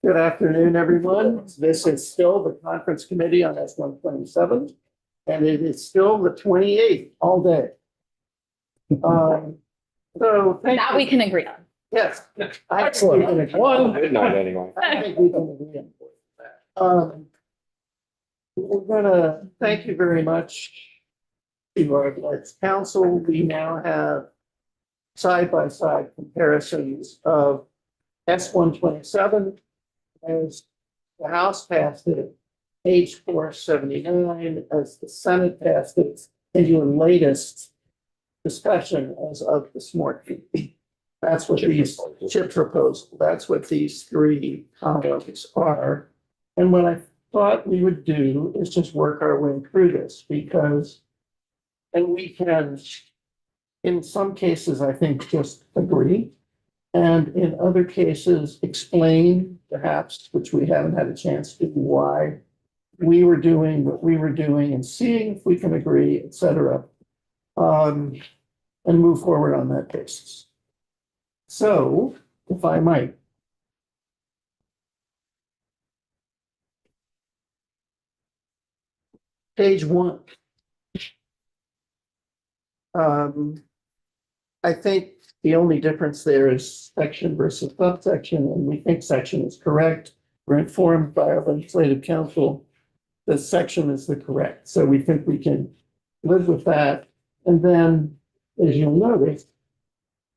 Good afternoon, everyone. This is still the conference committee on S.127, and it is still the 28th all day. So thank That you. we can agree on. Yes. Excellent. One. Good night, anyway. I think we can agree on that. We're gonna thank you very much to our council. We now have side-by-side comparisons of S.127 as the House passed it, H.479 as the Senate passed it, and your latest discussion as of this morning. That's what these chip proposal, that's what these three columns are. And what I thought we would do is just work our way through this because, and we can, in some cases, I think, just agree. And in other cases, explain perhaps, which we haven't had a chance to, why we were doing what we were doing and seeing if we can agree, et cetera, and move forward on that basis. So, if I might. Page 1. I think the only difference there is section versus subsection, and we think section is correct. We're informed by our legislative council that section is the correct. So we think we can live with that. And then, as you'll notice,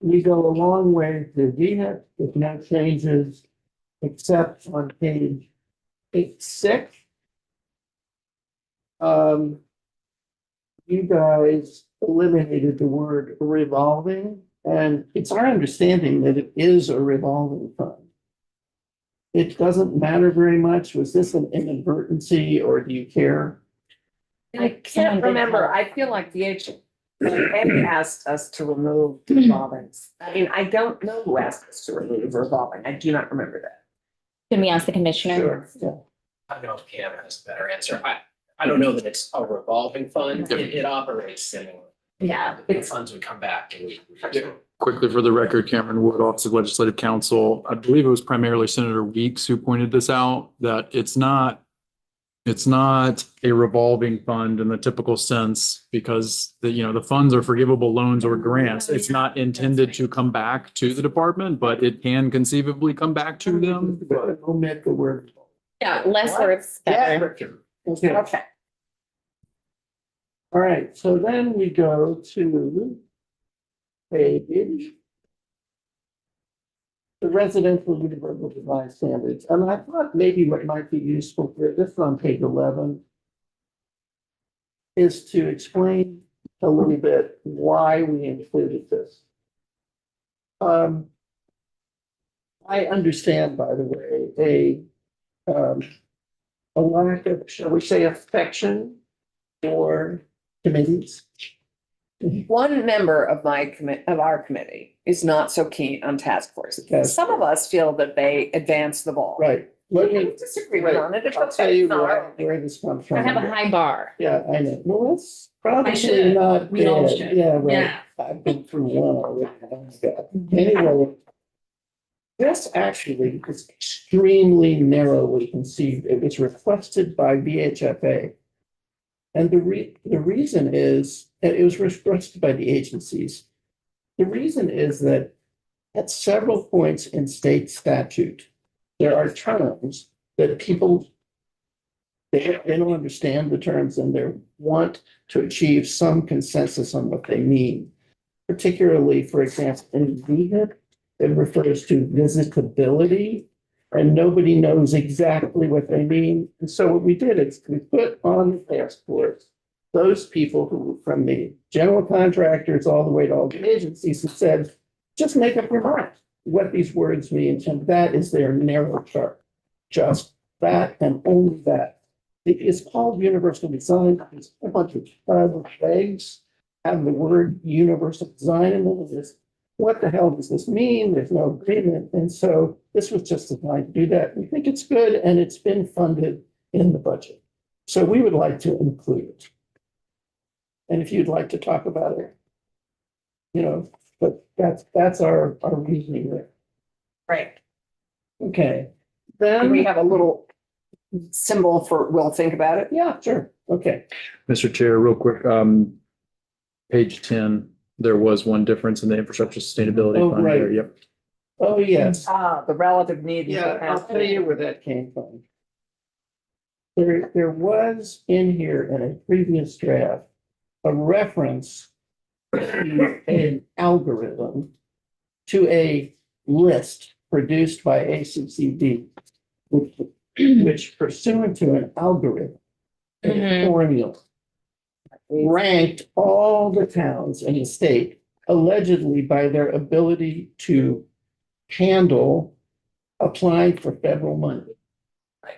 we go a long way to VHIP with no changes, except on page 8.6. You guys eliminated the word revolving, and it's our understanding that it is a revolving fund. It doesn't matter very much. Was this an inadvertency or do you care? I can't remember. I feel like the agent asked us to remove revolvings. I mean, I don't know who asked us to remove revolving. I do not remember that. Can we ask the commissioner? Sure, yeah. I don't know if Pam has a better answer. I don't know that it's a revolving fund. It operates similar. Yeah, The funds would come back and we. Quickly for the record, Cameron Wood, Office of Legislative Counsel. I believe it was primarily Senator Weeks who pointed this out, that it's not a revolving fund in the typical sense because the funds are forgivable loans or grants. It's not intended to come back to the department, but it can conceivably come back to them. Omit the word. Yeah, less words. better. Okay. okay. All right, so then we go to page the residential universal design standards. And I thought maybe what might be useful for this on page 11 is to explain a little bit why we included this. I understand, by the way, a lack of, shall we say, affection for committees. One member of our committee is not so keen on task forces. Yes. Some of us feel that they advance the ball. Right. We Let me, have disagreement on it. It's I'll tell okay. you It's not our- where this comes from. I have a high bar. Yeah, I know. Well, that's probably should. not We all bad. should. Yeah, right. Yeah. I've been through one already. Anyway, this actually is extremely narrowly conceived. It was requested by VHFA. And the reason is, it was requested by the agencies. The reason is that at several points in state statute, there are terms that people, they don't understand the terms and they want to achieve some consensus on what they mean. Particularly, for example, in VHIP, it refers to visitability, and nobody knows exactly what they mean. And so what we did is we put on the passports those people who, from the general contractors all the way to all the agencies, and said, just make up your mind what these words mean. And that is their narrow chart. Just that and only that. It's called universal design. It's a bunch of legs have the word universal design in them. What the hell does this mean? There's no agreement. And so this was just designed to do that. We think it's good and it's been funded in the budget. So we would like to include it. And if you'd like to talk about it, but that's our reasoning there. Right. Okay, Do then, we have a little symbol for, we'll think about it? yeah, sure, okay. Mr. Chair, real quick, page 10, there was one difference in the infrastructure sustainability Oh, fund there. right. Yep. Oh, yes. The relative need. and Yeah, I'll tell capacity. you where that came from. There was in here in a previous draft, a reference to an algorithm, to a list produced by ACCD, which pursuant to an algorithm, a Mhm. formula, ranked all the towns in the state allegedly by their ability to handle applying for federal money.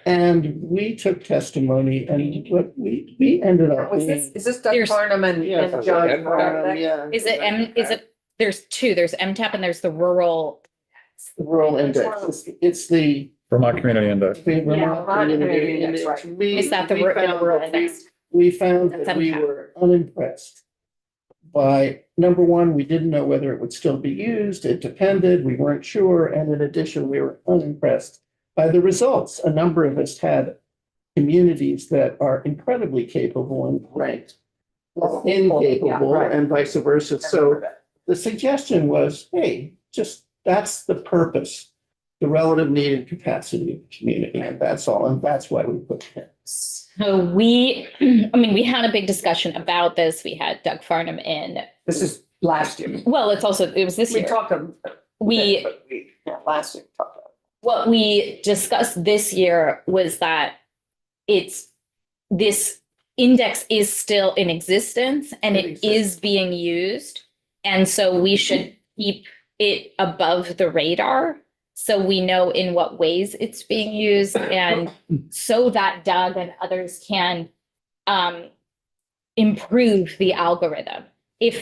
And we took testimony and what we ended up being. Is this Doug There's- Farnham and John? Yeah. Is it, there's two, there's MTAP and there's the rural. The rural index, it's the. Vermont Community Index. Vermont Community Index, Index. right. We- Is that the we found rural that index? We found That's that we MTAP. were unimpressed by, number one, we didn't know whether it would still be used. It depended. We weren't sure. And in addition, we were unimpressed by the results. A number of us had communities that are incredibly capable and ranked incapable right. and vice versa. So the suggestion was, hey, just, that's the purpose, the relative need and capacity of the community, and that's all. And that's why we put it. So we, I mean, we had a big discussion about this. We had Doug Farnham in. This is last year. Well, it's also, it was this We year. talked. Last year. we talked about What we discussed this year was that this index is still in existence and it is being used. And so we should keep it above the radar. So we know in what ways it's being used and so that Doug and others can improve the algorithm. If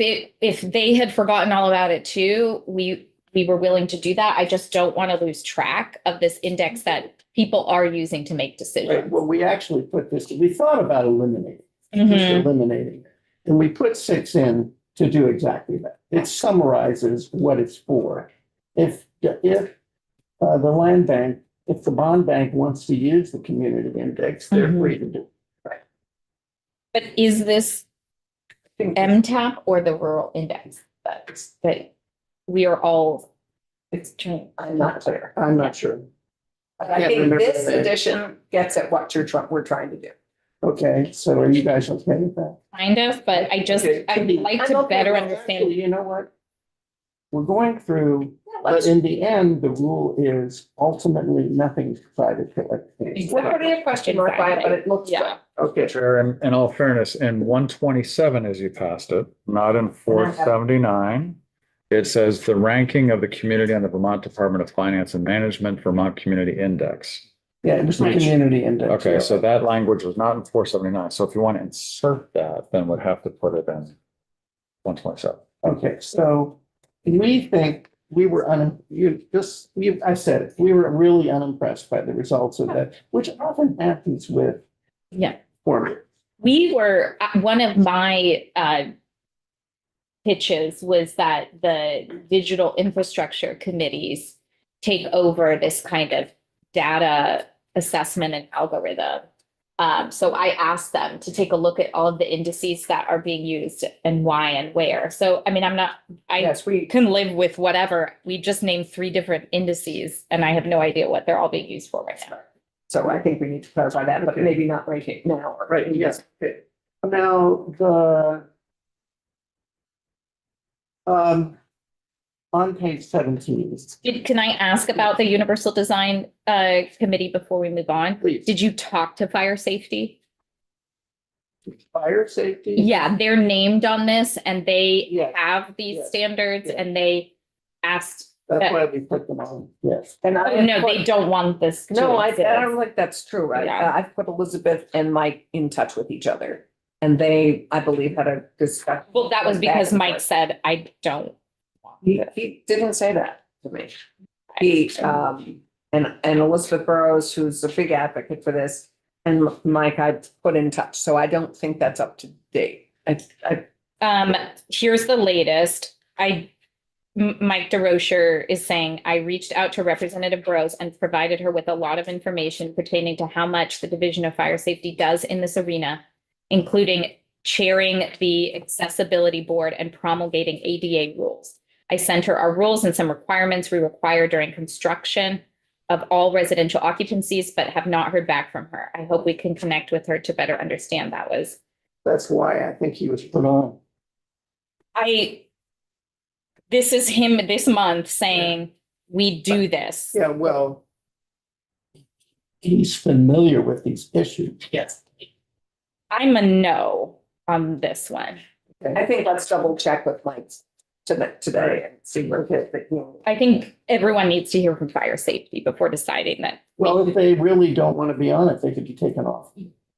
they had forgotten all about it too, we were willing to do that. I just don't want to lose track of this index that people are using to make Right, decisions. well, we actually put this, we thought about eliminating, just Mhm. eliminating it. And we put 6 in to do exactly that. It summarizes what it's for. If the land bank, if the bond bank wants to use the community index, they're Mhm. free to do. But is this it. MTAP or the rural index that we are all, It's, trying? I'm not clear. I'm not sure. But I can't think remember this the name. edition gets at what we're trying to do. Okay, so are you guys okay with that? kind of, but I just, Okay, I'd like I'm to okay better with understand. Actually, you know what? We're going through, but Let's, in the end, the rule is ultimately nothing decided collectively. we're putting a question mark by it, but it looks good. Yeah. Okay, Chair, in all fairness, in 127 as you passed it, not in 479, it says the ranking of the community on the Vermont Department of Finance and Management Vermont Community Index. yeah, it was the Right. community index. Okay, so that language was not in 479. So if you want to insert that, then we'd have to put it in 127. Okay, so we think we were I said it, we were really unimpressed by the results of that, which often happens with Yeah. formulas. We were, one of my pitches was that the digital infrastructure committees take over this kind of data assessment and algorithm. So I asked them to take a look at all of the indices that are being used and why and where. So, I mean, I Yes, we, can live with whatever. We just named 3 different indices and I have no idea what they're all being used for right now. so I think we need to clarify that, but Okay. maybe not right here now. or- Right, yes, okay. Now, on page 17, Can I ask about the Universal Design Committee before we move on? please, Did you talk to fire safety? fire safety? Yeah, they're named on this and they Yes. have these Yes. standards Yes. and they asked, That's why we put them on, yes. And oh, no, they don't want this. to No, I exist. don't think that's true. Yeah. I've put Elizabeth and Mike in touch with each other. And they, I believe, had a discussion. Well, that was back because and Mike forth. said, I don't. want He, this." he didn't say that to me. He, and Elizabeth Burrows, who's a big advocate for this, and Mike, I put in touch, so I don't think that's up to date. Here's the latest. Mike DeRocher is saying, I reached out to Representative Burrows and provided her with a lot of information pertaining to how much the Division of Fire Safety does in this arena, including chairing the accessibility board and promulgating ADA rules. I sent her our rules and some requirements we require during construction of all residential occupancies, but have not heard back from her. I hope we can connect with her to better understand. That's why I think he was put on. This is him this month saying, we do this. Yeah, well, he's familiar with these issues. Yes. I'm a no on this one. I think let's double check with Mike today and see where I think everyone needs to hear from fire safety before deciding that. Well, if they really don't want to be on it, they could be taken off.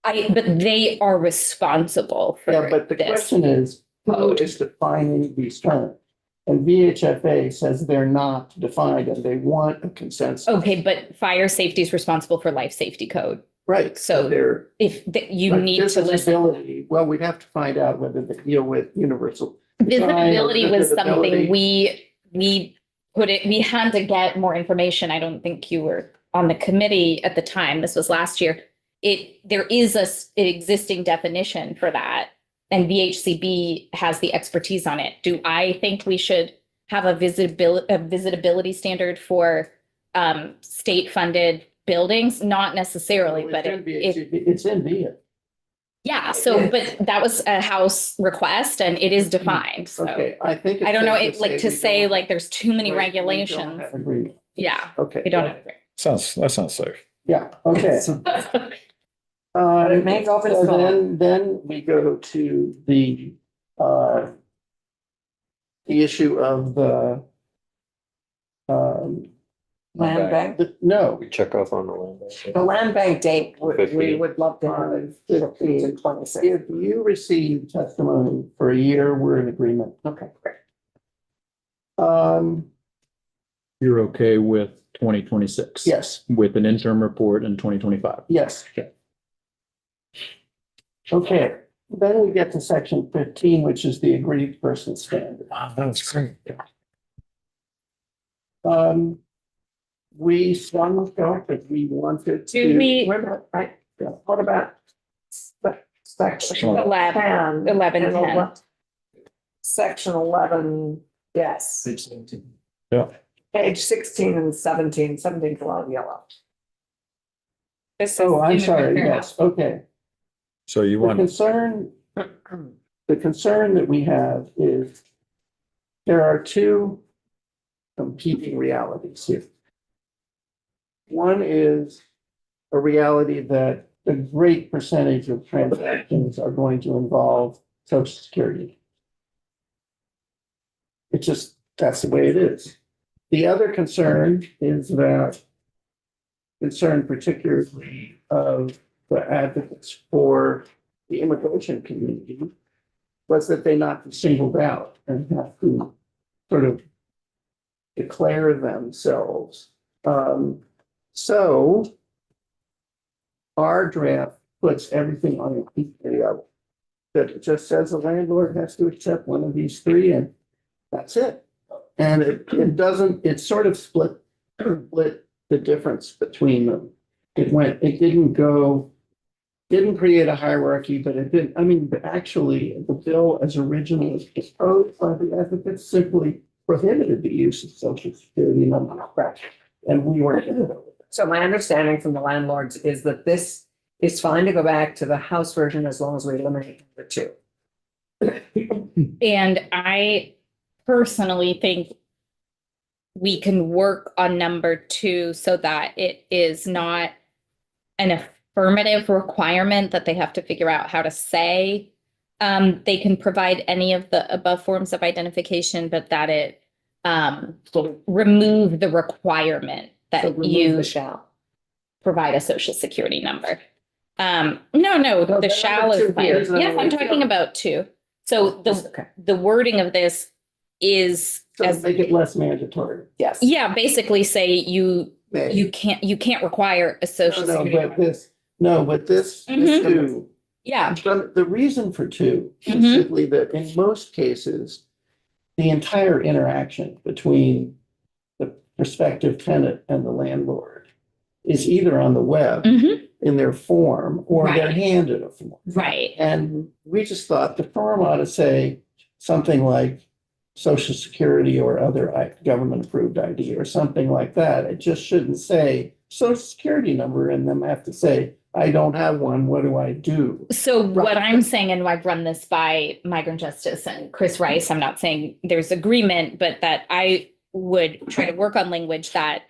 But they are responsible for Yeah, but the this. question is, who is defining these terms? And VHFA says they're not defined and they want a consensus. Okay, but fire safety is responsible for life safety code. Right, So they're. You but need to listen. visibility, well, we'd have to find out whether they deal with universal. Visibility was something Visibility. we had to get more information. I don't think you were on the committee at the time. This was last year. There is an existing definition for that. And VHCB has the expertise on it. Do I think we should have a visitability standard for state-funded buildings? Not necessarily, Well, but it's in VIA. yeah. So, but that was a House request, and it is defined. So Okay, I think. I don't know. It's safe To say we don't- like there's too many we don't regulations. have agreement. Yeah, Okay. we don't have. That sounds safe. Yeah, okay. it may go for So the- then we go to the issue of the land bank. no, We check off on the land bank. The land bank date, we 15. would love to have it 15 to 26. if you receive testimony for a year, we're in agreement. Okay, great. You're okay with 2026? Yes, With an interim report in 2025? yes. Okay, then we get to section 15, which is the agreed person standard. Wow, that's great. We swung felt that we wanted Do to. we- Wait a minute, right, yeah, what about section 11, 10? 11, and 10. Section 11, yes. Yeah. Page 16 and 17, 17's a lot of yellow. Oh, I'm sorry, yes, okay. So you The want, concern that we have is there are two competing realities here. One is a reality that a great percentage of transactions are going to involve Social Security. It's just, that's the way it is. The other concern is that concern particularly of the advocates for the immigration community was that they not be singled out and have to sort of declare themselves. So our draft puts everything on an equal level. That it just says the landlord has to accept one of these three and that's it. And it doesn't, it sort of split the difference between them. It didn't create a hierarchy, but it did, I mean, actually, the bill as originally proposed by the advocates simply prohibited the use of Social Security number. And we weren't in it. So my understanding from the landlords is that this is fine to go back to the House version as long as we eliminate the two. And I personally think we can work on number 2 so that it is not an affirmative requirement that they have to figure out how to say. They can provide any of the above forms of identification, but that it remove the requirement So that remove you the shall. provide a social security number. No, No, the the shall number is 2 fine. here is the Yes, I'm number talking 2. about 2. So Okay, the wording of this is So as, make it less mandatory. yes. yeah, basically say you May. can't require a social No, security but number. this Mhm. two. Yeah, But the reason for 2 is Mhm. simply that in most cases, the entire interaction between the prospective tenant and the landlord is either on the web Mhm. in their form or they're Right. handed a form. Right. And we just thought the form ought to say something like Social Security or other government approved ID or something like that. It just shouldn't say Social Security number and them have to say, I don't have one. What do I do? So what I'm saying, and I've run this by Migrant Justice and Chris Rice, I'm not saying there's agreement, but that I would try to work on language that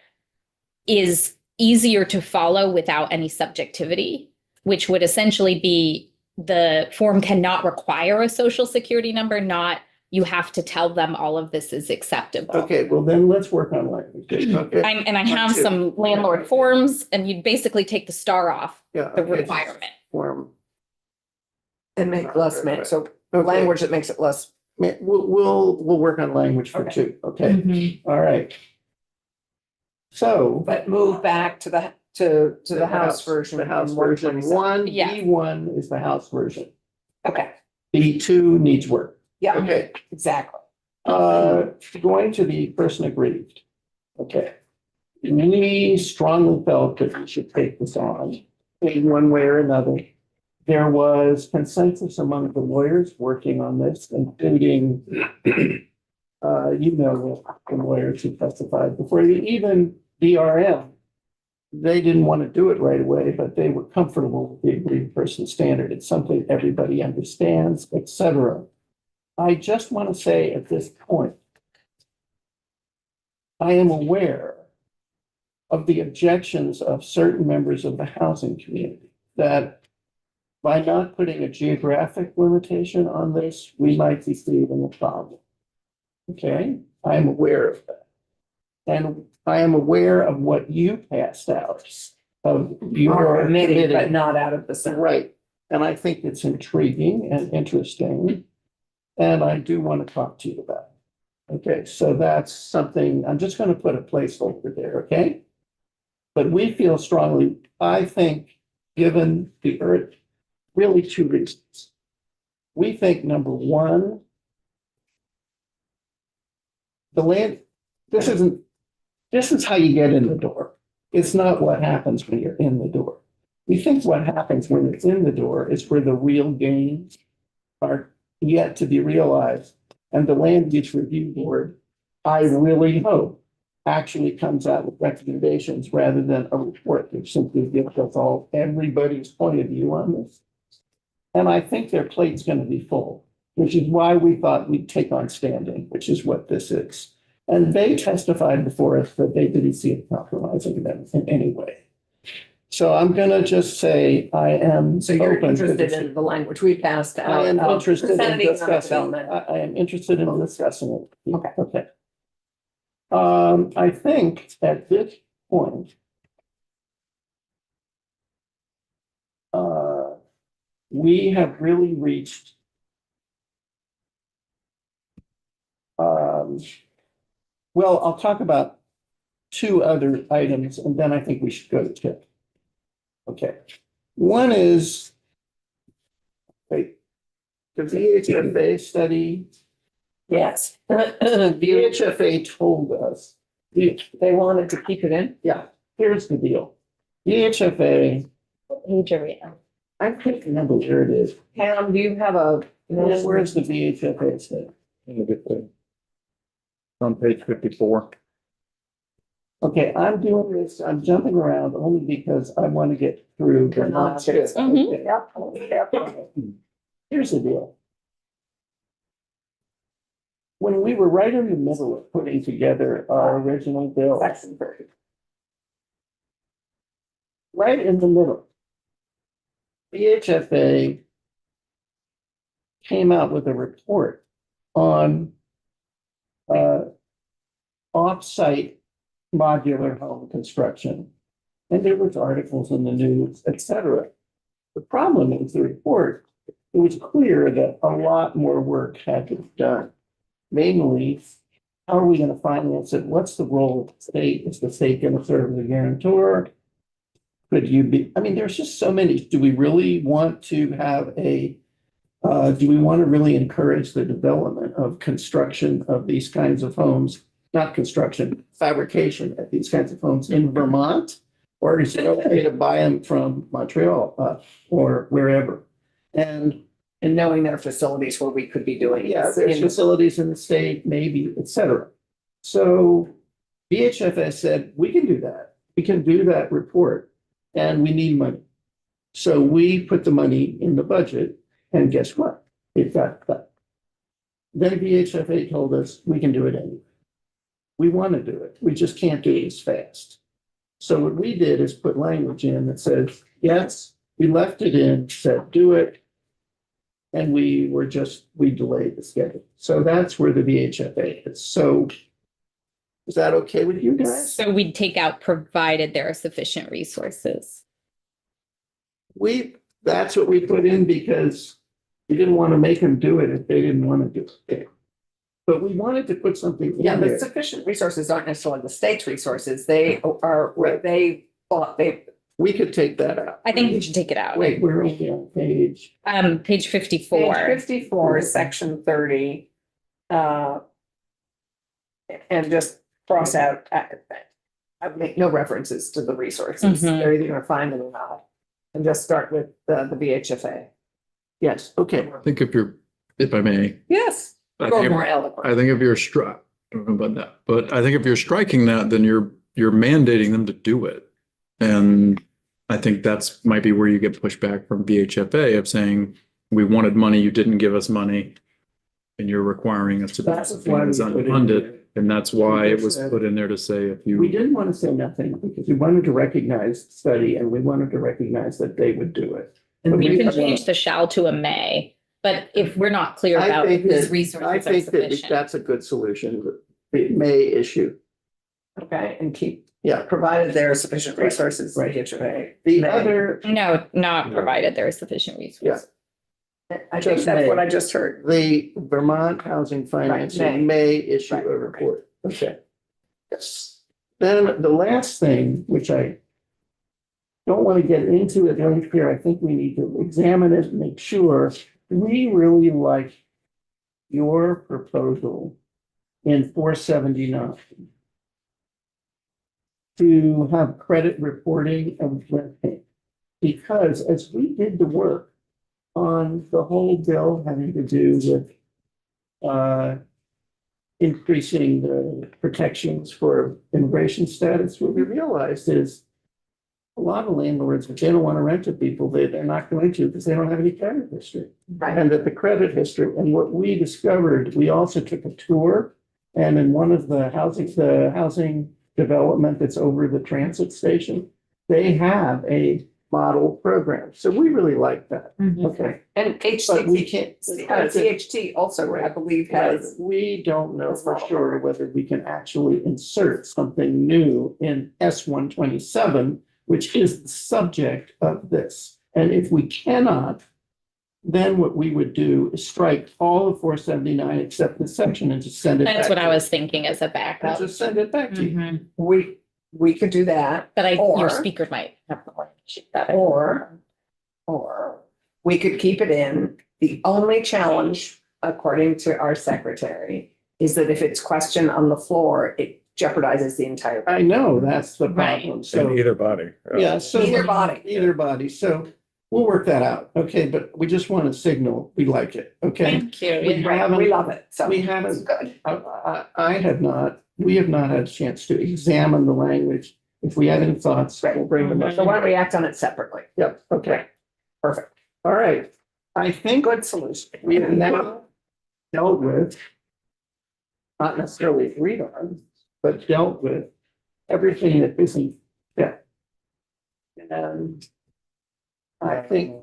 is easier to follow without any subjectivity, which would essentially be the form cannot require a social security number, not you have to tell them all of this is acceptable. Okay, well then let's work on language. Okay, And I have some landlord forms, and you'd basically take the star off yeah. the okay, requirement. Form. And make less so Okay. language that makes it less. We'll work on language for Okay. two. Okay, all right. So. But move back to the house version. The house in version 127. one, Yeah. B1 is the house version. Okay, B2 needs work. yeah, Okay, exactly. going to the person aggrieved. Okay. We strongly felt that we should take this on in one way or another. There was consensus among the lawyers working on this, including, the lawyers who testified before you, even DRM. They didn't want to do it right away, but they were comfortable with the aggrieved person standard. It's something everybody understands, etc. I just want to say at this point, I am aware of the objections of certain members of the housing community that by not putting a geographic limitation on this, we might be creating a problem. Okay, I am aware of that. And I am aware of what you passed out of your Our committee, but committee. not out of the Senate. Right, and I think it's intriguing and interesting. And I do want to talk to you about it. Okay, so that's something, I'm just going to put a placeholder there, okay? But we feel strongly, I think, given the earth, really two reasons. We think number one, the land, this is how you get in the door. It's not what happens when you're in the door. We think what happens when it's in the door is where the real gains are yet to be realized. And the Land Use Review Board, I really hope, actually comes out with recommendations rather than a report that simply gives us all everybody's point of view on this. And I think their plate's going to be full, which is why we thought we'd take on standing, which is what this is. And they testified before us that they didn't see it compromising them in any way. So I'm going to just say I am. So you're open to interested this. in the language we passed out. I am of interested in Senate Economic discussing. Development. I am interested in discussing it. Okay. Okay. I think at this point, we have really reached well, I'll talk about two other items and then I think we should go to tip. Okay. One is the VHFA study. Yes. VHFA told us, They wanted to keep it in. yeah, here's the deal. VHFA, Page are we on? I can't remember where it is. Pam, do you have a? Where's the VHFA study? On page 54. Okay, I'm doing this, I'm jumping around only because I want to get through the not tip. Mhm. Okay. Yep. Here's the deal. When we were right in the middle of putting together our original bill, right in the middle, VHFA came out with a report on off-site modular home construction. And there was articles in the news, etc. The problem is the report, it was clear that a lot more work had to be done. Mainly, how are we going to finance it? What's the role of the state? Is the state going to serve as a guarantor? Could you be, I mean, there's just so many. Do we really want to have a Do we want to really encourage the development of construction of these kinds of homes? Not construction, fabrication of these kinds of homes in Vermont? Or is it okay to buy them from Montreal or wherever? And knowing there are facilities where we could be doing. yeah, this there's in- facilities in the state, maybe, et cetera. So VHFS said, we can do that. We can do that report and we need money. So we put the money in the budget and guess what? It got cut. Then VHFA told us we can do it anyway. We want to do it. We just can't do it as fast. So what we did is put language in that says, yes, we left it in, said, do it. And we delayed the schedule. So that's where the VHFA is. So is that okay with you guys? So we'd take out provided there are sufficient resources. That's what we put in because we didn't want to make them do it if they didn't want to do it. But we wanted to put something in Yeah, the there. sufficient resources aren't necessarily the state's resources. They are where they thought We could take that out. I think we should take it out. Wait, we're only on page. Page 54. Page 54, section 30. And just cross out, I would make no references to the resources. Mhm. They're either gonna find them or not. And just start with the VHFA. Yes, okay. I think if I may, Yes, I go think, more eloquent. I think if you're I don't know about that, but I think if you're striking that, then you're mandating them to do it. And I think that's might be where you get pushback from VHFA of saying, we wanted money, you didn't give us money. And you're requiring us to do That's something why that's we put it in unfunded. there. And that's why it was Said- put in there to say if We you, didn't want to say nothing because we wanted to recognize the study and we wanted to recognize that they would do it. And we can we- change the shall to a may, but if we're not clear I about think whose that- resources I are think that sufficient. that's a good solution. It may issue. Okay, and keep, Yeah. provided there are sufficient resources. Right. VHFA. The May. other, No, not provided there is sufficient resources. I think Just that's may. what I just heard. the Vermont Housing Financing may issue Right, a right. report. Okay. Yes. Then the last thing, which I don't want to get into at length here, I think we need to examine it and make sure we really like your proposal in 479 to have credit reporting of rent payment. Because as we did the work on the whole bill having to do with increasing the protections for immigration status, what we realized is a lot of landlords, if they don't want to rent to people, they're not going to because they don't have any credit history. Right. And that the credit history, and what we discovered, we also took a tour. And in one of the housing development that's over the transit station, they have a model program. So we really like that. Okay. And But we can't. CHT also, I believe, has. We don't know for sure whether we can actually insert something new in S.127, which is the subject of this. And if we cannot, then what we would do is strike all of 479 except the section and just send it back. That's what I to- was thinking as a and backup. Just send it back to you. Mhm. We could do that. But Or- your speaker might have the language better. Or we could keep it in. The only challenge, according to our secretary, is that if it's questioned on the floor, it jeopardizes the entire. I know, that's the Right. problem. In So, either body. yeah, so. Either body. Either body. So we'll work that out. Okay, but we just want to signal we like it. Okay. Thank you. We haven't- We love it. So We it's haven't, good. we have not had a chance to examine the language. If we have any thoughts, we'll bring them up. So why don't we act on it separately? Yep, okay, Perfect. all right. I think Good solution. we have now dealt with, not necessarily agreed on, but dealt with everything that isn't fit. And I think,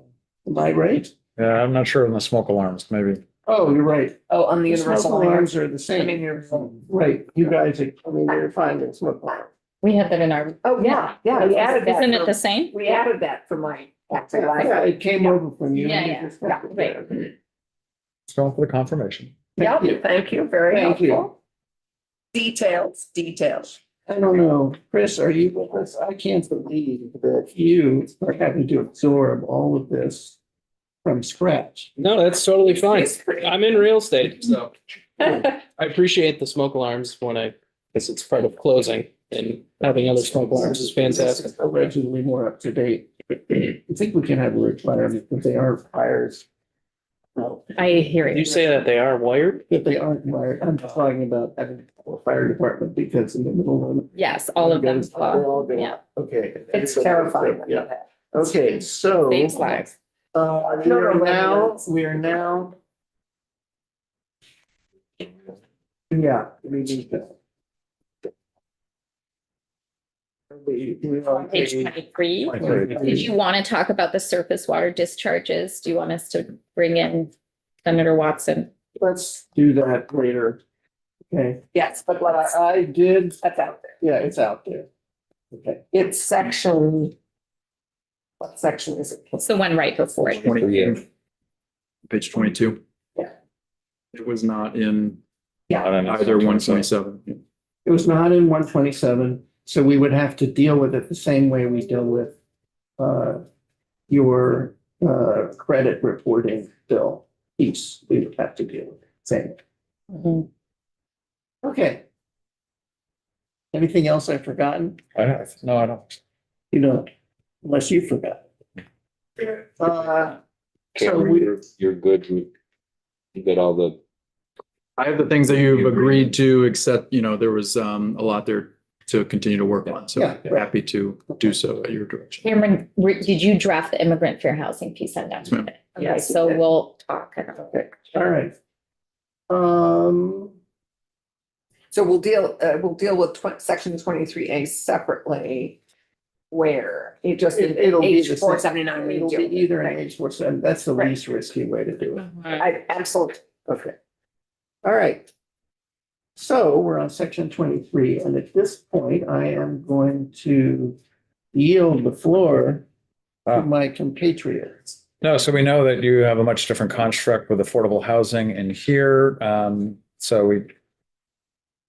am I right? Yeah, I'm not sure on the smoke alarms, maybe. Oh, you're right. Oh, on the The universal smoke alarms. alarms are the I mean, same. universal. Right, you guys, you're fine with smoke alarm. We have that in our. Oh, yeah, we added that. Isn't it for- the same? We added that for my. Yeah, it came over from you. Yeah, You yeah. just left it Yeah, there. Let's go for the confirmation. Thank you. Yep, thank you, very Thank you. helpful. Details. I don't know, Chris, are you with us? I can't believe that you are having to absorb all of this from scratch. No, that's totally fine. I'm in real estate, so I appreciate the smoke alarms when I guess it's part of closing, and having other smoke alarms is fantastic. This is allegedly more up to date. I think we can have a requirement that they are fires. No, I hear Did you. you say that they are wired? that they aren't wired. I'm talking about having a fire department because in the middle of. Yes, all of them. They all go. Yeah. Okay. It's terrifying. Yeah. Okay, so. Saves lives. We are now. Yeah, we need that. We are On page 23. Okay. Did you want to talk about the surface water discharges? Do you want us to bring in Senator Watson? Let's do that later. Okay, Yes, but let's, I did, that's out there. yeah, it's out there. Okay, It's section. What section is it? It's the one right before it. 20 Page 22. Yeah. It was not in Yeah, either 127. it was not in 127, so we would have to deal with it the same way we deal with your credit reporting bill piece. We would have to deal with it, same. Mhm. Okay. Anything else I've forgotten? No, I don't. You know, unless you forgot. So we, You're good with, you got all the, I have the things that you've agreed to, except, there was a lot there to continue to work on. So Yeah. happy to do so at your direction. Cameron, did you draft the immigrant fair housing piece on that? Yes, ma'am. Okay, Yes, so we did. we'll talk about it. okay, all right. so we'll deal with section 23A separately. Where it just, It'll be H the 479. It'll be either an H47, that's the least risky way to do it. I absolutely, Okay. All right. So we're on section 23, and at this point, I am going to yield the floor to my compatriots. No, so we know that you have a much different construct with affordable housing in here. So we're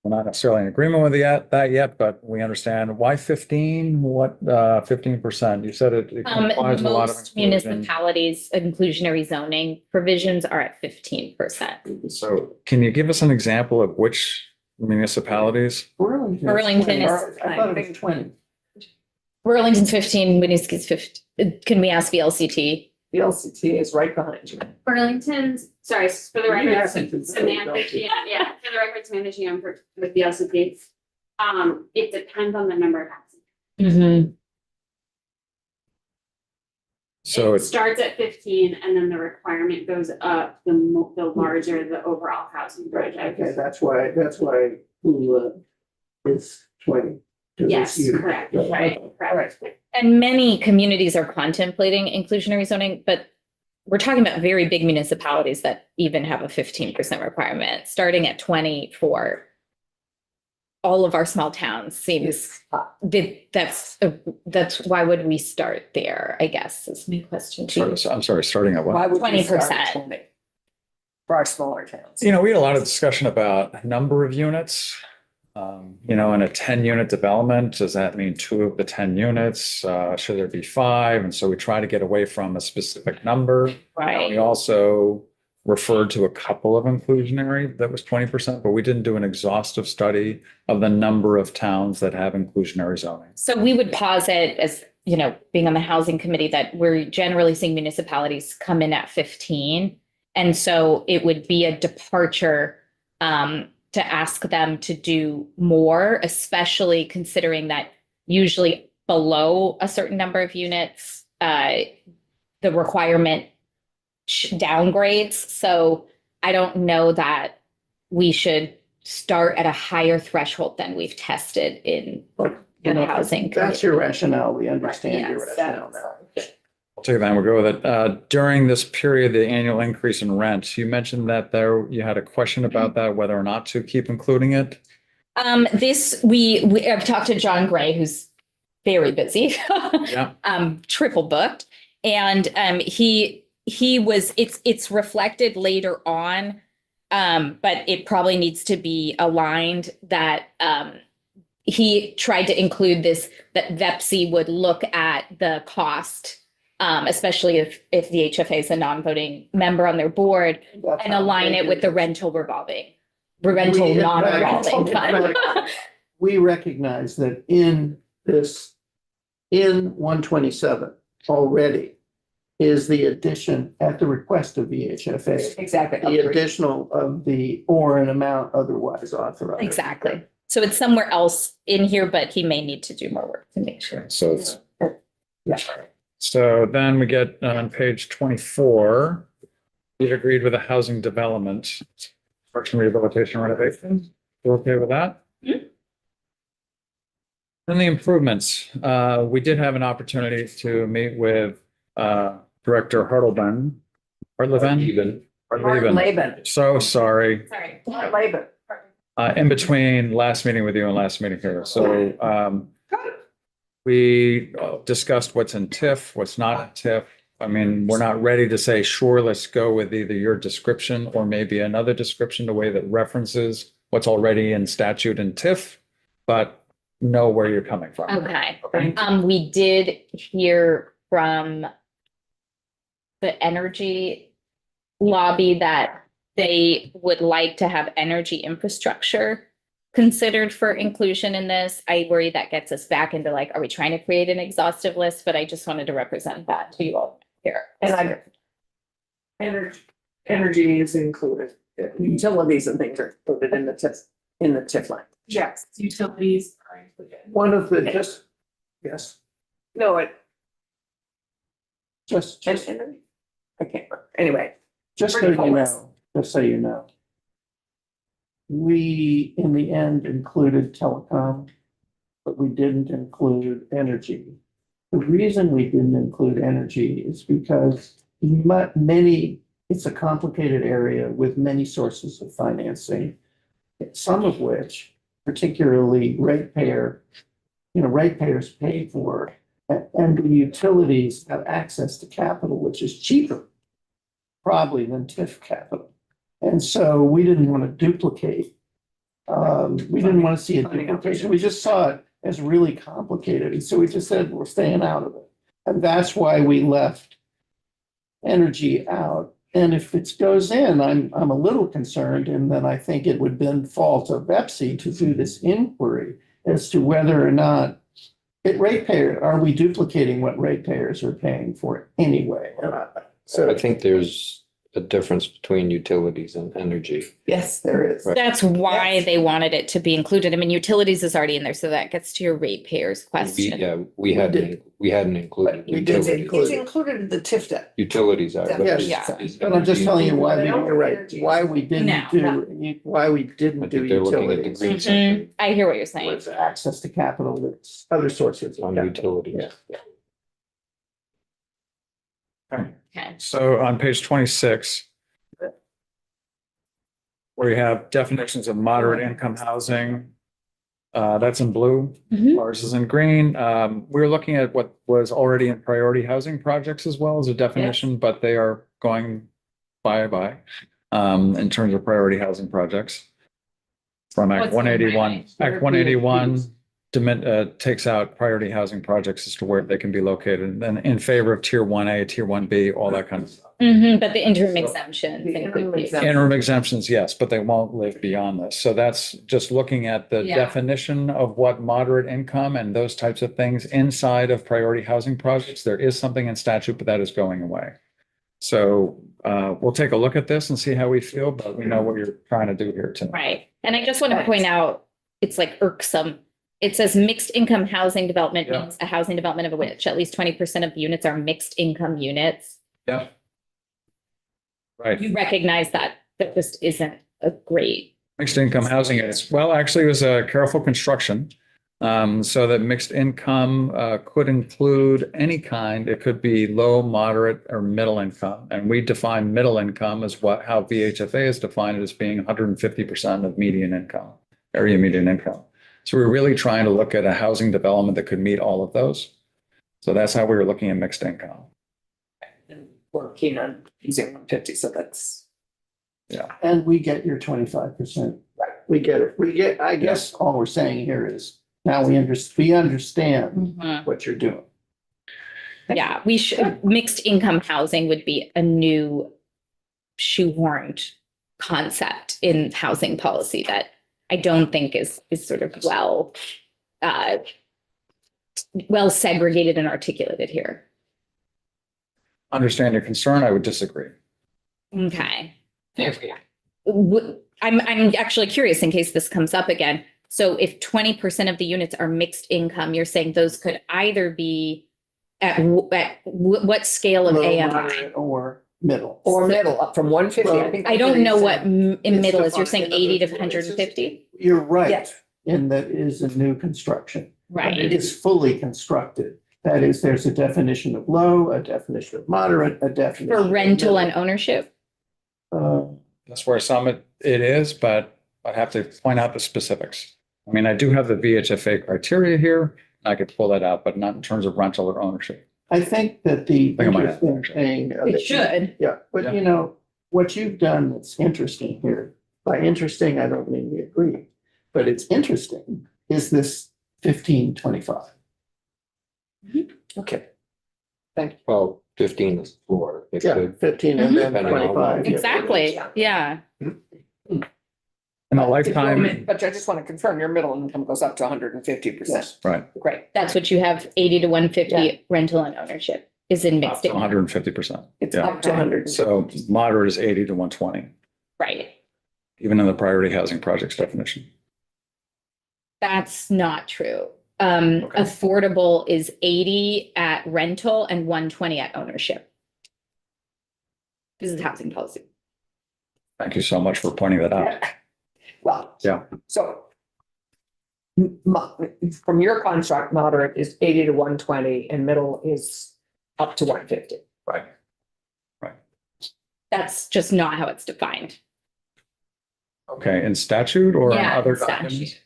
not necessarily in agreement with that yet, but we understand why 15, what 15%? You said it complies with a lot of Most inclusion. municipalities, inclusionary zoning provisions are at 15%. So can you give us an example of which municipalities? Burlington is I thought it was 20. Burlington's 15, Winooski's 15. Can we ask VLCT? the LCT is right behind you. Burlington's, sorry, for the record, Yes, it's- Samantha, yeah, for the record, Samantha Sheehan with the LCP. It depends on the number of houses. Mm-hmm. So It it's, starts at 15 and then the requirement goes up the larger the overall housing project. Okay, that's why Hula is 20. 'cause Yes, it's huge. correct, Right. right, All correct. right. And many communities are contemplating inclusionary zoning, but we're talking about very big municipalities that even have a 15% requirement, starting at 20 for all of our small towns seems, that's why would we start there, I guess, is my question to you. I'm sorry, starting at what? Why would we start 20%. at 20? For our smaller towns. We had a lot of discussion about number of units. In a 10-unit development, does that mean 2 of the 10 units? Should there be 5? And so we try to get away from a specific number. We Right. also referred to a couple of inclusionary that was 20%, but we didn't do an exhaustive study of the number of towns that have inclusionary zoning. So we would posit as, being on the housing committee, that we're generally seeing municipalities come in at 15. And so it would be a departure to ask them to do more, especially considering that usually below a certain number of units, the requirement downgrades. So I don't know that we should start at a higher threshold than we've tested in the housing. That's your rationale. We understand your Yes, rationale now. I'll take that and we'll go with it. During this period, the annual increase in rent, you mentioned that you had a question about that, whether or not to keep including it. I've talked to John Gray, who's very busy. Yeah. Triple booked. And it's reflected later on. But it probably needs to be aligned that he tried to include this, that VEPSI would look at the cost especially if the HFA is a non-voting member on their board, That's and how align they it do with the rental non-revolving fund. We recognize that in 127 already is the addition at the request of VHFA, Exactly. the additional of the or an amount otherwise authorized. Exactly. So it's somewhere else in here, but he may need to do more work to make sure. So it's, So then we get on page 24, we agreed with the housing development, construction, rehabilitation, renovation. You okay with that? Mhm. Then the improvements, we did have an opportunity to meet with Director Hartleben. even, Laban. So sorry. Sorry. Laban. In between last meeting with you and last meeting here. So we discussed what's in TIF, what's not in TIF. I mean, we're not ready to say, sure, let's go with either your description or maybe another description, the way that references what's already in statute and TIF, but know where you're coming from. Okay. Okay. We did hear from the energy lobby that they would like to have energy infrastructure considered for inclusion in this. I worry that gets us back into like, are we trying to create an exhaustive list? But I just wanted to represent that to you all here. And energy is included. Utilities and things are included in the TIF line. Yes, utilities are included. One of the yes, No, just I can't remember. Anyway, so you know. We, in the end, included telecom, but we didn't include energy. The reason we didn't include energy is because it's a complicated area with many sources of financing, some of which, particularly ratepayers pay for, and the utilities have access to capital, which is cheaper probably than TIF capital. And so we didn't want to duplicate. We didn't want to see a duplication. We just saw it as really complicated. And so we just said, we're staying out of it. And that's why we left energy out. And if it goes in, I'm a little concerned, and then I think it would then fall to Bepsi to do this inquiry as to whether or not are we duplicating what ratepayers are paying for it anyway? so I think there's a difference between utilities and energy. yes, there is. Right. That's why Yes. they wanted it to be included. I mean, utilities is already in there, so that gets to your ratepayers question. We hadn't included We did utilities. It's included in the TIF debt. Utilities are. but Yes. is- Yeah. is But I'm just telling you why you're right, Energy. why we didn't No. do, why we I didn't do think they're looking at the utilities. green Mhm. section I hear what you're saying. Was access to capital, that's other sources of on capital. utilities. Yeah. Okay. So on page 26, where you have definitions of moderate income housing, that's in blue. Mhm. Ours is in green. We're looking at what was already in priority housing projects as well as a definition, but they are going bye in terms of priority housing projects. From Act What's going 181, bye-bye? Act 181 takes out priority housing projects as to where they can be located, and then in favor of tier 1A, tier 1B, all that kind of stuff. Mhm, but the interim exemptions The interim include. exemption. Interim exemptions, yes, but they won't live beyond this. So that's just looking at the Yeah. definition of what moderate income and those types of things inside of priority housing projects. There is something in statute, but that is going away. So we'll take a look at this and see how we feel, but we know what you're trying to do here tonight. Right. And I just want to point out, it's like irksome. It says mixed income housing development Yeah. means a housing development of which at least 20% of the units are mixed income units. Yeah. Right. You recognize that just isn't a great. Mixed income housing is, well, actually it was a careful construction. So that mixed income could include any kind. It could be low, moderate, or middle income. And we define middle income as how VHFA is defined as being 150% of median income, area median income. So we're really trying to look at a housing development that could meet all of those. So that's how we were looking at mixed income. And we're keen on using 150, so that's. And we get your 25%. We get it. I guess all we're saying here is now we understand Mhm. what you're doing. Yeah, we should, mixed income housing would be a new shoehorned concept in housing policy that I don't think is sort of well segregated and articulated here. Understand your concern. I would disagree. Okay. I'm actually curious in case this comes up again. So if 20% of the units are mixed income, you're saying those could either be at what scale of Low, AMI? moderate, or middle. Or middle, up from 150. I think I don't know what in It's middle is. You're saying defined. 80 to It's just- 150? You're right, Yes. and that is a new construction. But it Right. is fully constructed. That is, there's a definition of low, a definition of moderate, a definition. For of rental and middle. ownership? That's where some it is, but I'd have to point out the specifics. I mean, I do have the VHFA criteria here. I could pull that out, but not in terms of rental or ownership. I think that the Think I might have to, interesting thing. It should. Yeah, but Yeah. you know, what you've done that's interesting here, by interesting, I don't mean we agree, but it's interesting, is this 1525. Okay. Well, 15 is the floor. It Yeah, could- 15 and then Depending on 25. yeah. Exactly. Yeah. In a lifetime, But I just want to confirm your middle income goes up to 150%. Yes. right, Great. That's what you have, 80 to 150 Yeah. rental and ownership is in up mixed to income. 150%. It's Yeah. up to 100. So moderate is 80 to 120, Right. even in the priority housing projects definition. That's not true. Okay. Affordable is 80 at rental and 120 at ownership. This is housing policy. Thank you so much for pointing that out. Well. Yeah. So from your construct, moderate is 80 to 120 and middle is up to 150. Right. That's just not how it's defined. Okay, in statute or in Yeah, other statute. documents?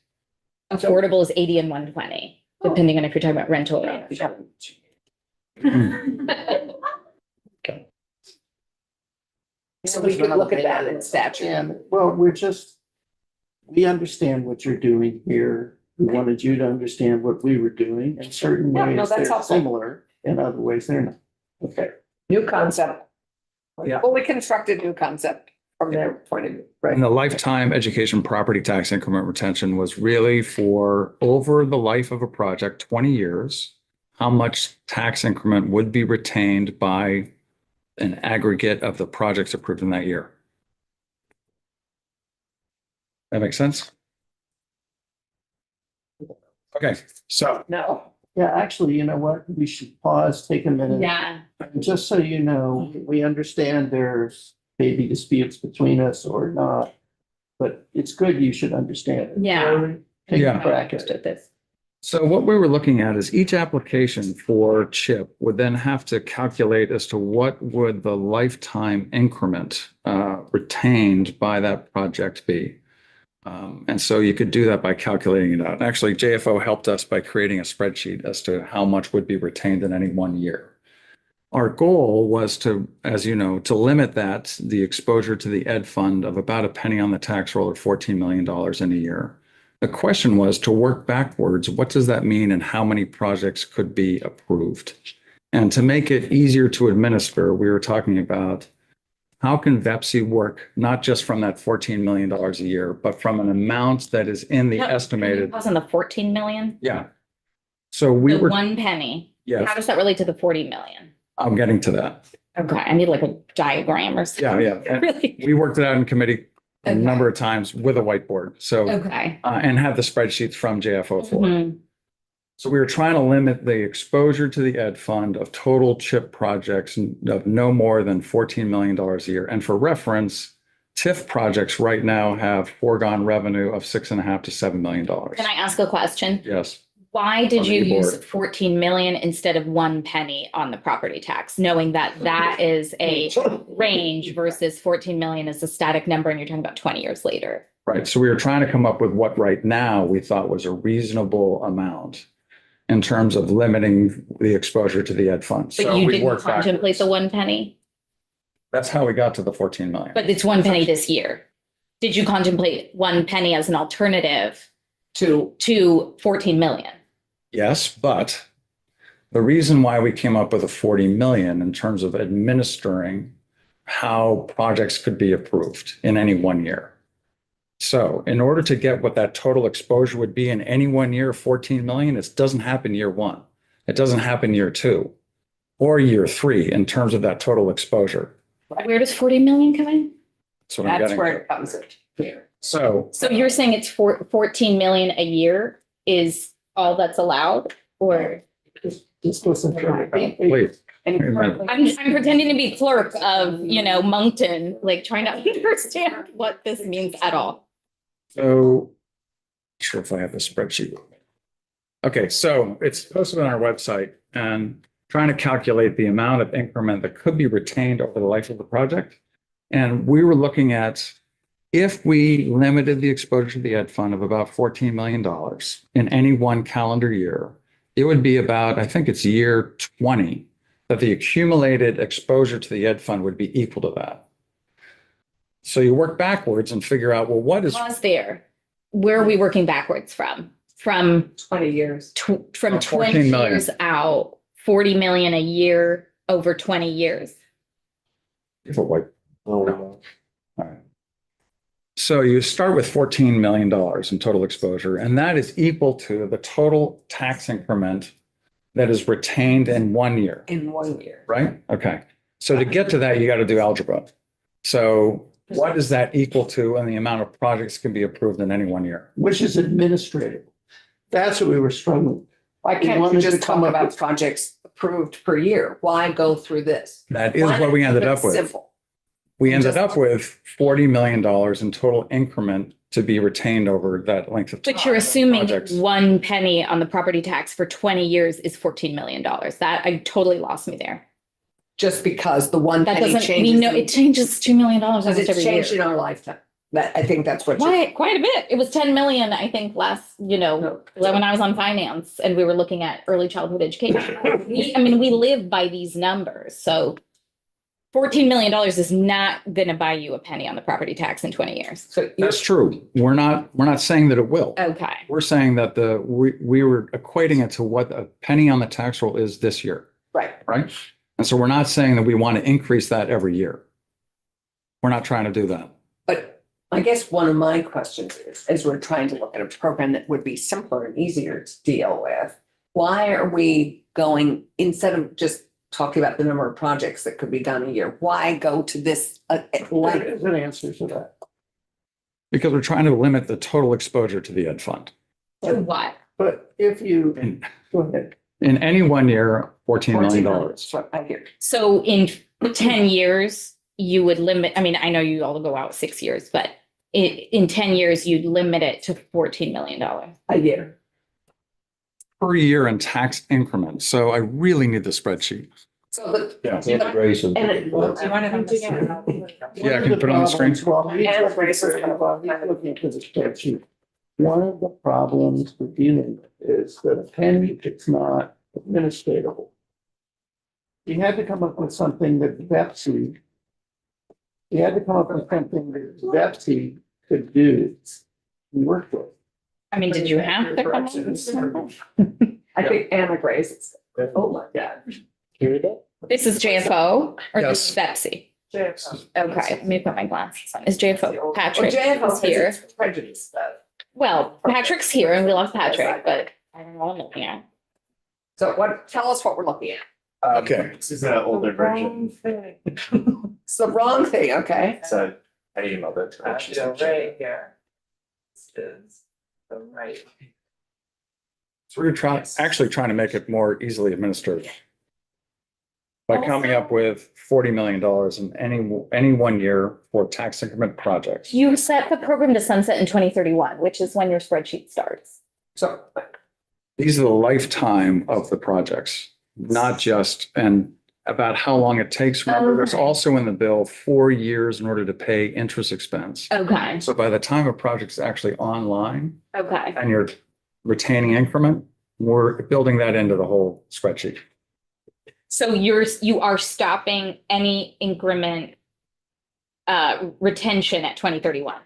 Affordable is 80 and 120, depending on if you're talking about rental or ownership. So we could look at that in statute. And, well, we understand what you're doing here. We wanted you to understand what we were doing. In certain Yeah, no, ways, that's they're helpful. similar, in other ways, they're not. Okay. New concept. Yeah. Fully constructed new concept from their point of view. And the lifetime education property tax increment retention was really for over the life of a project, 20 years, how much tax increment would be retained by an aggregate of the projects approved in that year. That makes sense? Okay, so No. Yeah, actually, you know what? We should pause, take a minute. Yeah. And just so you know, we understand there's maybe disputes between us or not. But it's good you should understand it. Yeah. Take Yeah. a crack at Understood it. this. So what we were looking at is each application for CHIP would then have to calculate as to what would the lifetime increment retained by that project be. And so you could do that by calculating it out. And actually, JFO helped us by creating a spreadsheet as to how much would be retained in any one year. Our goal was to, as you know, to limit the exposure to the ed fund of about a penny on the tax roll or $14 million in a year. The question was to work backwards. What does that mean and how many projects could be approved? And to make it easier to administer, we were talking about how can VEPSI work, not just from that $14 million a year, but from an amount that is in the No, estimated. Wasn't the 14 million? Yeah. So we The were, 1 penny. How yes, does that relate to the 40 million? I'm getting to that. Okay, I need like a diagram or something. Yeah, yeah. And Really? we worked it out in committee a Okay. number of times with a whiteboard. So, Okay. and have the spreadsheets from JFO for it. Mhm. So we were trying to limit the exposure to the ed fund of total CHIP projects of no more than $14 million a year. And for reference, TIF projects right now have foregone revenue of $6.5 to $7 million. Can I ask a question? Yes. Why did On the you use e-board. 14 million instead of 1 penny on the property tax, knowing that that is a range versus 14 million is a static number and you're talking about 20 years later? Right. So we were trying to come up with what right now we thought was a reasonable amount in terms of limiting the exposure to the ed fund. But So you we didn't worked contemplate backwards. the 1 penny, That's how we got to the 14 million. but it's 1 penny this year. Did you contemplate 1 penny as an alternative To to 14 million? Yes, but The reason why we came up with a 40 million in terms of administering how projects could be approved in any one year. So in order to get what that total exposure would be in any one year, 14 million, it doesn't happen year one. It doesn't happen year two or year three in terms of that total exposure. Where does 40 million come in? That's what I'm That's getting where to. it comes in. So So you're saying it's 14 million a year is all that's allowed, or? Just listen to me. please, And Wait a minute. currently, I'm pretending to be clerk of, Moncton, like trying to understand what this means at all. so not sure if I have the spreadsheet. Okay, so it's posted on our website and trying to calculate the amount of increment that could be retained over the life of the project. And we were looking at if we limited the exposure to the ed fund of about $14 million in any one calendar year, it would be about, I think it's year 20, that the accumulated exposure to the ed fund would be equal to that. So you work backwards and figure out, well, what is, Pause there. Where are we working backwards from? From 20 years. from Oh, 14 20 million. years out, 40 million a year over 20 years. All right. So you start with $14 million in total exposure, and that is equal to the total tax increment that is retained in 1 year, In 1 year. right? Okay. So to get to that, you got to do algebra. So what is that equal to and the amount of projects can be approved in any 1 year? Which is administrative. That's what we were struggling. Why We can't you wanted to just come talk up about with- projects approved per year? Why go through this? That is Why what we not ended keep it up with. Simple. We ended up with $40 million in total increment to be retained over that length of time. But you're assuming Projects. 1 penny on the property tax for 20 years is $14 million. That I totally lost me there. Just because the one That penny doesn't, we changes. know, it changes $2 million Because almost it's every changed in year. our lifetime. That, I think that's what. Quite a bit. It was 10 million, I think, last, when I was on finance and we were looking at early childhood education. We live by these numbers, so $14 million is not gonna buy you a penny on the property tax in 20 years. So you're, That's true. We're not saying that it will. Okay. We're saying that we were equating it to what a penny on the tax roll is this year, right. right? And so we're not saying that we want to increase that every year. We're not trying to do that. But I guess one of my questions is, as we're trying to look at a program that would be simpler and easier to deal with, why are we going, instead of just talking about the number of projects that could be done a year, why go to this There length? is an answer to that. Because we're trying to limit the total exposure to the ed fund. To what? But if you, In, go ahead. in any 1 year, $14 million. That's what I hear. So in 10 years, you would limit, I know you all go out 6 years, but in 10 years, you'd limit it to $14 million. A year. Per year in tax increments. So I really need the spreadsheet. So the. Yeah. Integration. And it. One Yeah, can you of the put it on the screen? problems, while he's And looking for the spreadsheet, one of the problems we're dealing with is that a penny, it's not administratable. You had to come up with something that Betsy could do and work with. Did you have to come up with something? I think Anna Grace is, oh my God. This is JFO or Yes. this is Betsy? Okay, let me put my glasses on. Is JFO, Patrick Well, is here. Prejudice, but. Well, Patrick's here and we love Patrick, but I don't know what I'm looking at. So tell us what we're looking at. Okay. This is an older version. It's the wrong thing, okay? So I emailed it. here. This is the right. So we're actually trying to make it more easily administered. By coming up with $40 million in any 1 year for tax increment projects. You set the program to sunset in 2031, which is when your spreadsheet starts. So, These are the lifetime of the projects, not just, and about how long it takes. Remember, there's also in the bill 4 years in order to pay interest expense. Okay, So by the time a project's actually online okay. and you're retaining increment, we're building that into the whole spreadsheet. So you are stopping any increment retention at 2031?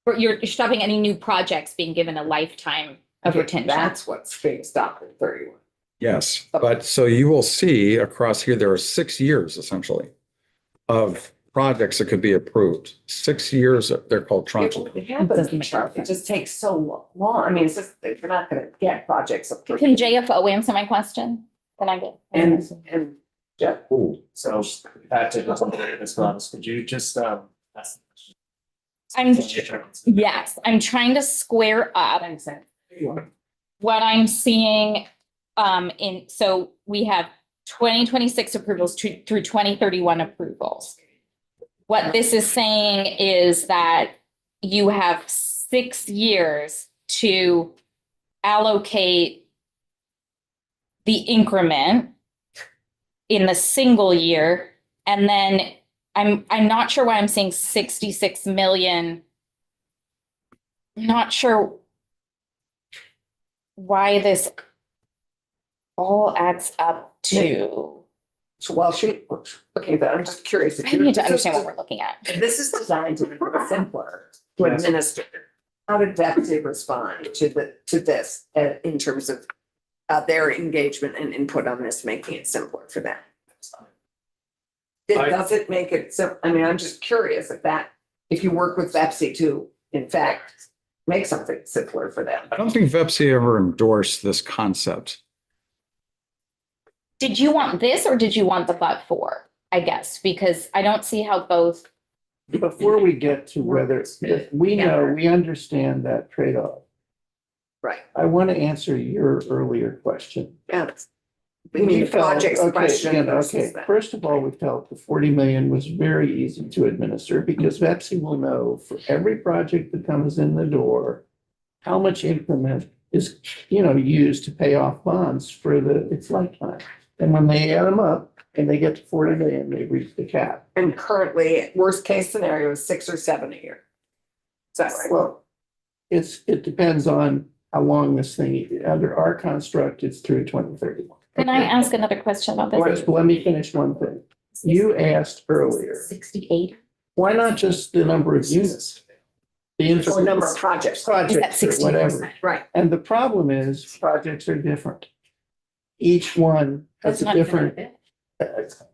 Or you're stopping any new projects being given a lifetime of retention? that's what's being stopped at 31. Yes, but so you will see across here, there are 6 years essentially of projects that could be approved. 6 years, they're called tranches. It happens, Charlie. It just takes so long. I mean, it's just, you're not gonna get projects approved. Can JFO answer my question? Can I get? And Jeff, So back to the response, could you just, ask the I'm, question? yes, I'm trying to square up what I'm seeing, so we have 2026 approvals through 2031 approvals. What this is saying is that you have 6 years to allocate the increment in the single year. And then I'm not sure why I'm saying 66 million. I'm not sure why this all adds up to. so while she, looking at that, I'm just curious. I need to understand what we're looking at. If this is designed to be simpler to administer, how did VEPSI respond to this in terms of their engagement and input on this, making it simpler for them? Does it make it sim, I mean, I'm just curious if you work with VEPSI to, in fact, make something simpler for them. I don't think VEPSI ever endorsed this concept. Did you want this or did you want the but for? I guess, because I don't see how both. Before we get to whether, we know, we understand that trade-off. Right. I want to answer your earlier question. Yeah. I mean, projects question versus Okay, that. first of all, we felt the 40 million was very easy to administer because VEPSI will know for every project that comes in the door, how much increment is, used to pay off bonds for its lifetime. And when they add them up and they get to 40 million, they reach the cap. And currently, worst case scenario is 6 or 7 a year. Is that right? Well, it depends on how long this thing, under our construct, it's through 2031. Can I ask another question about this? Just let me finish one thing. You asked earlier, 68. why not just the number of units? The Or number of projects. projects or whatever. Right. And the problem is projects are different. Each one has a different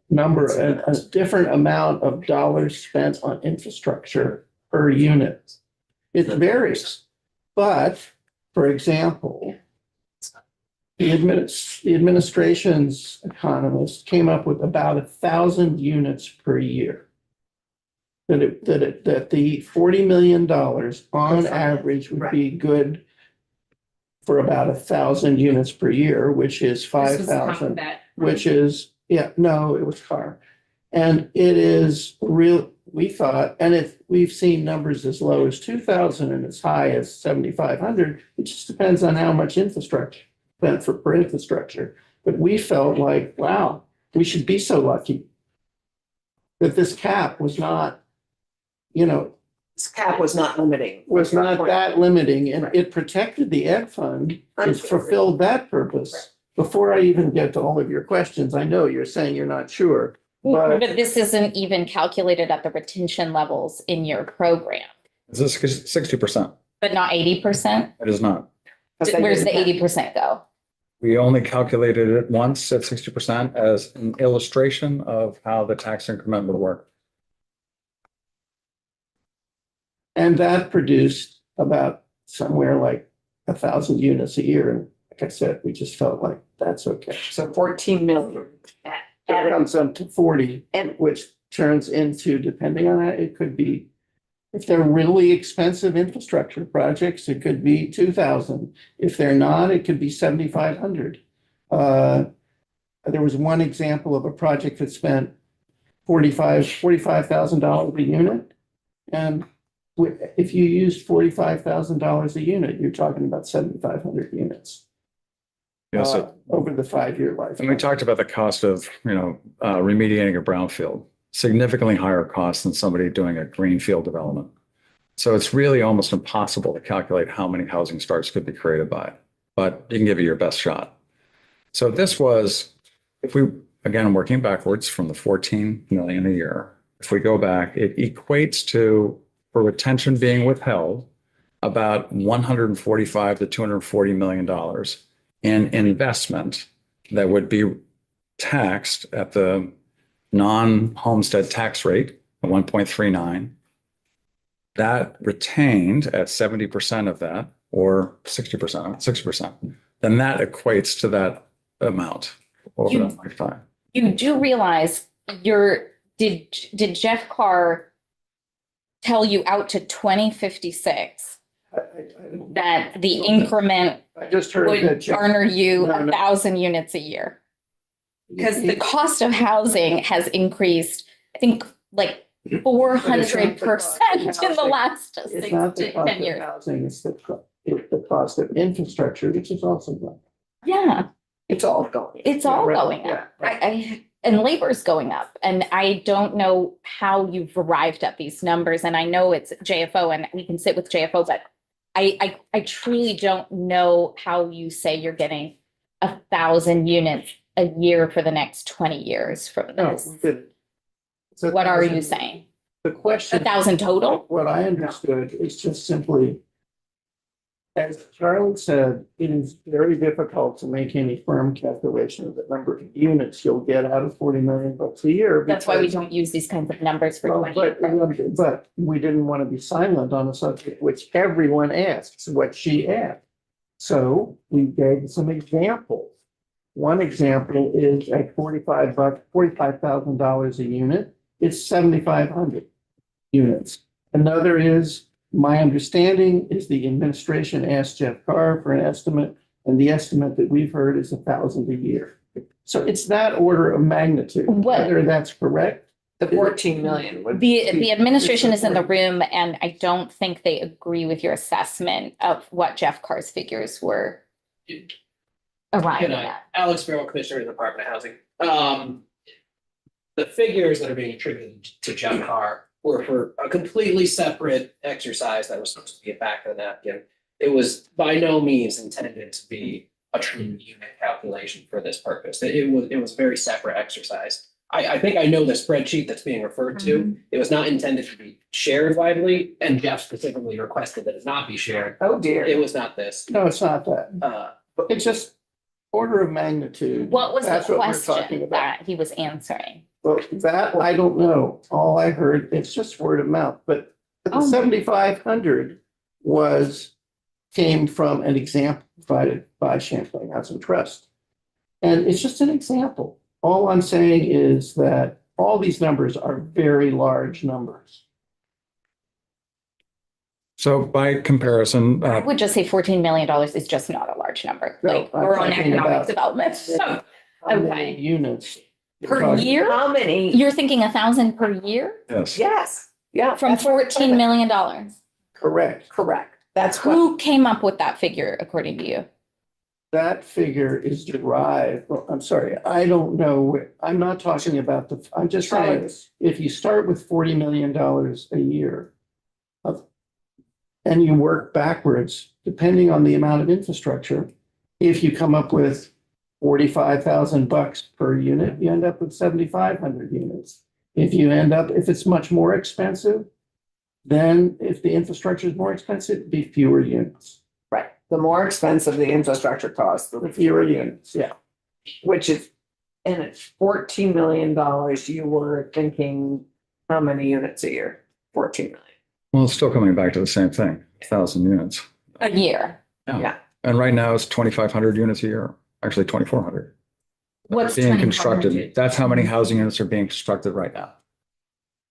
number, a different amount of dollars spent on infrastructure per unit. It varies. But, for example, the administration's economist came up with about 1,000 units per year. That the $40 million on average would be good for about 1,000 units per year, which is 5,000, which is, no, it was car. And it is real, we thought, and we've seen numbers as low as 2,000 and as high as 7,500. It just depends on how much infrastructure spent for infrastructure. But we felt like, wow, we should be so lucky that this cap was not, This cap was not limiting. was not that limiting, and it protected the ed fund. It fulfilled that purpose. Before I even get to all of your questions, I know you're saying you're not sure. But this isn't even calculated at the retention levels in your program, Is this 60%? but not 80%? It is not. Where's the 80% go? We only calculated it once at 60% as an illustration of how the tax increment would work. And that produced about somewhere like 1,000 units a year. And like I said, we just felt like that's okay. So 14 million. It comes up to 40, And which turns into, depending on that, it could be, if they're really expensive infrastructure projects, it could be 2,000. If they're not, it could be 7,500. There was one example of a project that spent $45,000 a unit. And if you used $45,000 a unit, you're talking about 7,500 units. Yes. Over the 5-year life. And we talked about the cost of, remediating a brownfield, significantly higher cost than somebody doing a greenfield development. So it's really almost impossible to calculate how many housing starts could be created by it, but you can give it your best shot. So this was, if we, again, working backwards from the 14 million a year, if we go back, it equates to, for retention being withheld, about $145 to $240 million in investment that would be taxed at the non-homestead tax rate of 1.39. That retained at 70% of that, or 60%, 60%, then that equates to that amount over You- that lifetime. You do realize did Jeff Carr tell you out to 2056 that the increment I just heard would that. garner you No, no. 1,000 units a year? Because the cost of housing has increased, I think, like 400% in the last It's 6 not the to cost 10 of years. housing, it's the cost of infrastructure, which is also going. Yeah, It's all going. it's all Right, going yeah, up. And labor's going up. And I don't know how you've arrived at these numbers. And I know it's JFO and we can sit with JFO, but I truly don't know how you say you're getting 1,000 units a year for the next 20 years from No, this. we didn't. It's a What are you thousand- saying? The question. 1,000 total? What I understood is just simply, as Charlie said, it is very difficult to make any firm calculation of the number of units you'll get out of 40 million bucks a year. That's why we because- don't use these kinds of numbers for Well, 20. but we didn't want to be silent on a subject which everyone asks, what she asked. So we gave some examples. One example is at $45,000 a unit, it's 7,500 units. Another is, my understanding is the administration asked Jeff Carr for an estimate, and the estimate that we've heard is 1,000 a year. So it's that order of magnitude. What- Whether that's correct. The 14 million would. The administration is in the room and I don't think they agree with your assessment of what Jeff Carr's figures were arriving Can I, at. Alex Farrell, Commissioner of the Department of Housing. The figures that are being attributed to Jeff Carr were for a completely separate exercise that was supposed to be a back of the napkin. It was by no means intended to be a true unit calculation for this purpose. It was a very separate exercise. I think I know the spreadsheet that's being referred to. It was not intended to be shared widely, and Jeff specifically requested that it not be shared. Oh, dear. It was not this. No, it's not that. It's just order of magnitude. What was the That's what we're talking question about. that he was answering? Well, that, I don't know. All I heard, it's just word of mouth, but the Oh. 7,500 came from an example provided by Champlain Housing Trust. And it's just an example. All I'm saying is that all these numbers are very large numbers. So by comparison, I would just say $14 million is just not a large number. No, Like, I'm we're on talking economic about- development. How many Okay. units? Per Talking- year? How many? You're thinking 1,000 per year yes. Yes, yeah. from that's what I'm $14 million? Correct. Correct. That's what, Who came up with that figure according to you? That figure is derived, well, I'm sorry, I don't know. I'm not talking about I'm just saying, Charlie's. if you start with $40 million a year and you work backwards, depending on the amount of infrastructure, if you come up with $45,000 per unit, you end up with 7,500 units. If it's much more expensive, then if the infrastructure is more expensive, it'd be fewer units. right. The more expensive the infrastructure costs, The the fewer units, yeah. which is, and it's $14 million. You were thinking how many units a year? 14 million. Well, it's still coming back to the same thing, 1,000 units. A year. Yeah. And right now it's 2,500 units a year, actually 2,400. What's Being 2,400? constructed. That's how many housing units are being constructed right now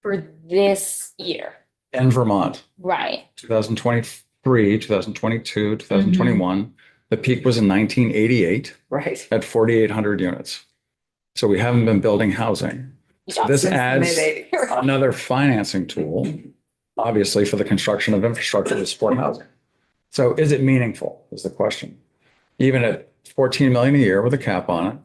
For this year, in Vermont. right? 2023, 2022, 2021. The peak was in 1988 Right. at 4,800 units. So we haven't been building housing. So this Since the adds mid-80s. another financing tool, obviously, for the construction of infrastructure to support housing. So is it meaningful is the question. Even at 14 million a year with a cap on it,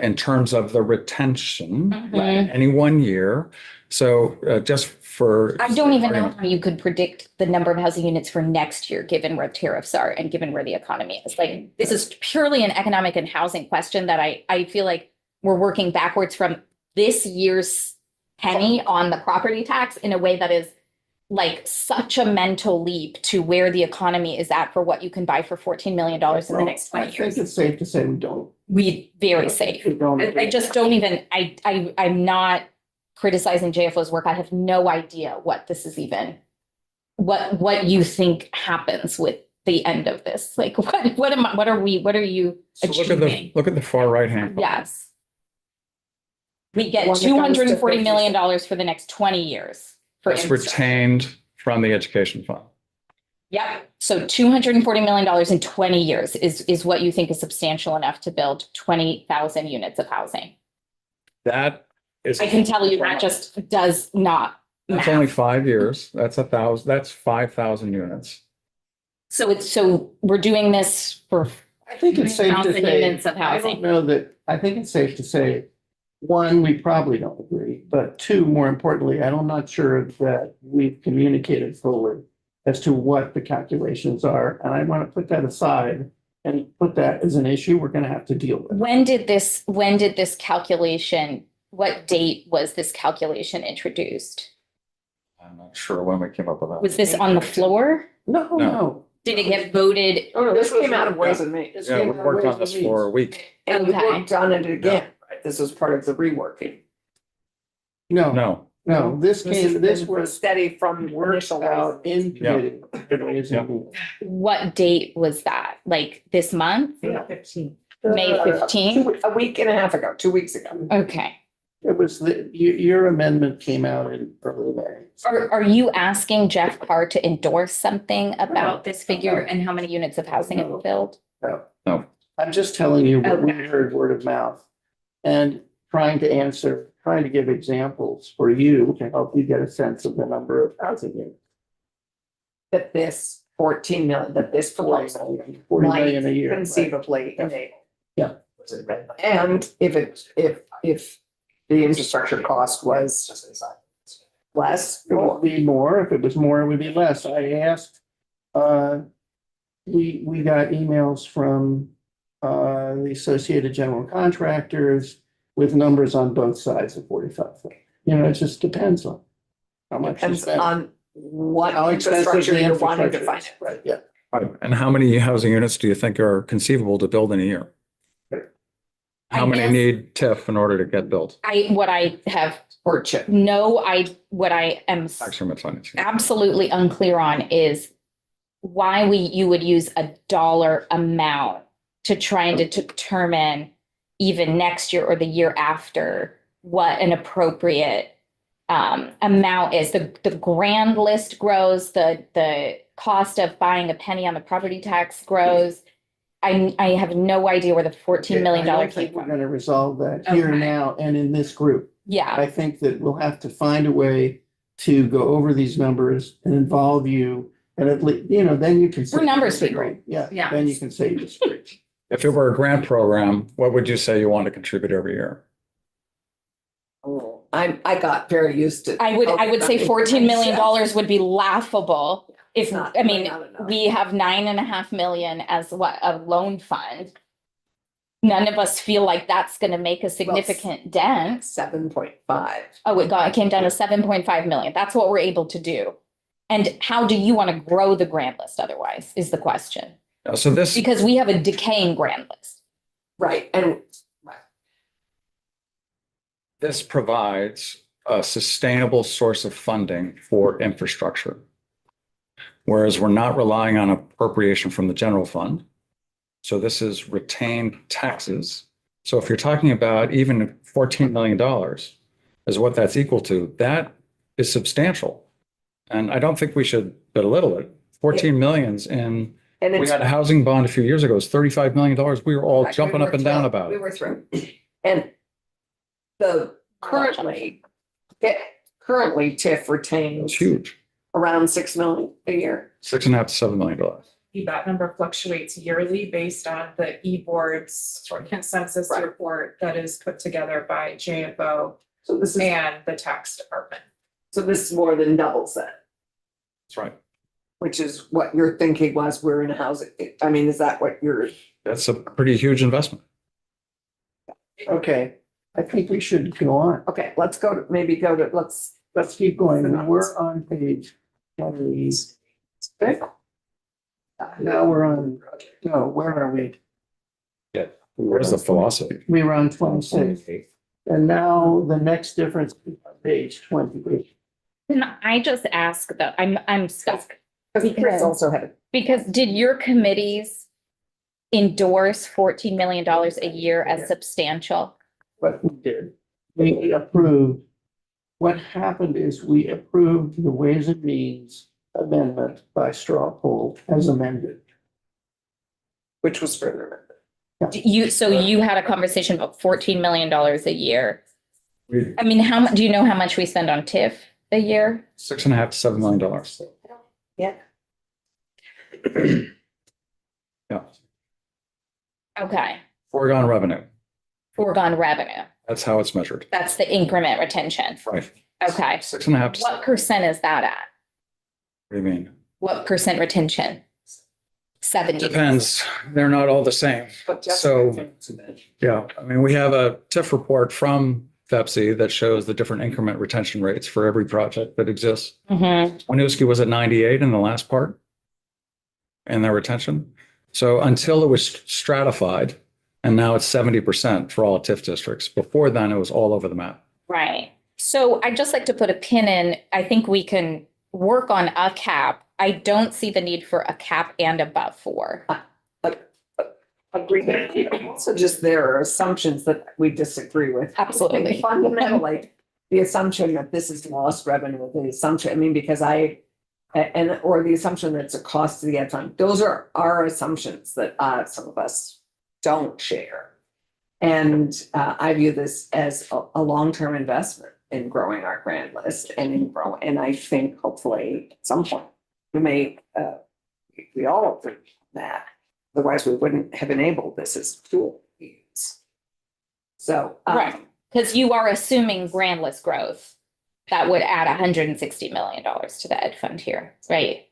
in terms of the retention, Mhm. any 1 year. So just for. I don't even know how you could predict the number of housing units for next year, given where tariffs are and given where the economy is. Like, this is purely an economic and housing question that I feel like we're working backwards from this year's penny on the property tax in a way that is like such a mental leap to where the economy is at for what you can buy for $14 million in the next I 20 years. think it's safe to say we don't very safe. I just don't even, I'm not criticizing JFO's work. I have no idea what this is even, what you think happens with the end of this. Like, what are you So achieving? look at the far right hand. Yes. We The get one that comes to $240 million for the next 20 years. For That's infrastructure. retained from the education fund. Yep. So $240 million in 20 years is what you think is substantial enough to build 20,000 units of housing. That is. I can tell you that just does not That's math. only 5 years. That's 1,000, that's 5,000 units. So we're doing this for I think it's safe to 3,000 say, units of I don't housing. know that, I think it's safe to say, one, we probably don't agree, but two, more importantly, I'm not sure that we've communicated fully as to what the calculations are, and I want to put that aside and put that as an issue we're going to have to deal with. When did this calculation, what date was this calculation introduced? I'm not sure when we came up with that. Was this on the floor? No. Did it get voted? Oh, no, this came out of Ways and Means. This Yeah, came we out of worked on Ways this and for a Means. week. And we Okay. worked on it again, right? This was part of the reworking. No, this has been was steady from worked initial Ways. out in committee. Ways and Means. What date was that? Like this month? Yeah, 15. May 15th? A week and a half ago, 2 weeks ago. Okay. It was your amendment came out in early May. Are you asking Jeff Carr to endorse something about this figure and how many units of housing it will build? No. I'm just telling you what we Okay. heard word of mouth and trying to give examples for you to help you get a sense of the number of housing units. That this 14 million, that this proposal 40 might million a year. right. conceivably enable. Yeah. And if the infrastructure cost was less, It would be more. If it was more, it would be less. I asked, we got emails from the Associated General Contractors with numbers on both sides of 45. You know, it just depends on how much you depends spend. on what How expensive infrastructure the you're wanting to infrastructure is. finance. Right, yeah. And how many housing units do you think are conceivable to build in a year? How I many guess- need TIF in order to get built? What I have Or chip. what I am Tax increment financing. absolutely unclear on is why you would use a dollar amount to try and to determine even next year or the year after what an appropriate amount is. The grand list grows, the cost of buying a penny on the property tax grows. I have no idea where the $14 million I don't came think we're from. going to resolve that here Okay. now and in this group. Yeah, I think that we'll have to find a way to go over these numbers and involve you. And at least, you know, then you can. say We're numbers you people. disagree. Yeah, Yeah. then you can say you disagree. If it were a grant program, what would you say you want to contribute every year? I got very used to. I would say $14 million would be laughable. If, Not- I mean, not enough. we have 9.5 million as a loan fund. None of us feel like that's gonna make a significant dent. 7.5. Oh, it came down to 7.5 million. That's what we're able to do. And how do you want to grow the grant list otherwise is the question. So this, Because we have a decaying grant list. Right, and this provides a sustainable source of funding for infrastructure. Whereas we're not relying on appropriation from the general fund. So this is retained taxes. So if you're talking about even $14 million is what that's equal to, that is substantial. And I don't think we should belittle it. 14 millions in, and we it's. had a housing bond a few years ago, it was $35 million. We were all Right, jumping we up were and down thrilled. about We it. were through. And the currently TIF retains It's huge, around 6 million a year. $6.5 to $7 million. That number fluctuates yearly based on the e-board's consensus Right. report that is put together by JFO So this is, and the tax department. so this is more than doubles that, That's right. which is what your thinking was, we're in a housing. I mean, is that what you're? That's a pretty huge investment. Okay, I think we should go on. Okay, let's Let's keep going. We're on page 26. Now we're on, no, where are we? Yeah. Where's the philosophy? We were on 26. And now the next difference is on page 28. Can I just ask though, I'm stuck. Because Chris also had it. Because did your committees endorse $14 million a year as substantial? What we did, we approved, what happened is we approved the Ways and Means amendment by straw poll as amended. Which was further So you had a conversation about $14 million a year. We- I mean, how much, do you know how much we spend on TIF a year? $6.5 to $7 million. Yeah. Yeah, Okay, foregone revenue. foregone revenue. That's how it's measured. That's the increment retention. Right. Okay. 6.5 to, What percent is that at? what do you mean? What percent retention? 70. Depends. They're not all the same. But just. So- Yeah, I mean, we have a TIF report from FEPSI that shows the different increment retention rates for every project that exists. Mhm. Winooski was at 98 in the last part. And their retention. So until it was stratified, and now it's 70% for all TIF districts. Before then, it was all over the map. Right. So I'd just like to put a pin in, I think we can work on a cap. I don't see the need for a cap and above 4. Agree. Also, just there are assumptions that we disagree with. Absolutely. Fundamentally, the assumption that this is lost revenue, the assumption, I mean, because or the assumption that it's a cost to the ad fund. Those are our assumptions that some of us don't share. And I view this as a long-term investment in growing our grant list and and I think hopefully at some point we all agree on that. Otherwise, we wouldn't have enabled this as a tool to use. So. Right. Because you are assuming grand list growth. That would add $160 million to the ed fund here, right?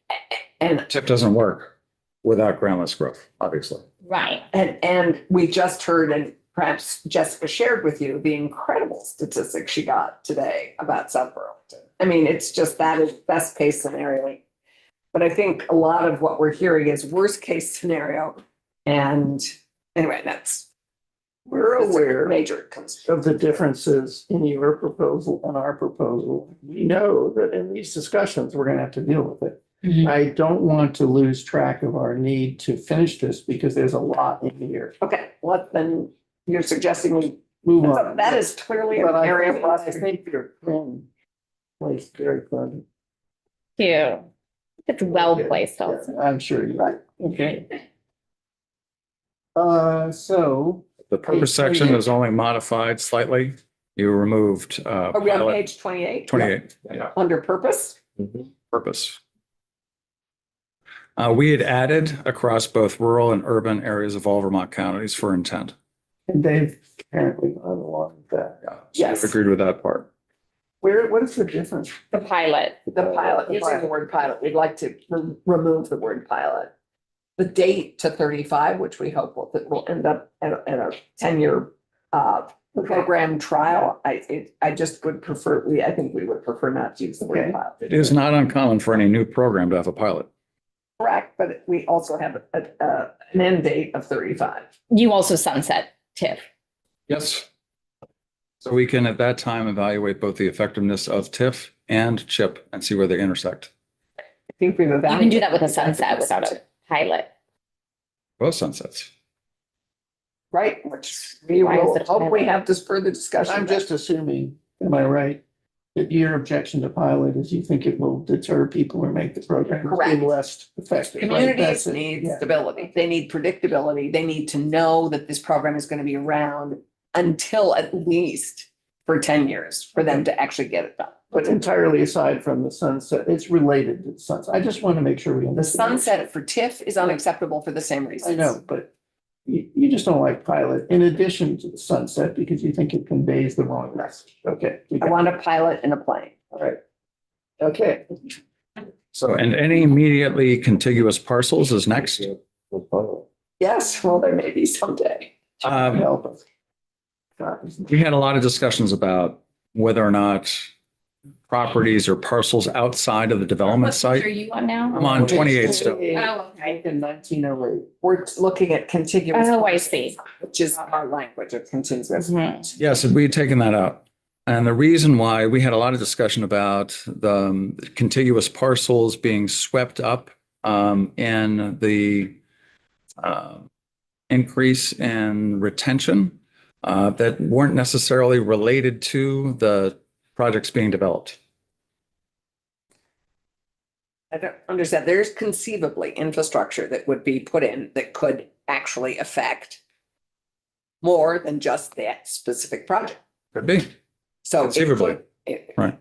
And TIF doesn't work without groundless growth, obviously. Right. And we just heard, and perhaps Jessica shared with you, the incredible statistics she got today about South Burlington. I mean, it's just that is best case scenario. But I think a lot of what we're hearing is worst case scenario. And anyway, We're aware major concern. of the differences in your proposal and our proposal. We know that in these discussions, we're gonna have to deal with it. I don't want to lose track of our need to finish this because there's a lot in here. Okay, well, then you're suggesting we Move on. that is clearly an But area for us I to think your pen placed very fun. Cute. It's well placed also. I'm sure you're right. Okay. So The purpose section is only modified slightly. You removed Are we on pilot page 28? 28, yeah, Under purpose? purpose. We had added across both rural and urban areas of all Vermont counties for intent. and they've apparently gone along with that. Yeah, so Yes. we've agreed with that part. What is the difference? The pilot. The pilot, using the word pilot, we'd like to remove the word pilot. The date to 35, which we hope will end up at a 10-year program trial. I just would prefer, I think we would prefer not to use the word Okay. pilot. It is not uncommon for any new program to have a pilot. Correct, but we also have an end date of 35. You also sunset TIF. Yes. So we can at that time evaluate both the effectiveness of TIF and CHIP and see where they intersect. I think we've You evaluated. can do that with a sunset without a pilot. Both sunsets. Right, which we Why is will it a hope we pilot? have this further discussion. I'm just assuming, am I right? That your objection to pilot is you think it will deter people or make the program Correct. less effective. right? Communities That's it. need Yeah. stability. They need predictability. They need to know that this program is going to be around until at least for 10 years for them to actually get it done. But entirely aside from the sunset, it's related to the sunset. I just want to make sure we The understand. sunset for TIF is unacceptable for the same I reasons. know, but you just don't like pilot in addition to the sunset because you think it conveys the wrong message. Okay. we I got want a pilot in a plane. it. All right. Okay. So, and any immediately contiguous parcels is next. Yes, well, there may be someday. Help us. God. We had a lot of discussions about whether or not properties or parcels outside of the development What page are site. you on now? I'm on 28 still. Oh, okay. In 1908. We're looking at contiguous. Oh, I see. Which is our language of contiguous. Mhm. Yes, we had taken that out. And the reason why, we had a lot of discussion about the contiguous parcels being swept up in the increase in retention that weren't necessarily related to the projects being developed. I don't understand. There's conceivably infrastructure that would be put in that could actually affect more than just that specific project. Could be. So. it Conceivably. could- it- Right.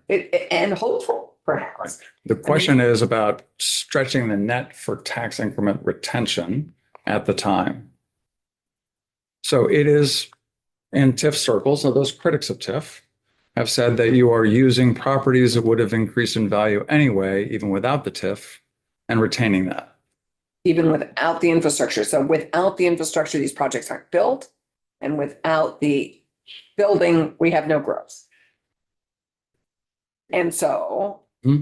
And hopeful, perhaps. The question is about stretching the net for tax increment retention at the time. So it is in TIF circles, so those critics of TIF have said that you are using properties that would have increased in value anyway, even without the TIF, and retaining that. Even without the infrastructure. So without the infrastructure, these projects aren't built. And without the building, we have no growth. And so Hmm.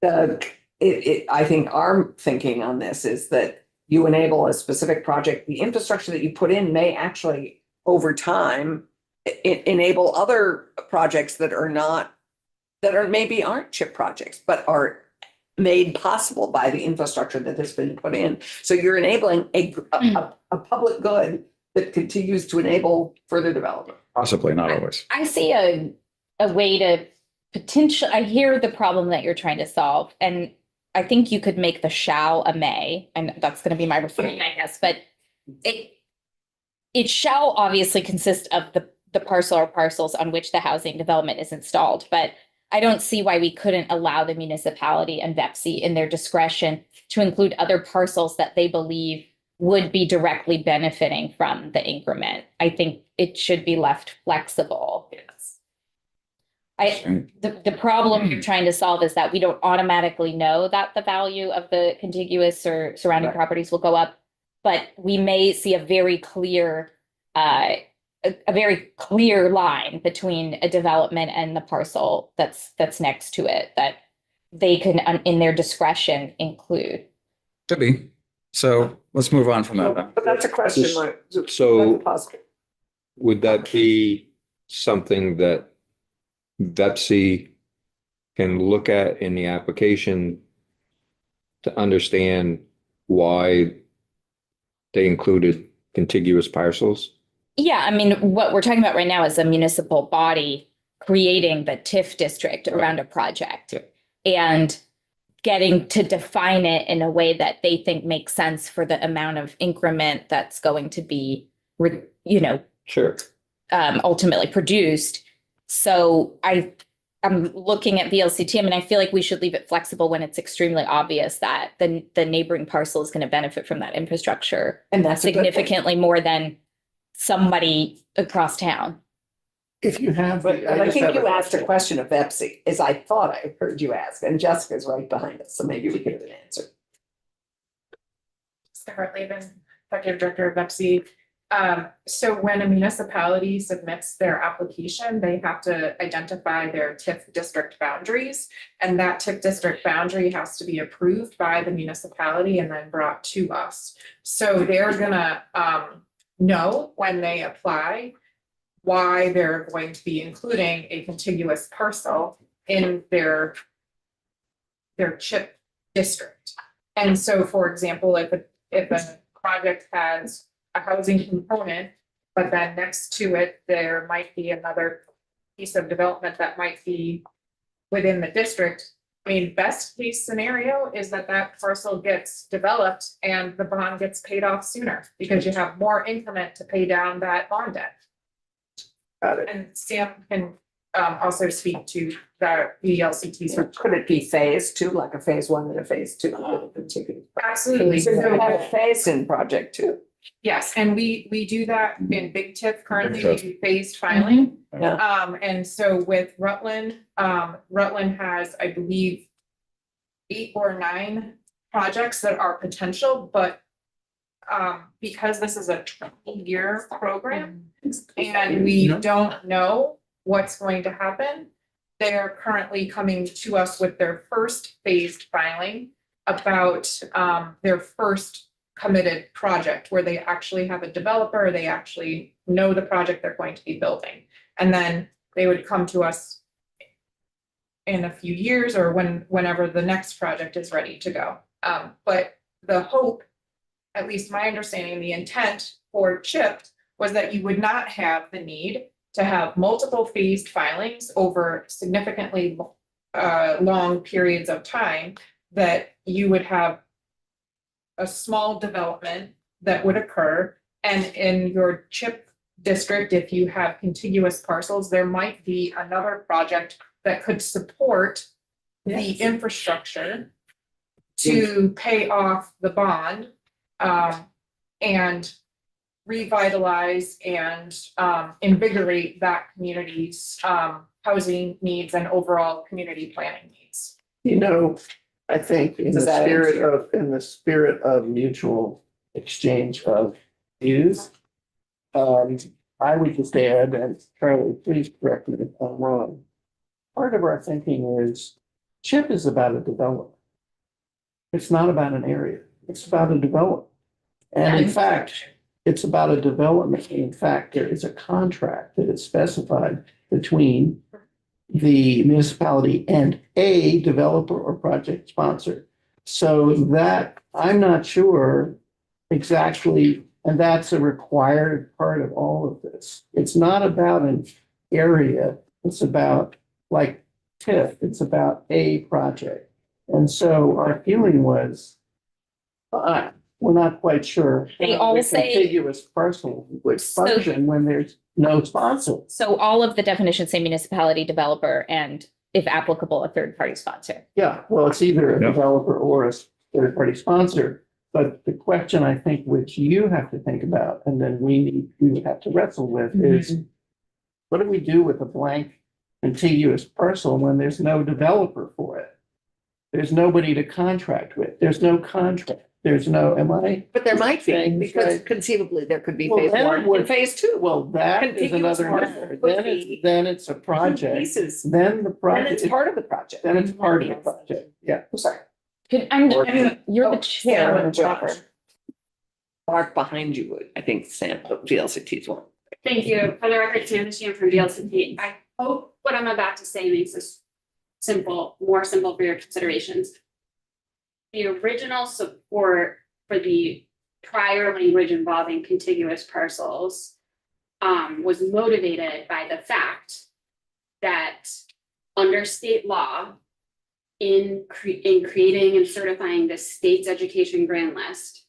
I think our thinking on this is that you enable a specific project, the infrastructure that you put in may actually, over time, enable other projects that are not, that are maybe aren't chip projects, but are made possible by the infrastructure that has been put in. So you're enabling a public good that continues to enable further development. Possibly, not always. I see a way to I hear the problem that you're trying to solve, and I think you could make the shall a may, and that's gonna be my refrain, I guess, but it shall obviously consist of the parcel or parcels on which the housing development is installed, but I don't see why we couldn't allow the municipality and VEPC in their discretion to include other parcels that they believe would be directly benefiting from the increment. I think it should be left flexible. Yes. The problem you're trying to solve is that we don't automatically know that the value of the contiguous or surrounding Right. properties will go up, but we may see a very clear line between a development and the parcel that's next to it that they can, in their discretion, include. Could be. So let's move on from that then. But that's a question. So- That's possible. Would that be something that VEPC can look at in the application to understand why they included contiguous parcels? Yeah, I mean, what we're talking about right now is a municipal body creating the TIF district around a project. Yeah. And getting to define it in a way that they think makes sense for the amount of increment that's going to be, Sure. ultimately produced. So I'm looking at VLCT, I mean, I feel like we should leave it flexible when it's extremely obvious that the neighboring parcel is going to benefit from that infrastructure And that's a good thing. significantly more than somebody across town. If you have. But I just think have you asked a question of Pepsi, as I thought I heard you ask, and Jessica's right behind us, so maybe we could have an answer. Sarah Laban, Executive Director of VEPC. So when a municipality submits their application, they have to identify their TIF district boundaries. And that TIF district boundary has to be approved by the municipality and then brought to us. So they're gonna know when they apply why they're going to be including a contiguous parcel in their CHIP district. And so, for example, if a project has a housing component, but then next to it, there might be another piece of development that might be within the district. I mean, best case scenario is that parcel gets developed and the bond gets paid off sooner because you have more increment to pay down that bond debt. Got it. And Sam can also speak to the LCT. So could it be phase two, like a phase one and a phase two? Absolutely. So you have a phase in project two. Yes, and we do that in Big TIF currently, we do phased filing. Yeah. And so with Rutland, Rutland has, I believe, 8 or 9 projects that are potential, but because this is a 20-year program and we don't know what's going to happen, they're currently coming to us with their first phased filing about their first committed project where they actually have a developer, they actually know the project they're going to be building. And then they would come to us in a few years or whenever the next project is ready to go. But the hope, at least my understanding, the intent for CHIP was that you would not have the need to have multiple phased filings over significantly long periods of time, that you would have a small development that would occur. And in your CHIP district, if you have contiguous parcels, there might be another project that could support the infrastructure to pay off the bond and revitalize and invigorate that community's housing needs and overall community planning needs. You know, I think Does that answer? in the spirit of mutual exchange of views, I would just add, and Charlie, please correct me if I'm wrong. Part of our thinking is CHIP is about a development. It's not about an area. It's about a development. And in fact, it's about a development. In fact, there is a contract that is specified between the municipality and a developer or project sponsor. So that, I'm not sure exactly, and that's a required part of all of this. It's not about an area. It's about, like TIF, it's about a project. And so our feeling was, we're not quite sure. They how all the say- contiguous parcel would function when there's no sponsor. So all of the definitions say municipality, developer, and if applicable, a third party sponsor. Yeah, well, it's either a Yeah. developer or a third-party sponsor. But the question I think which you have to think about, and then we would have to wrestle with is, what do we do with a blank contiguous parcel when there's no developer for it? There's nobody to contract with. There's no contract. There's no, am I? But there might be, Saying because right. conceivably there could be Well, phase then one it would- and phase two. Well, that is Contiguous another parcel matter. could Then be then it's a project. Pieces, Then the and project, it's part of the project. then it's part of the project. Yeah. I'm sorry. You're the Oh, chair. Sam and Josh. Mark behind you would, I think Sam, VLCT's one. Thank you. For the record, Sam Sheehan from VLCT. I hope what I'm about to say makes this simple, more simple for your considerations. The original support for the prior language involving contiguous parcels was motivated by the fact that under state law, in creating and certifying the state's education grand list,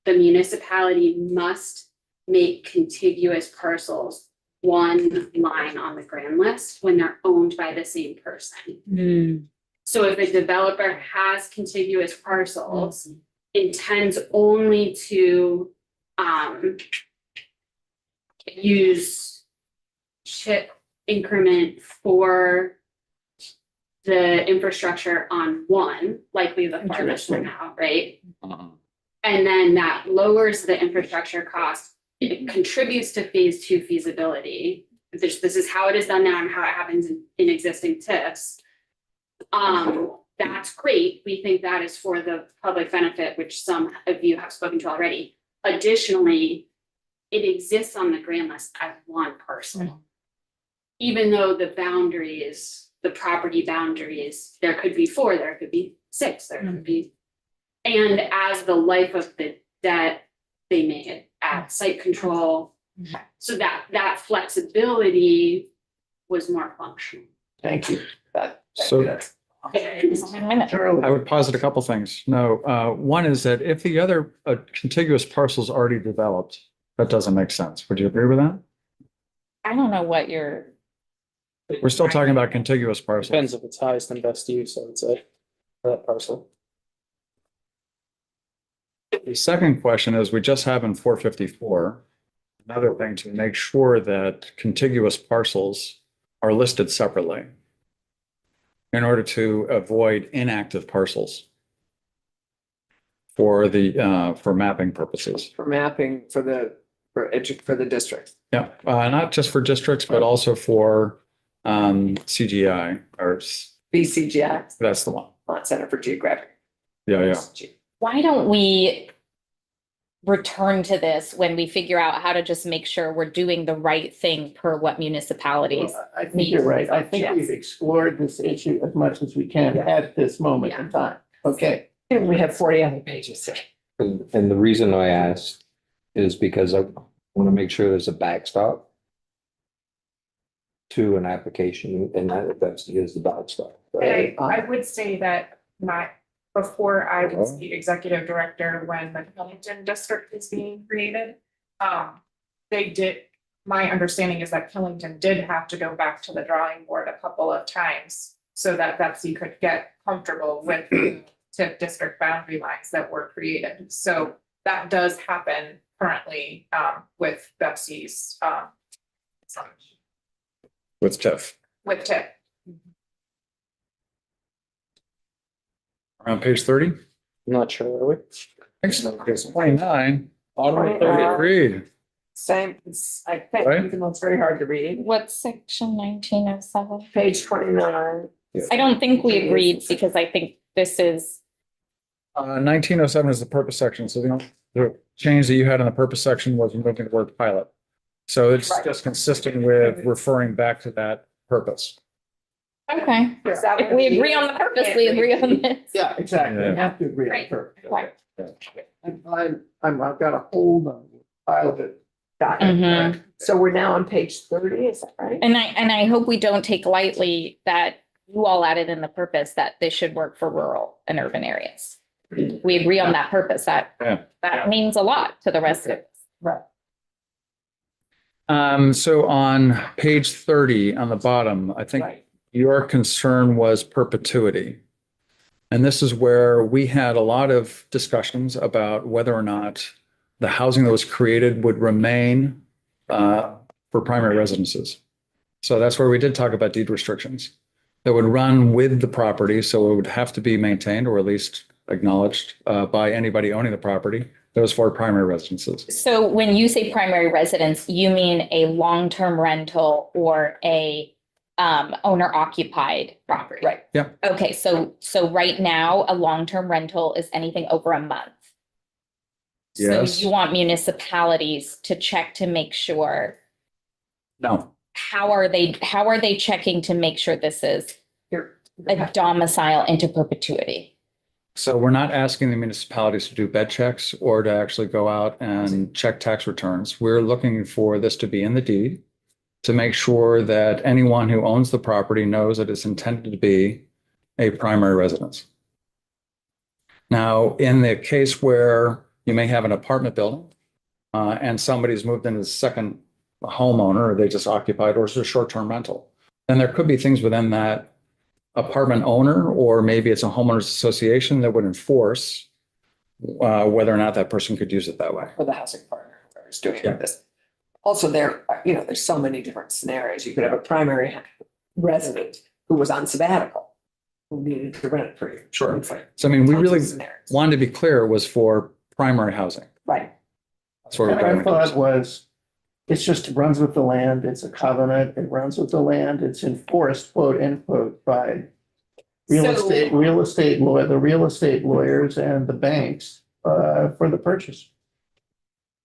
the municipality must make contiguous parcels one line on the grand list when they're owned by the same person. So if a developer has contiguous parcels, intends only to use chip increment for the infrastructure on one, likely the farthest one out, right? And then that lowers the infrastructure cost. It contributes to phase two feasibility. This is how it is done now and how it happens in existing TIFs. That's great. We think that is for the public benefit, which some of you have spoken to already. Additionally, it exists on the grand list as one parcel. Even though the boundaries, the property boundaries, there could be 4, there could be 6, there could be. And as the life of the debt, they may add site control. So that flexibility was more functional. Thank you. So I would posit a couple things. No, one is that if the other contiguous parcel is already developed, that doesn't make sense. Would you agree with that? I don't know what you're. We're still talking about contiguous parcels. Depends if it's highest and best use, I would say, for that parcel. The second question is, we just have in 454, another thing to make sure that contiguous parcels are listed separately in order to avoid inactive parcels for mapping purposes. For mapping for the district. Yeah, not just for districts, but also for CGI, or BCGI, that's the one. Vermont Center for Geographic. Yeah. Why don't we return to this when we figure out how to just make sure we're doing the right thing per what municipalities? Well, I think you're right. I think we've explored this issue as much as we can at this moment in time. Okay. And we have 40 other pages. And the reason I asked is because I want to make sure there's a backstop to an application, and that is the backstop. I would say that before I was the executive director, when the Killington district was being created, my understanding is that Killington did have to go back to the drawing board a couple of times so that Betsy could get comfortable with the TIF district boundary lines that were created. So that does happen currently, with Betsy's, With TIF. with TIF. Around page 30? I'm not sure, are we? Page 29. Bottom of 30. Read. Same, I think, Right. even though it's very hard to read. What's section 1907? Page 29. I don't think we agreed because I think this is, 1907 is the purpose section, so the change that you had in the purpose section was removing the word pilot. So it's Right. just consistent with referring back to that purpose. okay. Is that If what we you- agree on the purpose, we agree on this. Yeah, exactly. Yeah. We have to agree on Right. purpose. Right. I've got a hold on the pilot. Got it. Mhm. So we're now on page 30, is that right? And I hope we don't take lightly that you all added in the purpose that this should work for rural and urban areas. We agree on that purpose. That means a lot to the rest of us. Right. So on page 30 on the bottom, I think Right. your concern was perpetuity. And this is where we had a lot of discussions about whether or not the housing that was created would remain for primary residences. So that's where we did talk about deed restrictions that would run with the property. So it would have to be maintained or at least acknowledged by anybody owning the property. Those for primary residences. So when you say primary residence, you mean a long-term rental or a owner occupied property? Right. Yeah. Okay, so right now, a long-term rental is anything over a month. Yes. So you want municipalities to check to make sure, No. how are they checking to make sure this is a domicile into perpetuity? So we're not asking the municipalities to do bed checks or to actually go out and check tax returns. We're looking for this to be in the deed to make sure that anyone who owns the property knows that it's intended to be a primary residence. Now, in the case where you may have an apartment building and somebody's moved into the second homeowner, or they just occupied, or it's a short-term rental, then there could be things within that apartment owner, or maybe it's a homeowners association that would enforce whether or not that person could use it that way. For the housing partner who's doing this. Also, there's so many different scenarios. You could have a primary resident who was on sabbatical, who needed to rent for you. Sure. So I mean, we Tons of really scenarios. wanted to be clear, it was for primary housing. Right. That's where And we're our going. thought was, it's just runs with the land, it's a covenant, it runs with the land, it's enforced, quote, end quote, by the real estate lawyers and the banks for the purchase.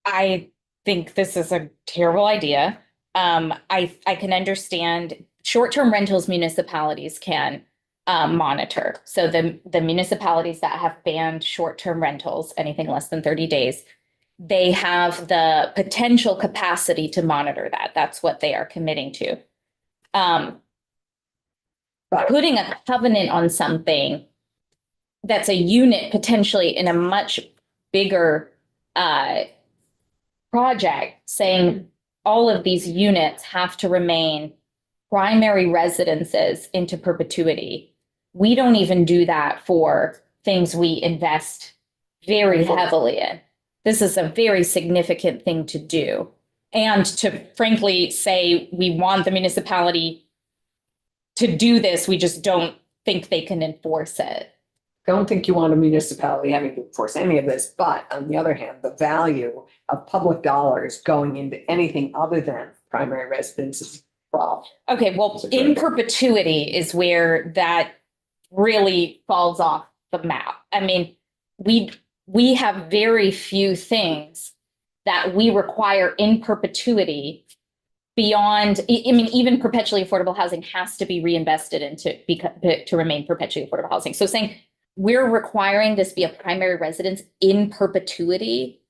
I think this is a terrible idea. I can understand short-term rentals municipalities can monitor. So the municipalities that have banned short-term rentals, anything less than 30 days, they have the potential capacity to monitor that. That's what they are committing to. Putting a covenant on something that's a unit potentially in a much bigger project, saying all of these units have to remain primary residences into perpetuity. We don't even do that for things we invest very heavily in. This is a very significant thing to do. And to frankly say, we want the municipality to do this, we just don't think they can enforce it. Don't think you want a municipality having to enforce any of this, but on the other hand, the value of public dollars going into anything other than primary residences Well, Okay, well, That's a in good- perpetuity is where that really falls off the map. I mean, we have very few things that we require in perpetuity beyond, I mean, even perpetually affordable housing has to be reinvested into to remain perpetually affordable housing. So saying we're requiring this be a primary residence in perpetuity.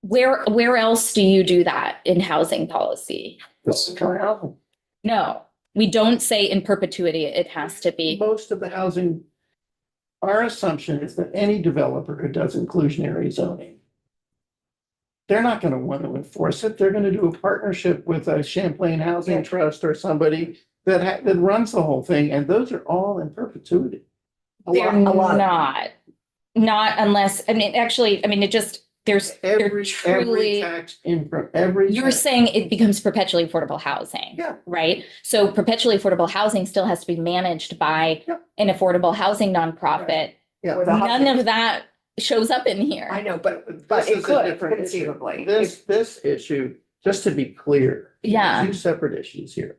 Where else do you do that in housing policy? This is current housing. No, we don't say in perpetuity, it has to be. Most of the housing, our assumption is that any developer who does inclusionary zoning, they're not going to want to enforce it. They're going to do a partnership with a Champlain Housing Trust or somebody that runs the whole thing, and those are all in perpetuity. They're a lot. not unless, I mean, actually, I mean, it just, there's, they're Every truly, tax in, every. you're tax- saying it becomes perpetually affordable housing. Yeah. Right? So perpetually affordable housing still has to be managed by Yeah. an affordable housing nonprofit. Yeah. With a None housing- of that shows up in here. I know, but This it is a could different issue. conceivably. This issue, just to be clear. Yeah. Two separate issues here.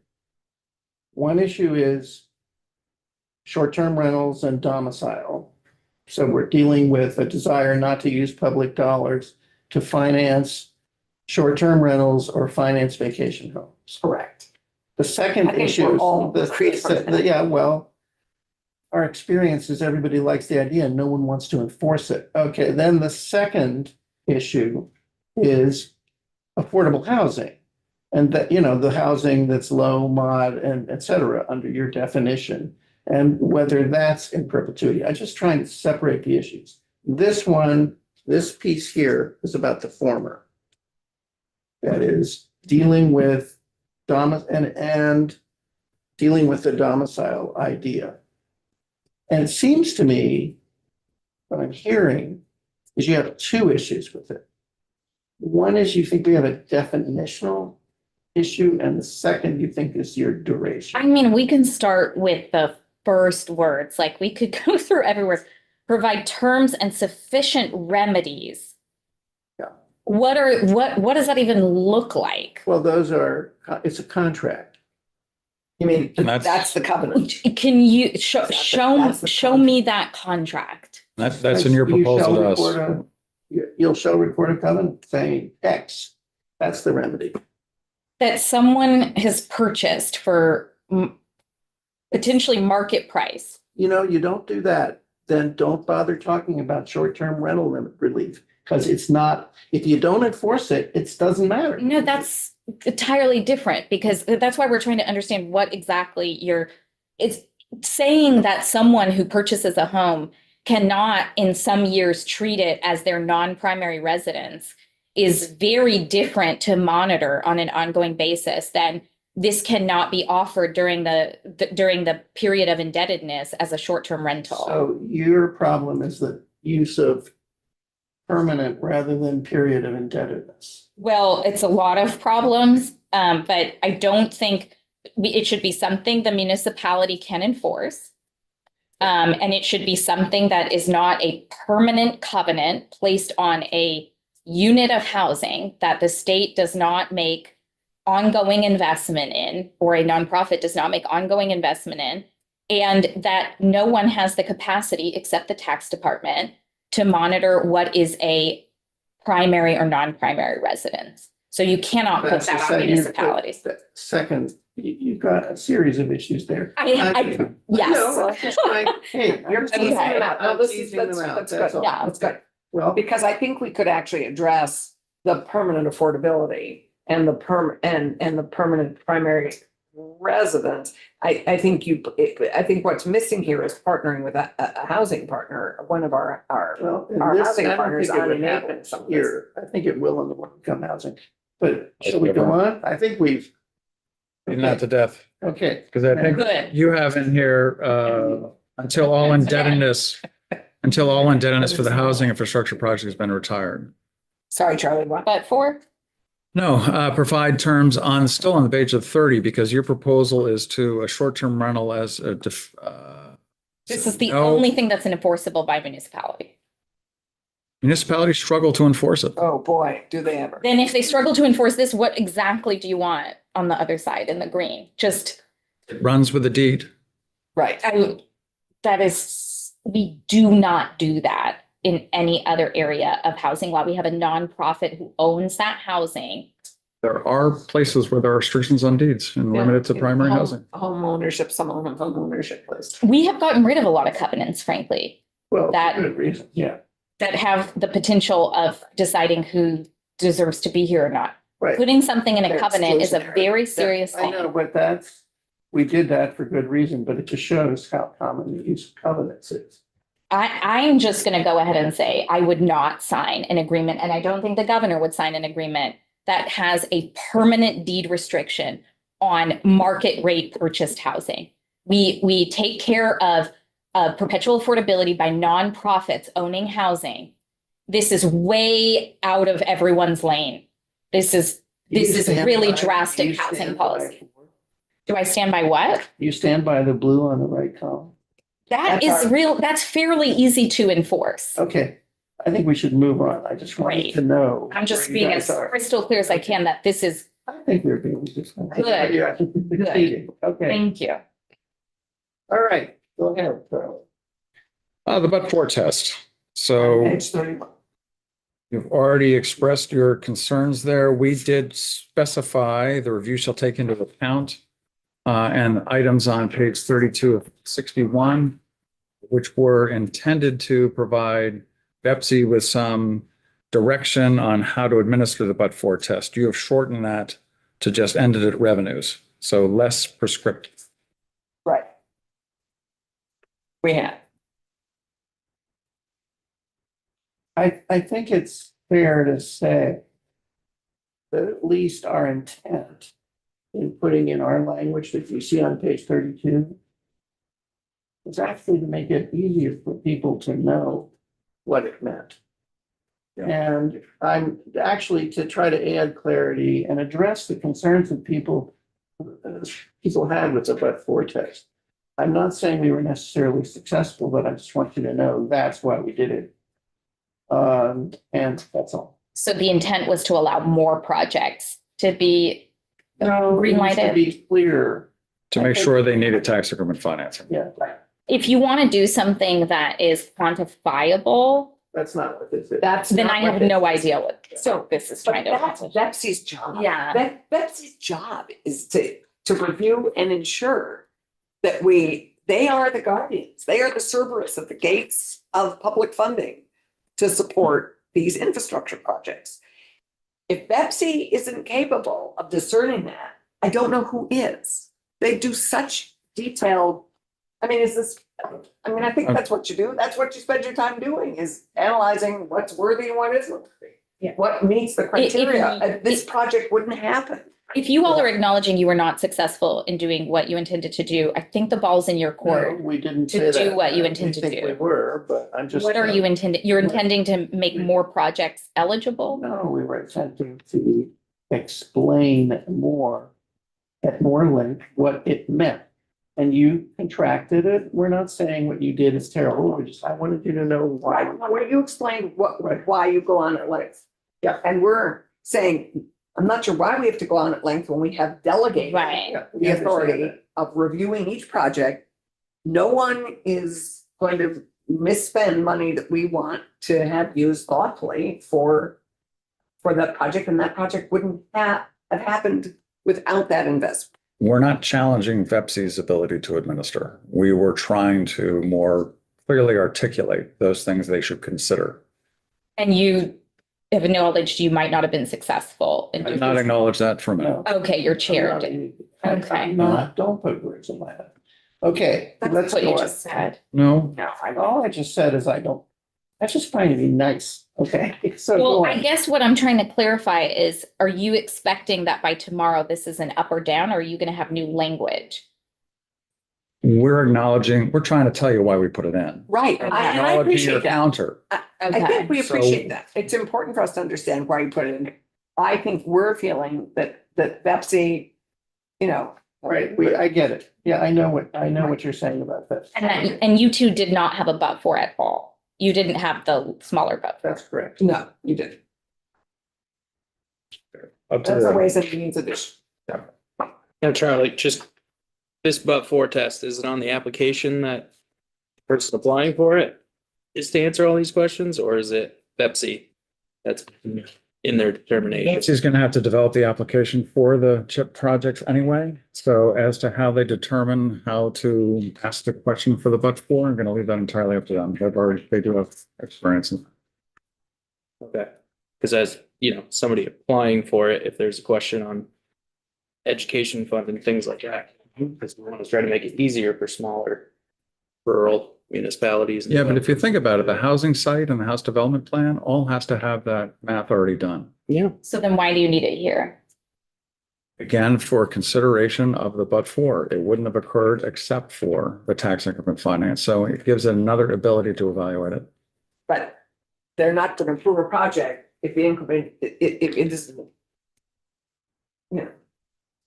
One issue is short-term rentals and domicile. So we're dealing with a desire not to use public dollars to finance short-term rentals or finance vacation homes. Correct. The second I think issue we're is all yeah, well, our experience is everybody likes the idea and no one wants to enforce it. Okay, then the second issue is affordable housing. And that, you know, the housing that's low mod and et cetera, under your definition, and whether that's in perpetuity. I'm just trying to separate the issues. This one, this piece here is about the former. That is dealing with and dealing with the domicile idea. And it seems to me, what I'm hearing is you have two issues with it. One is you think we have a definitional issue, and the second you think is your I duration. mean, we can start with the first words, like we could go through every word. Provide terms and sufficient remedies. Yeah. What does that even look like? Well, it's a contract. You mean, That's- that's the covenant. Can you show, That's the- show, that's the show me that contract? That's in your You shall proposal to record us. You'll show record a covenant saying X. That's the remedy. That someone has purchased for potentially market price. You know, you don't do that, then don't bother talking about short-term rental relief. Because it's not, if you don't enforce it, it doesn't matter. No, that's entirely different because that's why we're trying to understand what exactly it's saying that someone who purchases a home cannot in some years treat it as their non-primary residence is very different to monitor on an ongoing basis than this cannot be offered during the period of indebtedness as a short-term rental. So your problem is the use of permanent rather than period of indebtedness. Well, it's a lot of problems, but I don't think it should be something the municipality can enforce. And it should be something that is not a permanent covenant placed on a unit of housing that the state does not make ongoing investment in, or a nonprofit does not make ongoing investment in, and that no one has the capacity except the tax department to monitor what is a primary or non-primary residence. So you cannot put That's the that on second- municipalities. the Second, you've got a series of issues there. Yes. No, I'm just trying, hey, You're teasing Okay. them out. No, I'm this is, teasing them out, that's that's good. all. Yeah. That's good. Well, Because I think we could actually address the permanent affordability and the permanent primary residence. I think what's missing here is partnering with a housing partner, one of our well, in our this, housing I don't partners think it on would enabling happen some of this. here. I think it will in the low-income housing. But shall we go on? I think we've. Not to death, Okay, because I think Good. you have in here, until all indebtedness for the housing infrastructure project has been retired. Sorry, Charlie, what? But for, No, provide terms still on the page of 30, because your proposal is to a short-term rental as a this is the no, only thing that's enforceable by municipality. Municipalities struggle to enforce it. Oh, boy, do they ever. Then if they struggle to enforce this, what exactly do you want on the other side in the green? Just, It runs with the deed. Right. that is, we do not do that in any other area of housing law. We have a nonprofit who owns that housing. There are places where there are restrictions on deeds and limited to primary housing. Home ownership, some of them home ownership list. We have gotten rid of a lot of covenants, frankly, Well, That- for good reason, yeah, that have the potential of deciding who deserves to be here or not. right. Putting something in a They're covenant is a exclusionary. very serious I know, thing. but we did that for good reason, but it just shows how common the use of covenants is. I'm just gonna go ahead and say I would not sign an agreement, and I don't think the governor would sign an agreement that has a permanent deed restriction on market rate purchased housing. We take care of perpetual affordability by nonprofits owning housing. This is way out of everyone's lane. This is really drastic housing policy. Do I stand by what? You stand by the blue on the right column. That's fairly easy to enforce. Okay, I think we should move on. I just wanted Great. to know. I'm just where you being guys as are. crystal clear as I can that this is, I think we're being just. Good. Yeah, I think we're succeeding. Okay, thank you. all right, go ahead, Charlie. The but-for test. So Page 31. you've already expressed your concerns there. We did specify the review shall take into account and items on page 32 of 61, which were intended to provide BEPSI with some direction on how to administer the but-for test. You have shortened that to just ended at revenues, so less prescriptive. Right. We have. I think it's fair to say that at least our intent in putting in our language that you see on page 32 is actually to make it easier for people to know what it meant. Yeah. And I'm actually to try to add clarity and address the concerns that people had with the but-for test. I'm not saying we were necessarily successful, but I just want you to know that's why we did it. And that's all. So the intent was to allow more projects to be No, green it needs to lighted. be clear. To make sure they needed tax increment financing. Yeah, If you want to do something that is quantifiable, that's not what this is. then I have no idea what So, this is But trying to that's accomplish. Bepsi's job. Yeah. Bepsi's job is to review and ensure that they are the guardians. They are the Cerberus of the gates of public funding to support these infrastructure projects. If Bepsi isn't capable of discerning that, I don't know who is. They do such detailed, I think that's what you do. That's what you spend your time doing, is analyzing what's worthy and what isn't. Yeah. What meets the criteria. This project wouldn't happen. If you all are acknowledging you were not successful in doing what you intended to do, I think the ball's in your No, court. we didn't to say that. do what you We intend to think do. We were, but I'm just. What are you intending? You're intending to make more projects eligible? No, we were attempting to explain more at more length what it meant. And you contracted it. We're not saying what you did is terrible. I wanted you to know why. Why you explain why you go on at length? Yeah. And we're saying, I'm not sure why we have to go on at length when we have delegated Right. Yeah, we the understand authority that. of reviewing each project. No one is going to misspend money that we want to have used thoughtfully for that project, and that project wouldn't have happened without that investment. We're not challenging BEPSI's ability to administer. We were trying to more clearly articulate those things they should consider. And you have acknowledged you might not have been successful in I did doing not this. acknowledge that for a minute. No. Okay, your chair I'm did. not- Okay. I'm not, don't put words in my head. Okay, That's let's What go you on. just said. No, No, All I just said is I just trying to be nice, okay? So Well, go I on. guess what I'm trying to clarify is, are you expecting that by tomorrow this is an up or down, or are you going to have new language? we're acknowledging, we're trying to tell you why we put it in. right. Okay. And I Acknowledging your appreciate that. counter. I Okay. think we So- appreciate that. It's important for us to understand why you put it in. I think we're feeling that Bepsi, Right, I get it. Yeah, I know what you're saying about this. And you two did not have a but for at all. You didn't have the smaller but. That's correct. No, you didn't. Up to That's a the, ways and means addition. Now, Charlie, just this but-for test, is it on the application that the person applying for it is to answer all these questions, or is it Pepsi that's in their determination? Nancy's gonna have to develop the application for the chip projects anyway. So as to how they determine how to ask the question for the but for, I'm gonna leave that entirely up to them. They do have experience in. Okay, because as, you know, somebody applying for it, if there's a question on education fund and things like that, because we want to try to make it easier for smaller rural municipalities. Yeah, but if you think about it, the housing site and the house development plan all has to have that math already done. Yeah, So then why do you need it here? Again, for consideration of the but for, it wouldn't have occurred except for the tax increment finance. So it gives it another ability to evaluate it. But they're not gonna approve a project if the increment, if it isn't. You know,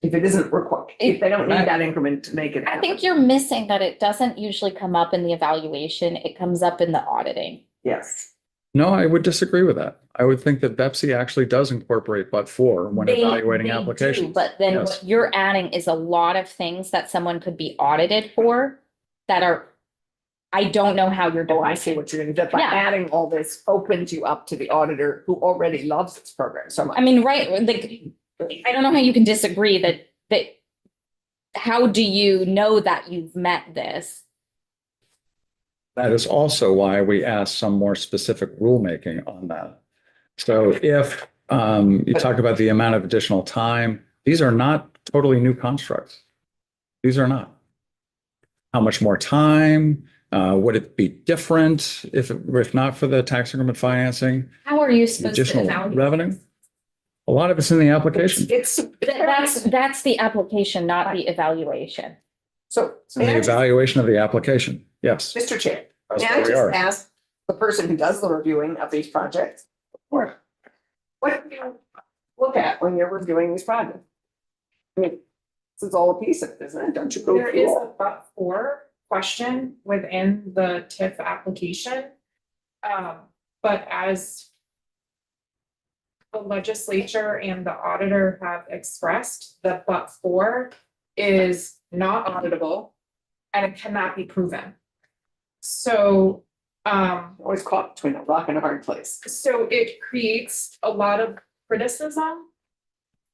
if it isn't required, if they don't need that increment to make it I happen. think you're missing that it doesn't usually come up in the evaluation. It comes up in the auditing. Yes. No, I would disagree with that. I would think that BEPSI actually does incorporate but for when evaluating They do, applications. but then Yes. what you're adding is a lot of things that someone could be audited for that are, I don't know how you're Oh, doing. I see what you're gonna do. By Yeah. adding all this opens you up to the auditor who already loves this program so much. I mean, right, like, I don't know how you can disagree that how do you know that you've met this? That is also why we asked some more specific rulemaking on that. So if you talk about the amount of additional time, these are not totally new constructs. These are not. How much more time? Would it be different if not for the tax increment financing? How are you supposed to Additional evaluate? revenue? A lot of it's in the application. It's. That's the application, not the evaluation. So. It's in the evaluation of the application. Yes. Mr. Chair, That's may I where we just are. ask ask the person who does the reviewing of these projects? What do you look at when you're reviewing these projects? I mean, this is all a piece of it, isn't it? Don't you go There through is a all? but for question within the TIF application. But as the legislature and the auditor have expressed, the but for is not auditable and it cannot be proven. So, Always caught between a rock and a hard place. so it creates a lot of criticism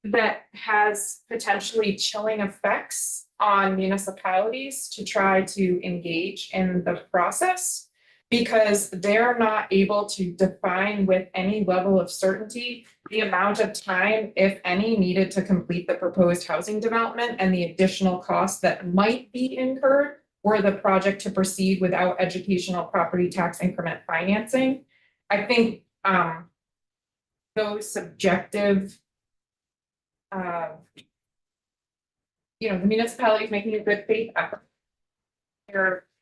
that has potentially chilling effects on municipalities to try to engage in the process because they're not able to define with any level of certainty the amount of time, if any, needed to complete the proposed housing development and the additional costs that might be incurred were the project to proceed without educational property tax increment financing. I think those subjective the municipality is making a good faith effort.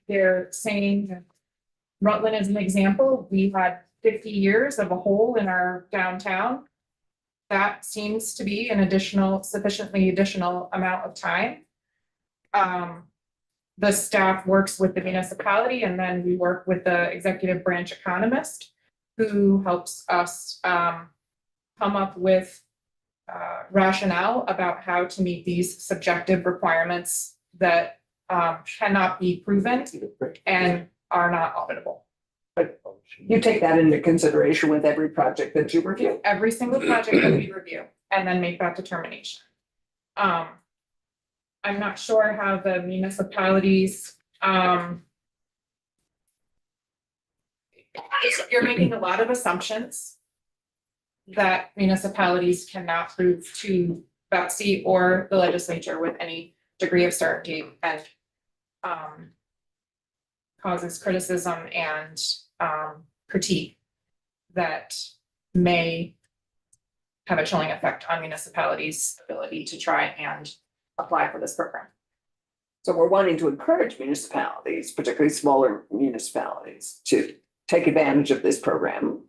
They're saying Rutland is an example. We had 50 years of a hole in our downtown. That seems to be an sufficiently additional amount of time. The staff works with the municipality and then we work with the executive branch economist who helps us come up with rationale about how to meet these subjective requirements that cannot be proven and are not auditable. But you take that into consideration with every project that you review. Every single project that we review and then make that determination. I'm not sure how the municipalities you're making a lot of assumptions that municipalities cannot prove to BEPSI or the legislature with any degree of certainty and causes criticism and critique that may have a chilling effect on municipalities' ability to try and apply for this program. So we're wanting to encourage municipalities, particularly smaller municipalities, to take advantage of this program.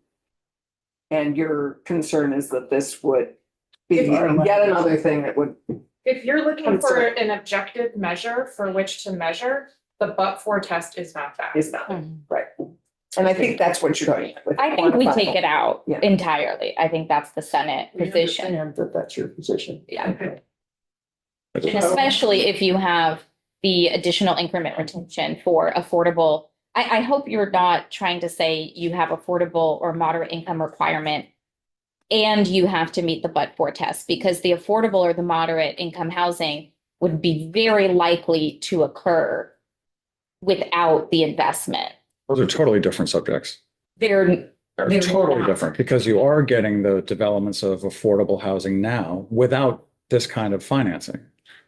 And your concern is that this would be yet another thing that would. If you're looking for an objective measure for which to measure, the but-for test is not that. Is not, right. And I think that's what you're going with. I think we take it out Yeah. entirely. I think that's the Senate We position. understand that that's your position. Yeah. Okay. And especially if you have the additional increment retention for affordable. I hope you're not trying to say you have affordable or moderate income requirement and you have to meet the but-for test, because the affordable or the moderate income housing would be very likely to occur without the investment. Those are totally different subjects. They're They're totally different because you are getting the developments of affordable housing now without this kind of financing.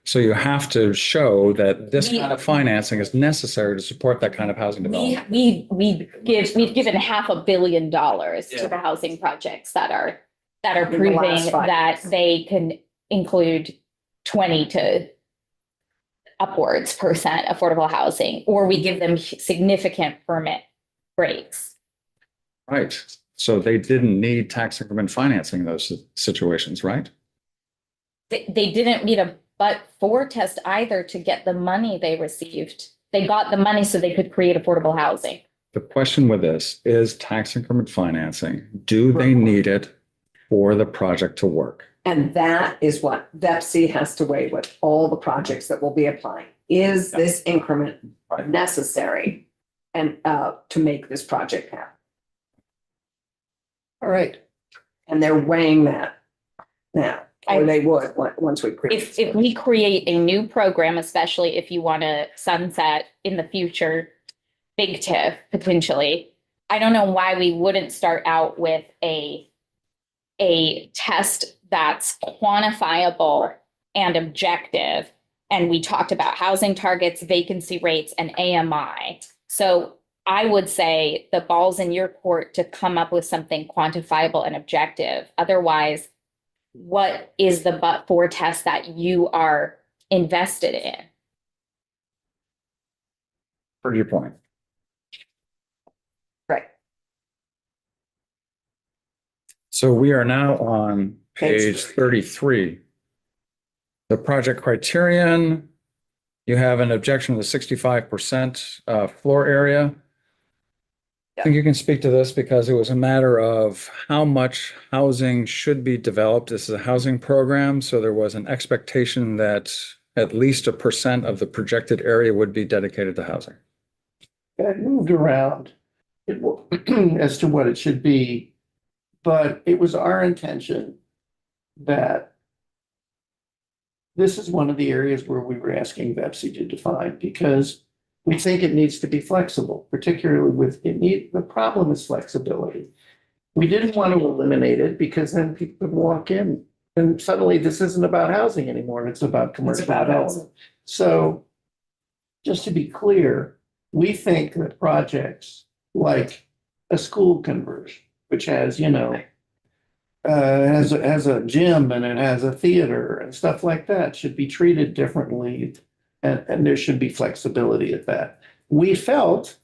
So you have to show that this kind of financing is necessary to support that kind of housing development. we've given $500 million to the housing projects that are In the proving last 5 that years. they can include 20 to upwards percent affordable housing, or we give them significant permit breaks. Right. So they didn't need tax increment financing in those situations, right? They didn't meet a but-for test either to get the money they received. They got the money so they could create affordable housing. The question with this is tax increment financing. Do they need it for the project to work? And that is what VEPC has to weigh with all the projects that will be applying. Is this increment necessary and to make this project happen? All right. And they're weighing that now, or they would once we create. If we create a new program, especially if you want to sunset in the future, big TIF potentially, I don't know why we wouldn't start out with a test that's quantifiable and objective. And we talked about housing targets, vacancy rates, and AMI. So I would say the ball's in your court to come up with something quantifiable and objective. Otherwise, what is the but-for test that you are invested in? For your point. Right. So we are now on page 33. The project criterion, you have an objection to the 65% floor area. I think you can speak to this because it was a matter of how much housing should be developed. This is a housing program, so there was an expectation that at least 1% of the projected area would be dedicated to housing. It moved around as to what it should be, but it was our intention that this is one of the areas where we were asking VEPC to define, because we think it needs to be flexible, particularly the problem is flexibility. We didn't want to eliminate it because then people would walk in and suddenly this isn't about housing anymore. It's about commercial development. So just to be clear, we think that projects like a school conversion, which has, has a gym and it has a theater and stuff like that, should be treated differently. And there should be flexibility at that. We felt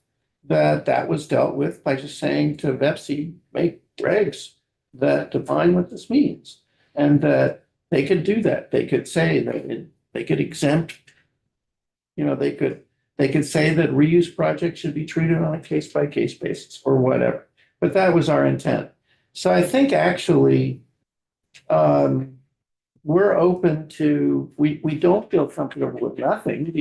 that that was dealt with by just saying to VEPC, make regs that define what this means. And that they could do that. They could say that they could exempt, they could say that reuse projects should be treated on a case-by-case basis or whatever. But that was our intent. So I think actually, we're open to, we don't feel comfortable with nothing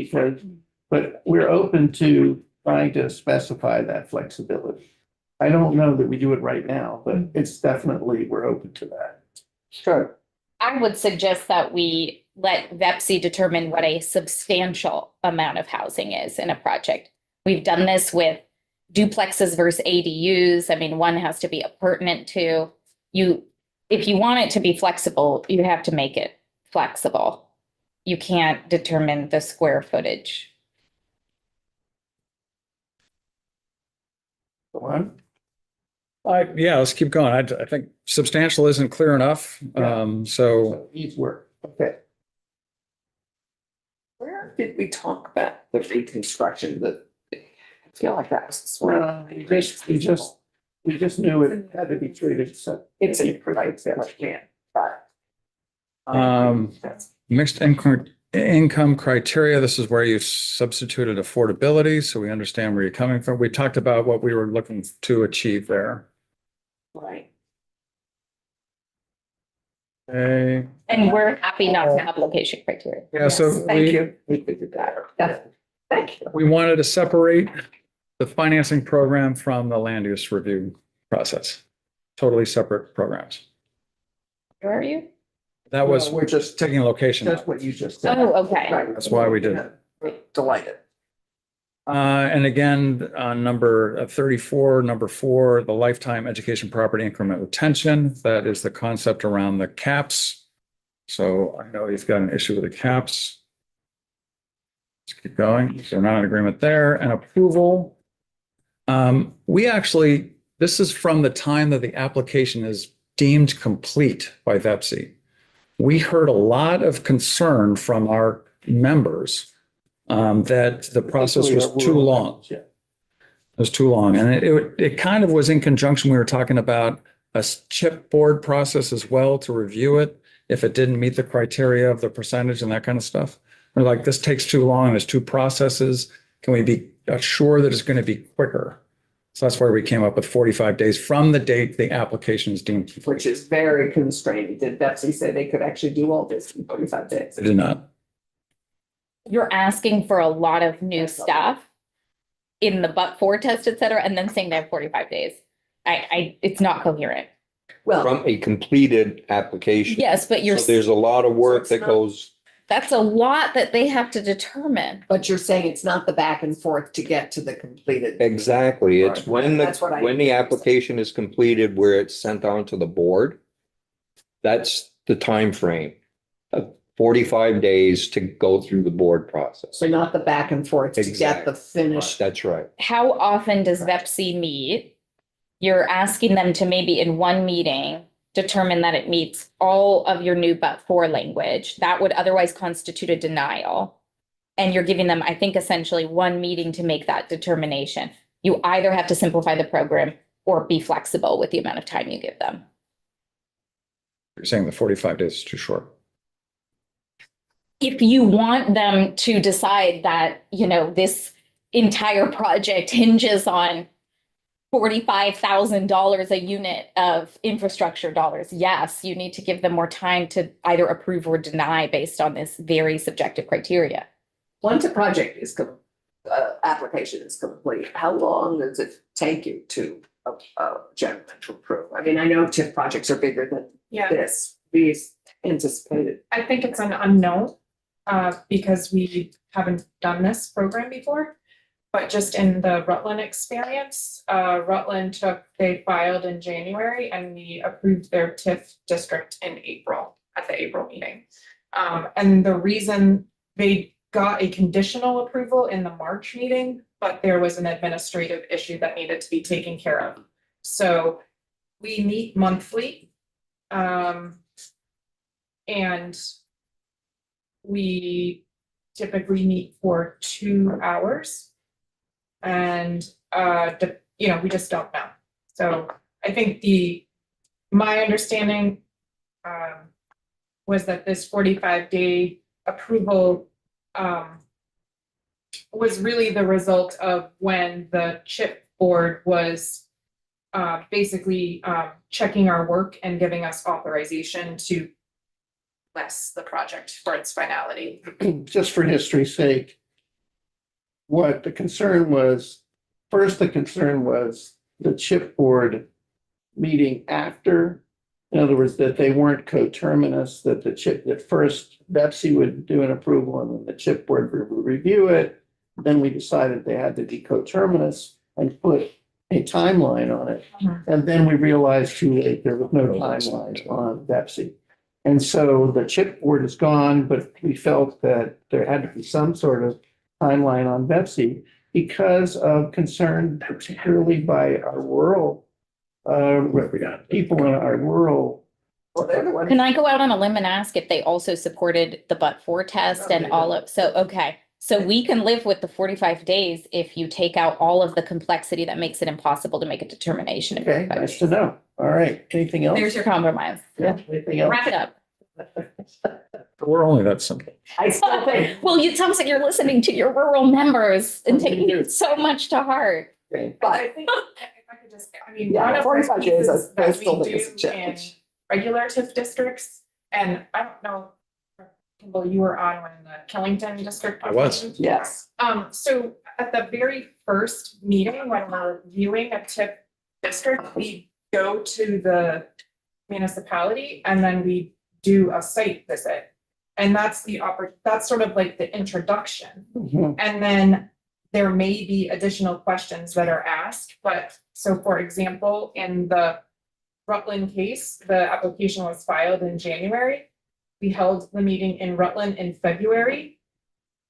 but we're open to trying to specify that flexibility. I don't know that we do it right now, but it's definitely, we're open to that. Sure. I would suggest that we let VEPC determine what a substantial amount of housing is in a project. We've done this with duplexes versus ADUs. I mean, one has to be pertinent to you. If you want it to be flexible, you have to make it flexible. You can't determine the square footage. Go on. Yeah, let's keep going. I think substantial isn't clear enough. So So it needs work. Okay. Where did we talk about the reconstruction that? I feel like that was one. We just knew it had to be treated. So It's a right there, yeah. mixed Income criteria, this is where you've substituted affordability, so we understand where you're coming from. We talked about what we were looking to achieve there. Right. Okay, And we're happy not to have location criteria. yeah, so Yes, thank we, you. We figured that out. Yeah. Thank you. we wanted to separate the financing program from the land use review process. Totally separate programs. Where are you? That was Well, we're just, taking location that's out. what you just said. Oh, okay. Right. That's why we did it. We're delighted. And again, on number 34, number 4, the lifetime education property increment retention, that is the concept around the caps. So I know you've got an issue with the caps. Let's keep going. So not in agreement there. And approval. We actually, this is from the time that the application is deemed complete by VEPSI. We heard a lot of concern from our members that the process was too long. Yeah. It was too long. And it kind of was in conjunction, we were talking about a chip board process as well to review it if it didn't meet the criteria of the percentage and that kind of stuff. We're like, this takes too long. There's 2 processes. Can we be assured that it's going to be quicker? So that's why we came up with 45 days from the date the application is deemed complete. Which is very constraining. Did Betsy say they could actually do all this in 45 days? They did not. You're asking for a lot of new stuff in the but-for test, et cetera, and then saying they have 45 days. It's not coherent. Well, From a completed application. Yes, but So there's a lot of work that goes, that's a lot that they have to determine. but you're saying it's not the back and forth to get to the completed. exactly, it's Right. when That's what I- when the application is completed where it's sent on to the board. That's the time frame of 45 days to go through the board process. So not the back and forth to get the finished. That's right. How often does VEPSI meet? You're asking them to maybe in one meeting determine that it meets all of your new but-for language. That would otherwise constitute a denial. And you're giving them, I think, essentially one meeting to make that determination. You either have to simplify the program or be flexible with the amount of time you give them. You're saying the 45 days is too short. If you want them to decide that, this entire project hinges on $45,000 a unit of infrastructure dollars, yes, you need to give them more time to either approve or deny based on this very subjective criteria. Once a project is, application is complete, how long does it take you to, generally to approve? I mean, I know TIF projects are bigger than Yeah, these anticipated. I think it's an unknown, because we haven't done this program before. But just in the Rutland experience, they filed in January and we approved their TIF district in April, at the April meeting. And the reason they got a conditional approval in the March meeting, but there was an administrative issue that needed to be taken care of. So we meet monthly. And we typically meet for 2 hours. And, we just don't know. So I think my understanding was that this 45-day approval was really the result of when the CHIP board was basically checking our work and giving us authorization to bless the project for its finality. Just for history's sake, what the concern was, first the concern was the chip board meeting after. In other words, that they weren't coterminous, that first Betsy would do an approval and then the chip board would review it. Then we decided they had to be coterminous and put a timeline on it. And then we realized too late there was no timeline on Betsy. And so the chip board is gone, but we felt that there had to be some sort of timeline on Betsy because of concern, particularly by our rural people in our rural. Well, they're the ones. Can I go out on a limb and ask if they also supported the but-for test and all of, okay. So we can live with the 45 days if you take out all of the complexity that makes it impossible to make a determination. in Okay, 45 nice days. to know. All right, anything else? There's your compromise. Yeah, anything else? Wrap it up. We're only that simple. I still think. Well, it sounds like you're listening to your rural members and taking it so much to heart. But I think, if I could just, I mean, Yeah, one of the 45 days, pieces I that still we think it's a do in challenge. regular TIF districts, and I don't know, Kimball, you were on when the Killington district. I was. meeting. Yes. So at the very first meeting, when we're viewing a TIF district, we go to the municipality and then we do a site visit. And that's that's sort of like the introduction. Mhm. And then there may be additional questions that are asked, but so for example, in the Rutland case, the application was filed in January. We held the meeting in Rutland in February.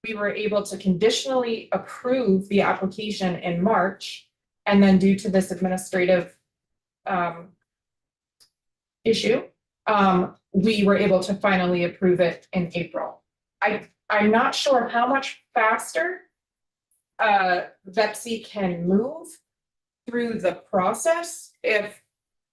We were able to conditionally approve the application in March. And then due to this administrative issue, we were able to finally approve it in April. I'm not sure how much faster VEPSI can move through the process if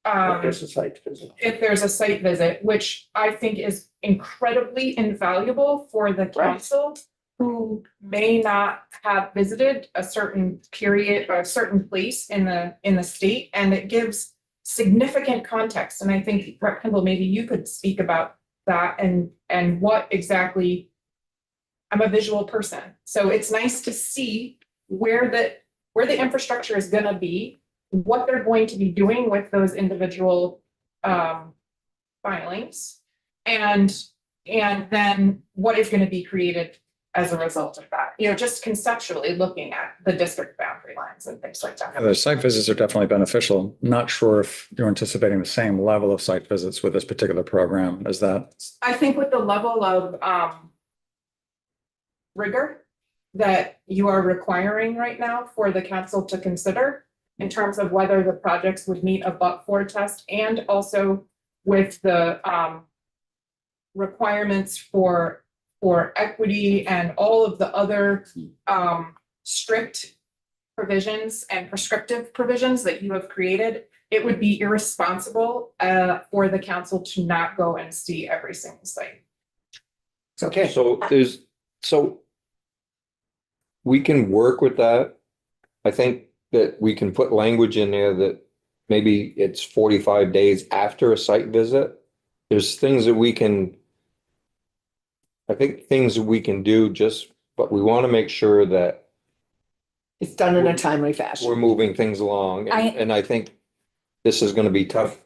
There's a site visit. if there's a site visit, which I think is incredibly invaluable for the council who may not have visited a certain period or a certain place in the state, and it gives significant context. And I think, Rep. Kimball, maybe you could speak about that and what exactly. I'm a visual person, so it's nice to see where the infrastructure is gonna be, what they're going to be doing with those individual filings, and then what is gonna be created as a result of that, just conceptually looking at the district boundary lines and things like that. Yeah, the site visits are definitely beneficial. Not sure if you're anticipating the same level of site visits with this particular program as that. I think with the level of rigor that you are requiring right now for the council to consider in terms of whether the projects would meet a but-for test, and also with the requirements for equity and all of the other strict provisions and prescriptive provisions that you have created, it would be irresponsible for the council to not go and see every single site. Okay. So we can work with that. I think that we can put language in there that maybe it's 45 days after a site visit. There's things that we can, I think things that we can do but we want to make sure that It's done in a timely fashion. we're moving things along. And I think this is going to be tough,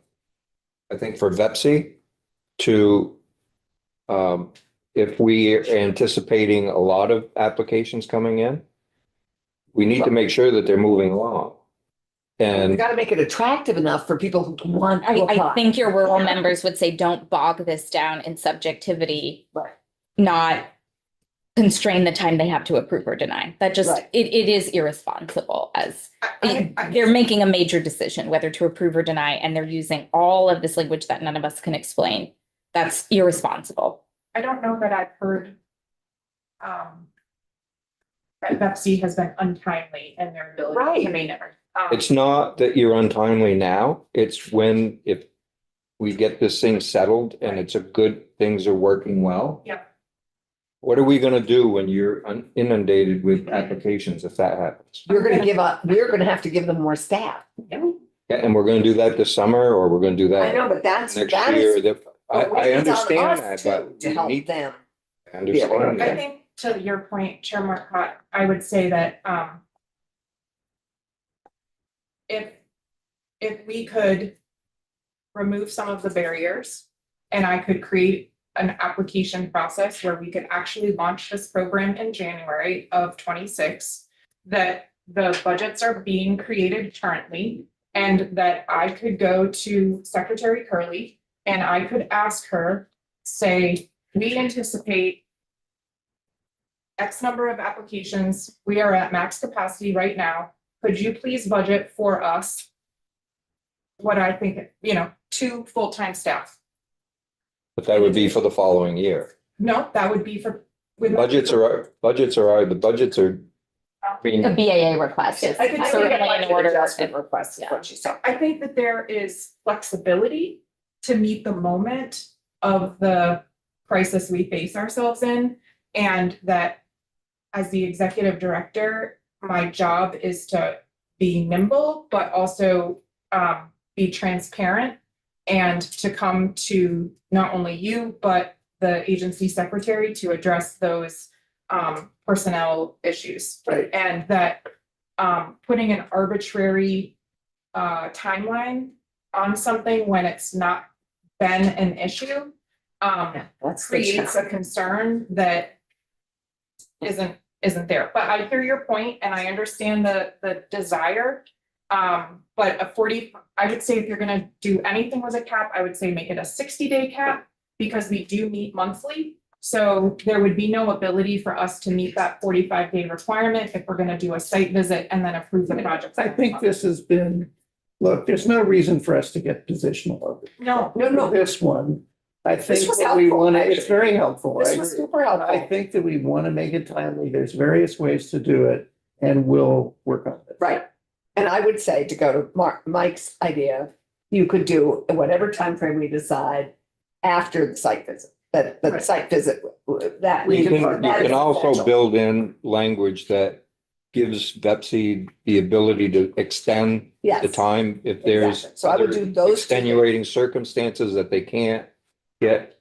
I think, for VEPSI to, if we are anticipating a lot of applications coming in, we need to make sure that they're moving along. We And gotta make it attractive enough for people who want to I apply. think your rural members would say, don't bog this down in subjectivity. Right. Not constrain the time they have to approve or deny. That just, Right. it is irresponsible as I- they're making a major decision whether to approve or deny, and they're using all of this language that none of us can explain. That's irresponsible. I don't know that I've heard that Pepsi has been untimely in their ability to Right. meet it. it's not that you're untimely now, it's if we get this thing settled and it's a good, things are working well. Yeah. What are we gonna do when you're inundated with applications if that happens? We're gonna have to give them more staff. Yeah, and we're gonna do that this summer, or we're gonna do I that know, but that's, next that year. is. I understand that, To but we help need them. to understand I that. think to your point, Chair Marcotte, I would say that if we could remove some of the barriers and I could create an application process where we could actually launch this program in January of 26, that the budgets are being created currently, and that I could go to Secretary Curley and I could ask her, say, we anticipate X number of applications. We are at max capacity right now. Could you please budget for us what I think, 2 full-time staff? But that would be for the following year. No, that would be for. with- The budgets are being, The BAA request is I think so. certainly in order. Adjustment request is what she said. I think that there is flexibility to meet the moment of the crisis we face ourselves in. And that as the executive director, my job is to be nimble, but also be transparent and to come to not only you, but the agency secretary to address those personnel issues. Right. And that putting an arbitrary timeline on something when it's not been an issue That's the creates a concern that isn't there. But I hear your point and I understand the desire. But I would say if you're gonna do anything with a cap, I would say make it a 60-day cap because we do meet monthly. So there would be no ability for us to meet that 45-day requirement if we're gonna do a site visit and then approve the project. I think this has been, look, there's no reason for us to get positional over it. No. This one, I think was that we helpful, want to, it's actually. very helpful. I This was agree. super helpful. I think that we want to make it timely. There's various ways to do it and we'll work on it. Right. And I would say to go to Mike's idea, you could do whatever timeframe we decide after the site visit, that the Right. site visit, that. You can that is also essential. build in language that gives Vepsi the ability to extend Yes. the time if there's Exactly. So I would do those two. extenuating circumstances that they can't get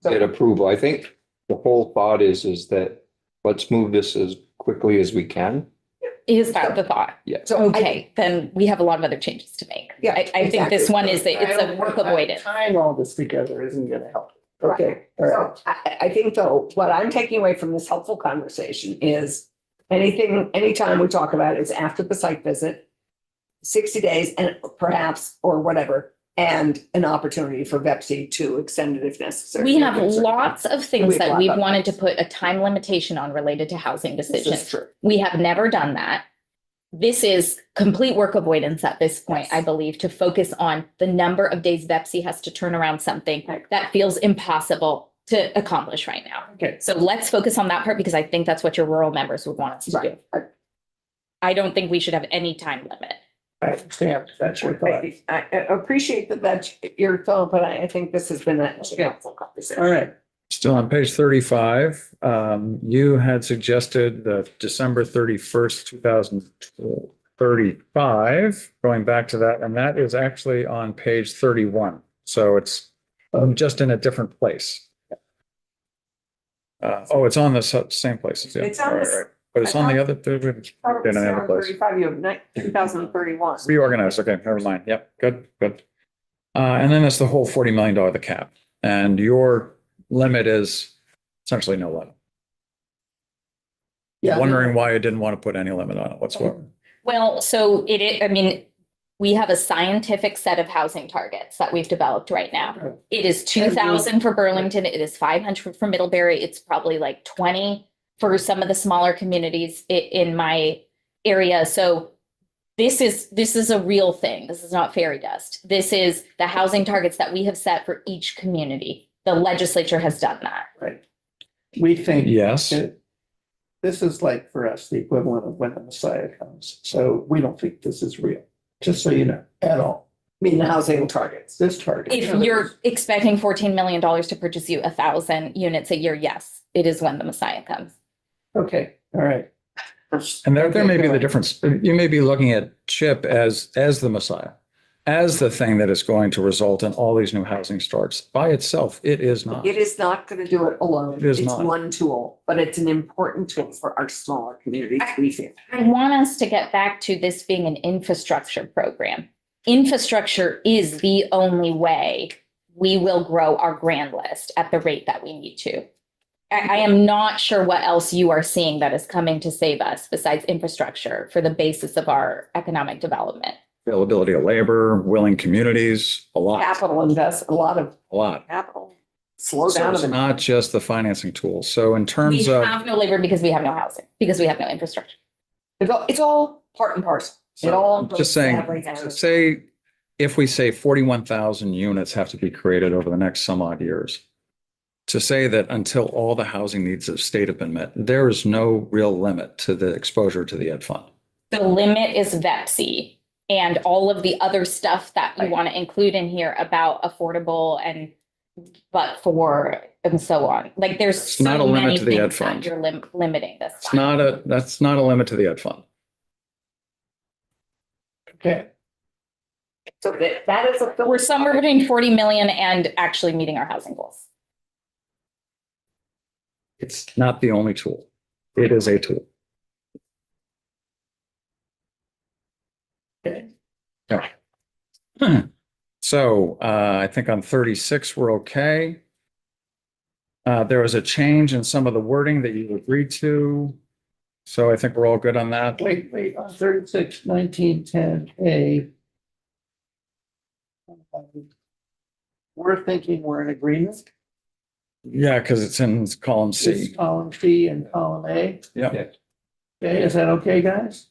approval. I think the whole thought is that let's move this as quickly as we can. Is that the thought? So I- Okay, then we have a lot of other changes to make. Yeah, I think this exactly. one is, it's a work avoidance. Tying all this together isn't going to help. Right. Okay, all right. So I think though, what I'm taking away from this helpful conversation is anytime we talk about it is after the site visit, 60 days and perhaps, or whatever, and an opportunity for Vepsi to extend it if necessary. We have lots of things that we've lot of wanted to things. put a time limitation on related to housing This decisions. is true. We have never done that. This is complete work avoidance at this point, Yes. I believe, to focus on the number of days Vepsi has to turn around something that feels impossible to accomplish right now. Okay. So let's focus on that part because I think that's what your rural members would want us to do. Right. I don't think we should have any time limit. I understand. That's your thought. I appreciate that that's your thought, but I think this has been a helpful conversation. All right. Still on page 35, you had suggested the December 31st, 2035, going back to that, and that is actually on page 31. So it's just in a different place. It's on the same place. Yeah. It's on Right, this- right. But it's on the other, in another place. 35, you have 2031. Reorganized, okay, never mind. Yep, good. And then it's the whole $40 million, the cap. And your limit is essentially no limit. Yeah. Wondering why I didn't want to put any limit on it whatsoever. Well, so I mean, we have a scientific set of housing targets that we've developed right now. It is 2,000 for Burlington. It is 500 for Middlebury. It's probably like 20 for some of the smaller communities in my area. So this is a real thing. This is not fairy dust. This is the housing targets that we have set for each community. The legislature has done that. Right. We think. Yes. that This is like for us, the equivalent of when the Messiah comes. So we don't think this is real, just so you know, at all. I mean, the housing targets. This target. If you're expecting $14 million to purchase you 1,000 units a year, yes, it is when the Messiah comes. Okay, all right. And there may be go the ahead. difference. You may be looking at CHIP as the Messiah, as the thing that is going to result in all these new housing starts. By itself, it is not. It is not going to do it alone. It is It's not. one tool, but it's an important tool for our smaller communities, we feel. I want us to get back to this being an infrastructure program. Infrastructure is the only way we will grow our grand list at the rate that we need to. I am not sure what else you are seeing that is coming to save us besides infrastructure for the basis of our economic development. Availability of labor, willing communities, a lot, Capital invest, a lot of a lot. capital. Slow So down. it's not just the financing tool. So in We terms of, have no labor because we have no housing, because we have no infrastructure. It's all part and parcel. It all. I'm just saying, say, if we say 41,000 units have to be created over the next some odd years, to say that until all the housing needs of the state have been met, there is no real limit to the exposure to the ed fund. The limit is Vepsi and all of the other stuff that you Right. want to include in here about affordable and but for, and so on. Like there's It's not so a limit many to the ed things that fund. you're limiting this. It's by. not that's not a limit to the ed fund. Okay, So that is a. We're somewhere between 40 million and actually meeting our housing goals. It's not the only tool. It is a tool. okay. So I think on 36, we're okay. There was a change in some of the wording that you agreed to. So I think we're all good on that. Wait, on 36, 1910A. We're thinking we're in agreement. Yeah, because it's in column It's C. column C and column A. Yeah. Okay, is that okay, guys?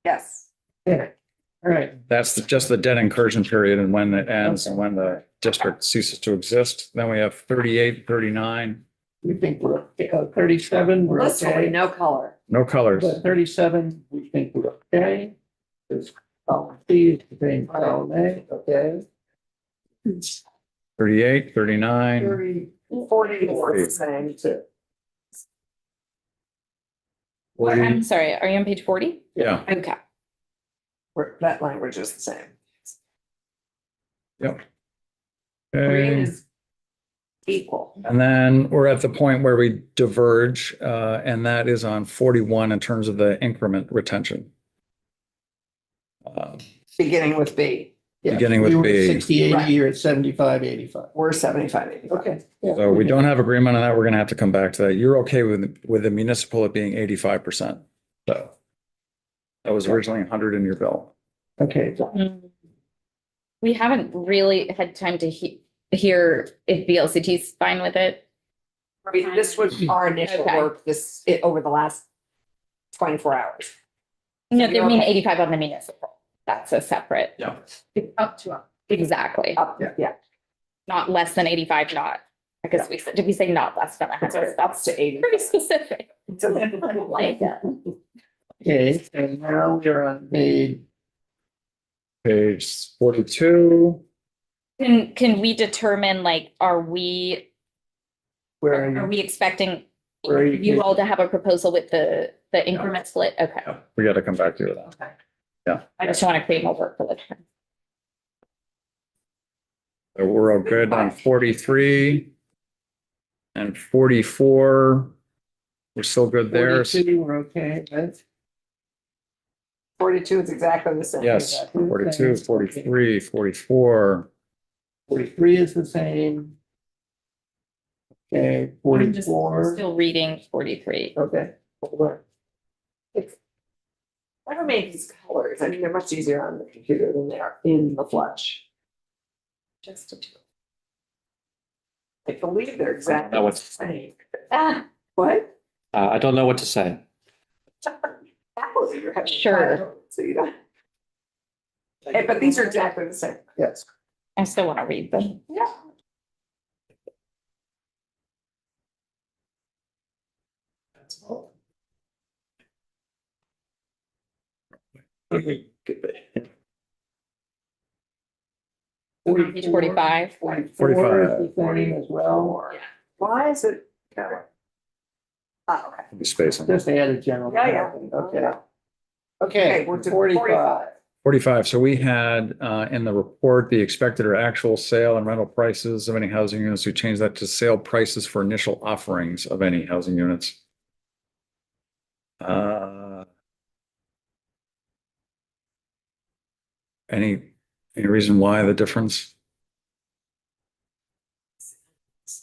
Yes. Yeah. All right, That's just the debt incursion period and when it ends and when the district ceases to exist. Then we have 38, 39, we think we're, 37, we're Literally okay. no color. no colors. But 37, we think we're okay. There's column C, is the same column A, okay. 38, 39. 44 is the same too. I'm sorry, are you on page 40? Yeah. Okay. That language is the same. Yep. Green Okay. is equal. And then we're at the point where we diverge, and that is on 41 in terms of the increment retention. Beginning with B. Yeah, Beginning with we were B. 60, Right. 80, you're at 75, 85. We're 75, 85. Okay. yeah, So we don't have agreement on that. We're gonna have to come back to that. You're okay with the municipal it being 85%. So that was originally 100 in your bill. Okay, We haven't really had time to hear if VLCT is fine with it. I mean, this was our initial Okay. work over the last 24 hours. No, you're they mean okay. 85 on the municipal. That's a separate. Yeah. Up to. Exactly. Yeah. Not less than 85, not. I guess we said, did we say not less than 100? That's to 80. Pretty specific. So then, Like, okay, and now we're on page, Page 42. can we determine, like, are we where are you? expecting Where are you? you all to have a proposal with the increment split? Okay. We got to come back to that. I just want to create more work for the time. So we're all good on 43 and 44. We're still good there. 42, we're okay, right? 42 is exactly the same. Yes, 42, 43, 44. 43 is the same. Okay, I'm just 44, still reading 43. okay. Whatever made these colors, I mean, they're much easier on the computer than they are in the flesh. Just a two. I believe they're exactly know the what- same. Ah, What? I don't know what to say. Apples in your head. Sure. So you don't. But these are exactly the same. Yes. I still want to read them. Yeah. That's all. Okay, good. Page 45. 44 is the same as well. Why is it? Oh, okay. Be spacing. Just added general. Yeah. Okay. Okay, Okay, we're to 45. 45. So we had in the report, the expected or actual sale and rental prices of any housing units. We changed that to sale prices for initial offerings of any housing units. Any reason why the difference?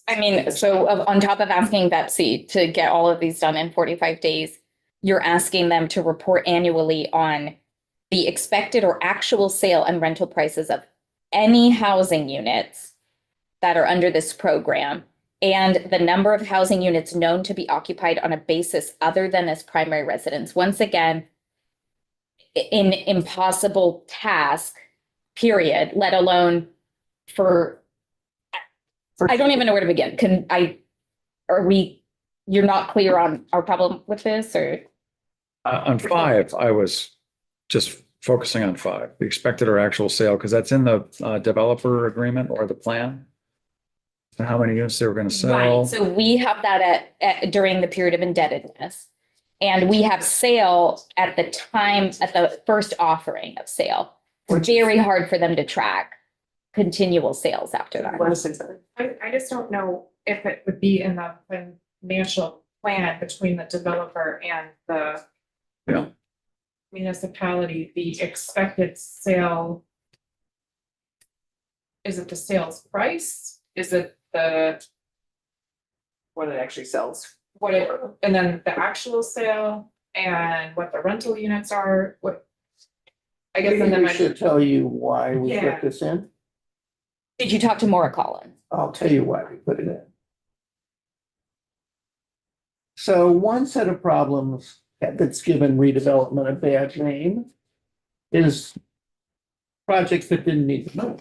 I mean, so on top of asking Betsy to get all of these done in 45 days, you're asking them to report annually on the expected or actual sale and rental prices of any housing units that are under this program and the number of housing units known to be occupied on a basis other than as primary residence. Once again, an impossible task, period, let alone for I don't even know where to begin. You're not clear on our problem with this or? On 5, I was just focusing on 5, the expected or actual sale, because that's in the developer agreement or the plan. So how many units they were going to sell. Right, so we have that at during the period of indebtedness. And we have sale at the time, at the first offering of sale. It's very hard for them to track continual sales after that. Want to say something? I just don't know if it would be in the financial plan between the developer and the Yeah. municipality, the expected sale. Is it the sales price? Is it the, What it actually sells. what it, and then the actual sale and what the rental units are, what? I guess, and then We should tell you why we Yeah. put this in. Did you talk to Maura Collins? I'll tell you why we put it in. So one set of problems that's given redevelopment a bad name is projects that didn't need the money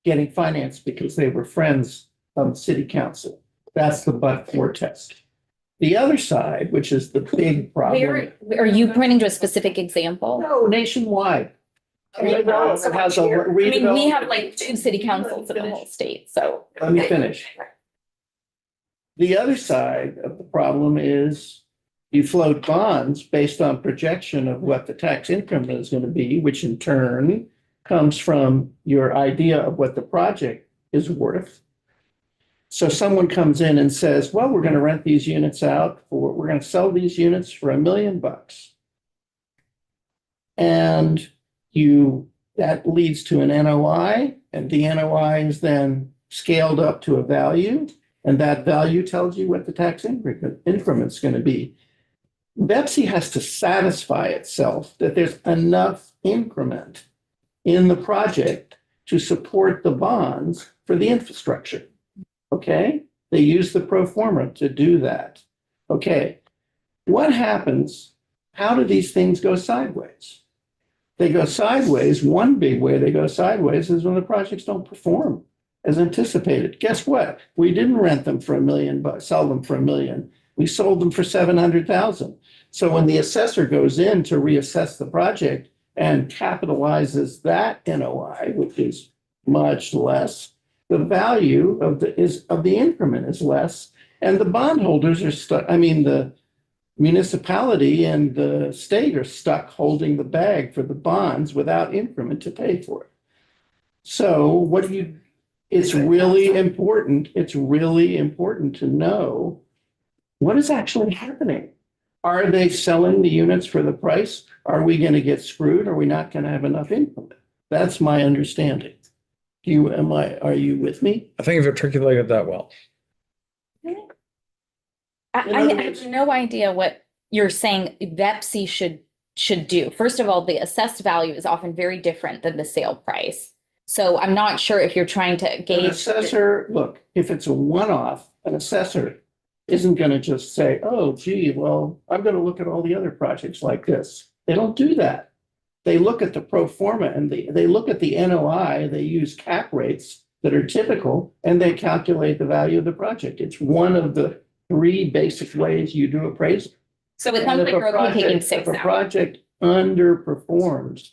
getting financed because they were friends of the city council. That's the but-for test. The other side, which is the big problem. Where, are you pointing to a specific example? No, nationwide. Redevelopment has a I mean, we redevelopment- have like 2 city councils in the whole state, so. Let me finish. The other side of the problem is you float bonds based on projection of what the tax income is going to be, which in turn comes from your idea of what the project is worth. So someone comes in and says, well, we're going to rent these units out for, we're going to sell these units for $1 million. And that leads to an NOI, and the NOI is then scaled up to a value, and that value tells you what the tax increment's going to be. BEPC has to satisfy itself that there's enough increment in the project to support the bonds for the infrastructure. Okay? They use the pro forma to do that. Okay. What happens? How do these things go sideways? They go sideways. One big way they go sideways is when the projects don't perform as anticipated. Guess what? We didn't rent them for $1 million, but sell them for $1 million. We sold them for 700,000. So when the assessor goes in to reassess the project and capitalizes that NOI, which is much less, the value of the increment is less, and the bondholders are stuck. I mean, the municipality and the state are stuck holding the bag for the bonds without increment to pay for it. So it's really important. It's really important to know what is actually happening. Are they selling the units for the price? Are we going to get screwed? Are we not going to have enough increment? That's my understanding. Are you with me? I think you've articulated that well. I have no idea what you're saying BEPC should do. First of all, the assessed value is often very different than the sale price. So I'm not sure if you're trying to An gauge. assessor, look, if it's a one-off, an assessor isn't going to just say, oh, gee, well, I'm going to look at all the other projects like this. They don't do that. They look at the pro forma and they look at the NOI. They use cap rates that are typical and they calculate the value of the project. It's one of the 3 basic ways you do appraisal. So it sounds like you're okay taking 6 If a out. project underperforms,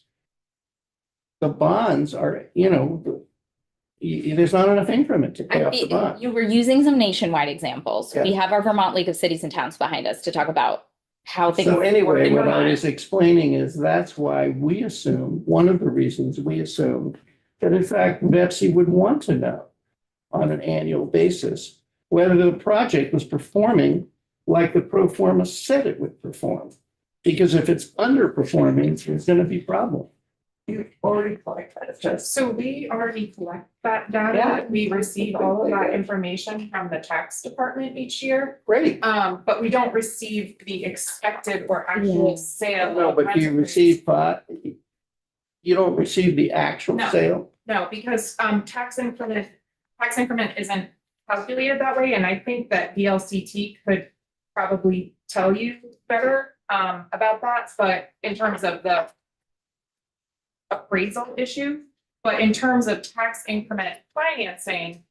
the bonds are, there's not enough increment to pay off the bond. You were using some nationwide examples. Yeah. We have our Vermont League of Cities and Towns behind us to talk about how things. So anyway, work. what I was explaining is that's why we assume, one of the reasons we assume that in fact BEPC would want to know on an annual basis whether the project was performing like the pro forma said it would perform. Because if it's underperforming, there's going to be problem. You already collect that. So we already collect that data. Yeah. We receive all of that information from the tax department each year. Great. But we don't receive the expected or actual sale. No, of but you rental receive you don't receive the actual No. sale. No, because tax increment isn't calculated that way, and I think that VLCT could probably tell you better about that, but in terms of the appraisal issue, but in terms of tax increment financing,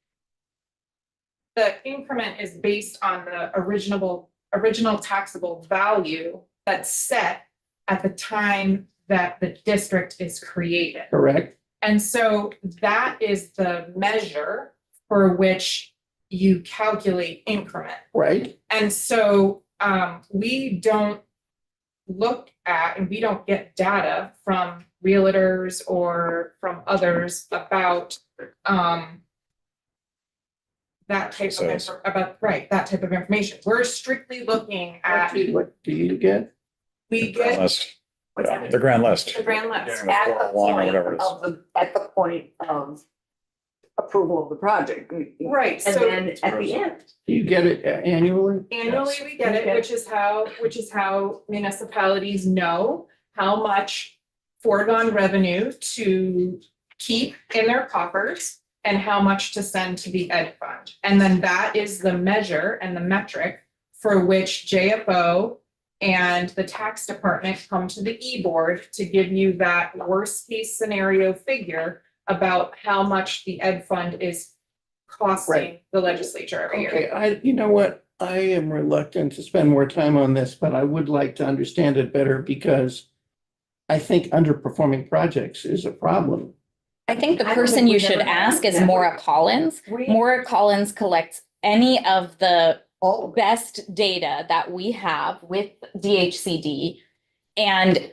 the increment is based on the original taxable value that's set at the time that the district is created. correct? And so that is the measure for which you calculate increment. Right? And so we don't look at and we don't get data from realtors or from others about that type of that type of information. We're strictly looking at What do you get? we Grand get list. What's Yeah, that? the grand list. the grand list. Yeah. At the 401 or point whatever it is. of at the point of approval of the project. Right, And so then at the end. Do you get it annually? annually we get it, Okay. which is how municipalities know how much foregone revenue to keep in their coffers and how much to send to the ed fund. And then that is the measure and the metric for which JFO and the tax department come to the e-board to give you that worst case scenario figure about how much the ed fund is costing Right. the legislature every year. Okay, you know what? I am reluctant to spend more time on this, but I would like to understand it better because I think underperforming projects is a problem. I think the I don't person think you we've should ever ask had is that. Maura Collins. We, Maura Collins collects any of the all of it. best data that we have with DHCD. And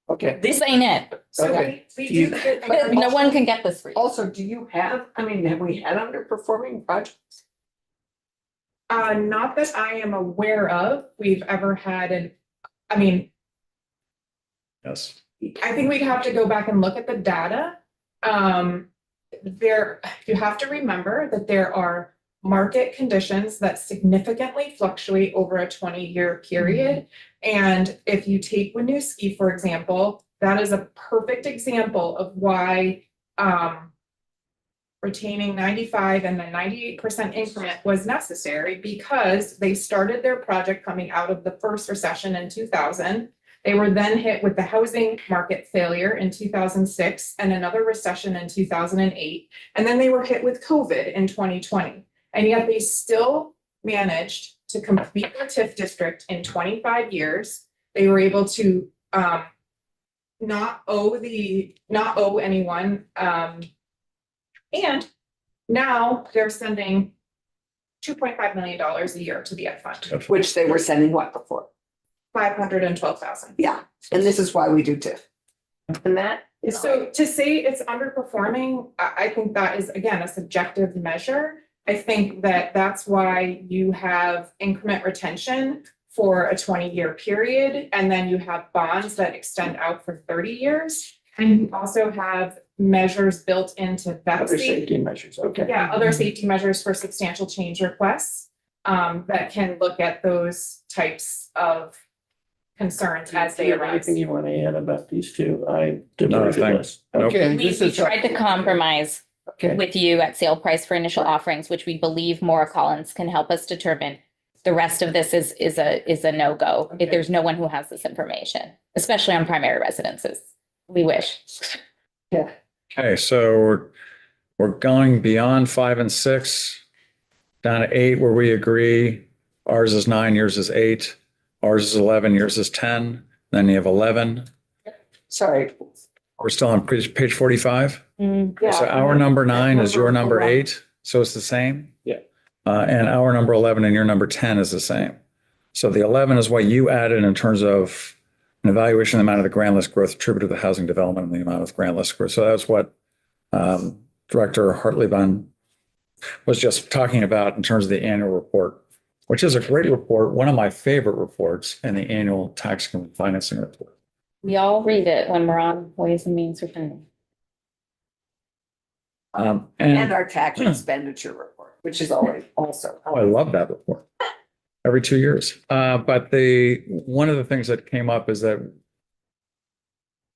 Okay, this ain't it. So Okay. we You- do get. No one can get this for you. Also, do you have, I mean, have we had underperforming projects? Not that I am aware of, we've ever had I mean, Yes. I think we'd have to go back and look at the data. You have to remember that there are market conditions that significantly fluctuate over a 20-year period. And if you take Winooski, for example, that is a perfect example of why retaining 95 and the 98% increment was necessary because they started their project coming out of the first recession in 2000. They were then hit with the housing market failure in 2006 and another recession in 2008. And then they were hit with COVID in 2020. And yet they still managed to complete their TIF district in 25 years. They were able to not owe anyone. And now they're sending $2.5 million a year to the ed fund, Which they were sending what before? 512,000. Yeah, and this is why we do TIF. And that is So to say it's underperforming, I think that is, again, a subjective measure. I think that that's why you have increment retention for a 20-year period, and then you have bonds that extend out for 30 years. And you also have measures built into other VEPSI. safety measures, okay. Yeah, other safety measures for substantial change requests that can look at those types of concerns as Do they you have arise. anything you want to add about these two? I No, diverted thanks. us. Nope. Okay. We this is tried to compromise Okay, with you at sale price for initial offerings, which we believe Maura Collins can help us determine. The rest of this is a no-go. Okay. If there's no one who has this information, especially on primary residences. We wish. yeah, Okay, so we're going beyond 5 and 6, down to 8 where we agree. Ours is 9, yours is 8. Ours is 11, yours is 10. Then you have 11. sorry. We're still on page 45. Yeah. So our number 9 is your number 11. 8. So it's the same. Yeah. And our number 11 and your number 10 is the same. So the 11 is what you added in terms of an evaluation of the amount of the grand list growth attributed to the housing development and the amount of grand list growth. So that's what Director Hartley-Bunn was just talking about in terms of the annual report, which is a great report, one of my favorite reports in the annual tax and financing report. We all read it when we're on Ways and Means Return. And And our tax expenditure report, which is always also. oh, I love that report. Every 2 years. But one of the things that came up is that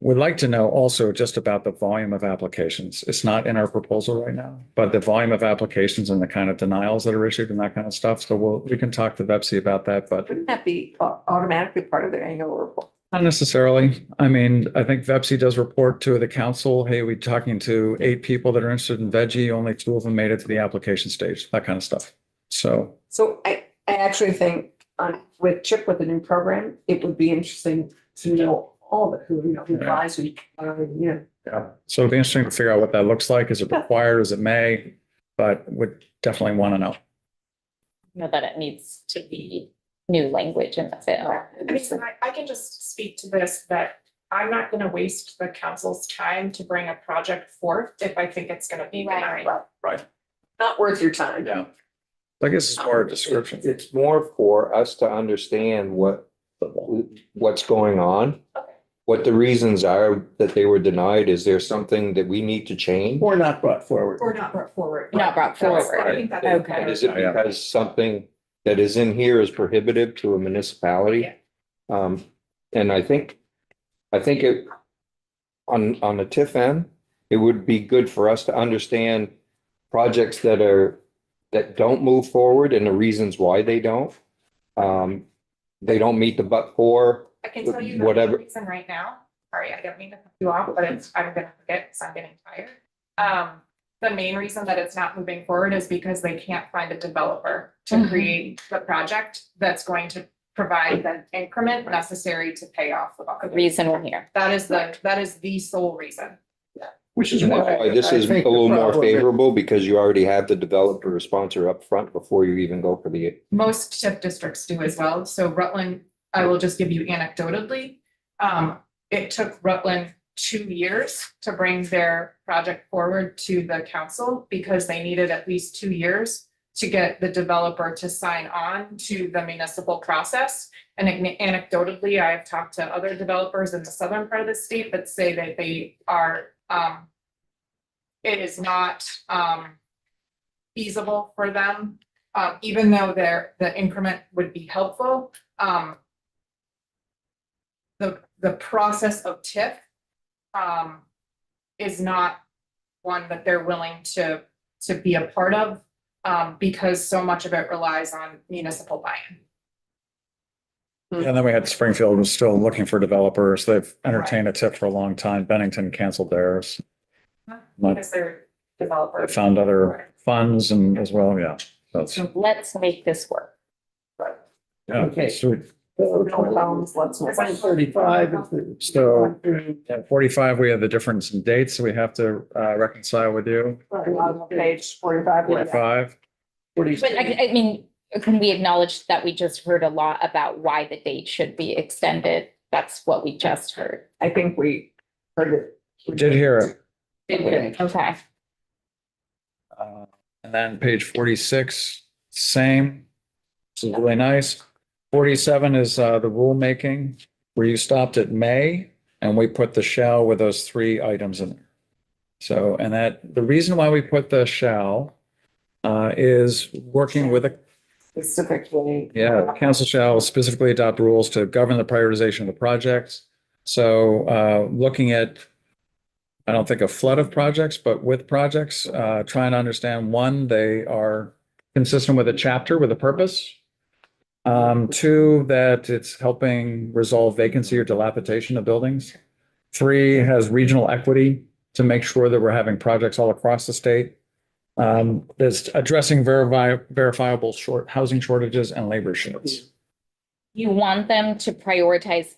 we'd like to know also just about the volume of applications. It's not in our proposal right now, but the volume of applications and the kind of denials that are issued and that kind of stuff. So we can talk to VEPSI about that, but Wouldn't that be automatically part of their annual report? not necessarily. I mean, I think VEPSI does report to the council, hey, we're talking to 8 people that are interested in veggie, only 2 of them made it to the application stage, that kind of stuff. So So I actually think with Chip with the new program, it would be interesting to know all of it, who buys, you know. Yeah, so it'd be interesting to figure out what that looks like. Is it required? Is it may? But would definitely want to know. Know that it needs to be new language in the bill. I mean, I can just speak to this, that I'm not gonna waste the council's time to bring a project forth if I think it's gonna be denied. Right. Not worth your time. Yeah. I guess it's more a description. It's more for us to understand what's going on. What the reasons are that they were denied. Is there something that we need to change? Or not brought forward. Or not brought forward. Not brought That's- forward. I think that's. Okay. Is it because something that is in here is prohibitive to a municipality? And I think it, on the TIF end, it would be good for us to understand projects that don't move forward and the reasons why they don't. They don't meet the but for. I can tell you the Whatever. reason right now. Sorry, I don't mean to cut you off, but I'm gonna forget because I'm getting tired. The main reason that it's not moving forward is because they can't find a developer to Mhm. create the project that's going to provide the increment necessary to pay off the bond. Reason we're here. That is the sole reason. Which is And that's why why this I is a think the little more problem is- favorable because you already have the developer or sponsor up front before you even go for the. Most TIF districts do as well. So Rutland, I will just give you anecdotally. It took Rutland 2 years to bring their project forward to the council because they needed at least 2 years to get the developer to sign on to the municipal process. And anecdotally, I've talked to other developers in the southern part of the state that say that they are, it is not, feasible for them, even though the increment would be helpful. The process of TIF, is not one that they're willing to be a part of, because so much of it relies on municipal buy-in. And then we had Springfield was still looking for developers. They've entertained a tip for a long time. Bennington canceled theirs. Because they're They developers. found other funds and as well, yeah. That's, Let's make this work. yeah. Okay. Sweet. No bounds, let's move on. 35 is the. So at 45, we have the difference in dates we have to reconcile with you. On page 45. 45. 46. But I mean, can we acknowledge that we just heard a lot about why the date should be extended? That's what we just heard. I think we heard it. We did hear it. Okay. Okay. And then page 46, same. This is really nice. 47 is the rulemaking where you stopped at may and we put the shall with those 3 items in there. So, and that the reason why we put the shall is working with a, Specifically. yeah, council shall specifically adopt rules to govern the prioritization of the projects. So looking at, I don't think a flood of projects, but with projects, trying to understand, one, they are consistent with a chapter with a purpose. 2, that it's helping resolve vacancy or dilapidation of buildings. 3, has regional equity to make sure that we're having projects all across the state. That's addressing verifiable housing shortages and labor shortages. You want them to prioritize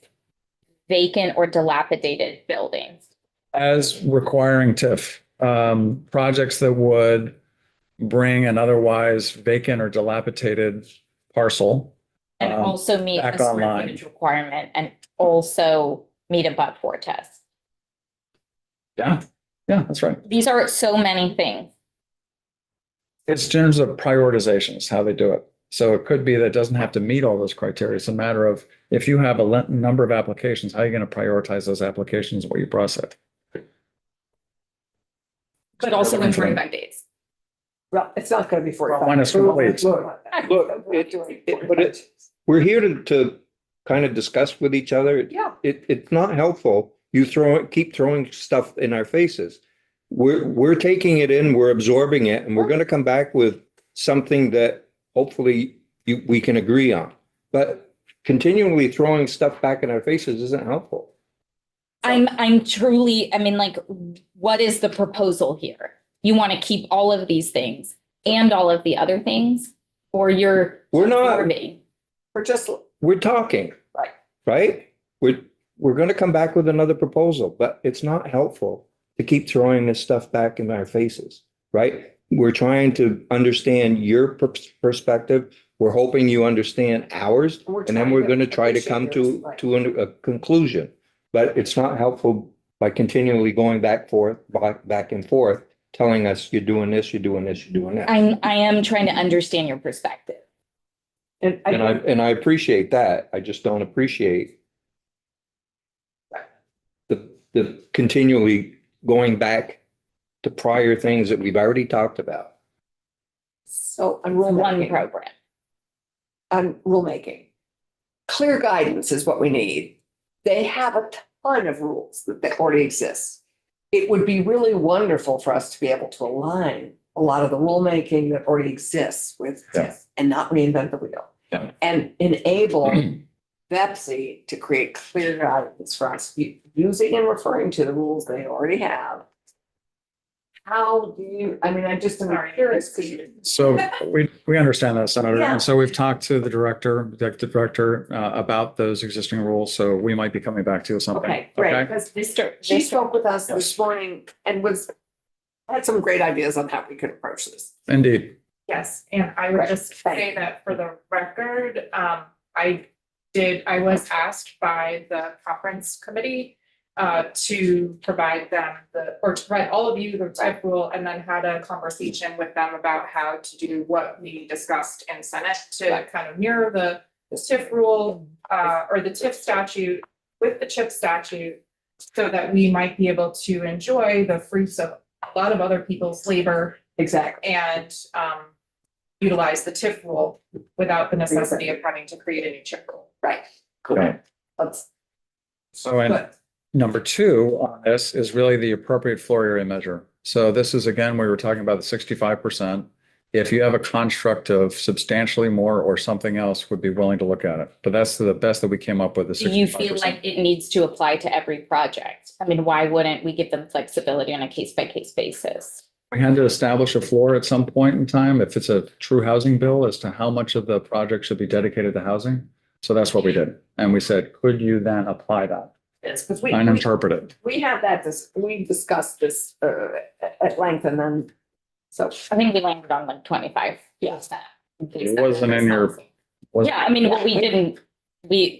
vacant or dilapidated buildings. As requiring TIF, projects that would bring an otherwise vacant or dilapidated parcel. And also meet back a square online. footage requirement and also meet a but-for test. Yeah, that's right. These are so many things. It's in terms of prioritizations, how they do it. So it could be that it doesn't have to meet all those criteria. It's a matter of if you have a number of applications, how are you going to prioritize those applications, what you process? But also in 45 days. Well, it's not gonna be 45. Minus complete. Look, we're here to kind of discuss with each other. Yeah. It's not helpful. You keep throwing stuff in our faces. We're taking it in, we're absorbing it, and we're gonna come back with something that hopefully we can agree on. But continually throwing stuff back in our faces isn't helpful. I'm truly, I mean, like, what is the proposal here? You want to keep all of these things and all of the other things, or you're We're not. absorbing? We're just, We're talking. Right. Right? we're gonna come back with another proposal, but it's not helpful to keep throwing this stuff back in our faces, right? We're trying to understand your perspective. We're hoping you understand ours, and then we're gonna try to come to a conclusion. But it's not helpful by continually going back and forth, telling us you're doing this, you're doing this, you're doing that. I am trying to understand your perspective. And And I appreciate that. I just don't appreciate the continually going back to prior things that we've already talked about. so on One rulemaking, program. clear guidance is what we need. They have a ton of rules that already exist. It would be really wonderful for us to be able to align a lot of the rulemaking that already exists with Yeah. TIF and not reinvent the wheel. Yeah. And enable BEPSI to create clear guidance for us, using and referring to the rules they already have. How do you, I mean, I just am curious, because you. So we understand that, Senator. Yeah. And so we've talked to the executive director, about those existing rules. So we might be coming back to you with something. Okay, great, because she spoke with us this morning and had some great ideas on how we could approach this. Indeed. Yes, and I would Right. just Thank say you. that for the record, I was asked by the conference committee to provide them to provide all of you the type rule, and then had a conversation with them about how to do what we discussed in Senate to kind of mirror the TIF rule or the TIF statute with the CHIP statute, so that we might be able to enjoy the fruits of a lot of other people's labor Exactly. and utilize the TIF rule without the necessity of having to create a new CHIP rule. Right. Okay. Let's, So, and good. number two on this is really the appropriate floor area measure. So this is, again, we were talking about the 65%. If you have a construct of substantially more or something else, would be willing to look at it. But that's the best that we came up with, the Do you 65%. feel like it needs to apply to every project? I mean, why wouldn't we give them flexibility on a case by case basis? We had to establish a floor at some point in time, if it's a true housing bill, as to how much of the project should be dedicated to housing. So that's what we did. And we said, could you then apply that Yes, because and interpret it? we had we discussed this at length, and then, so. I think we landed on like 25. Yes. It wasn't in your. Yeah, I mean, we didn't,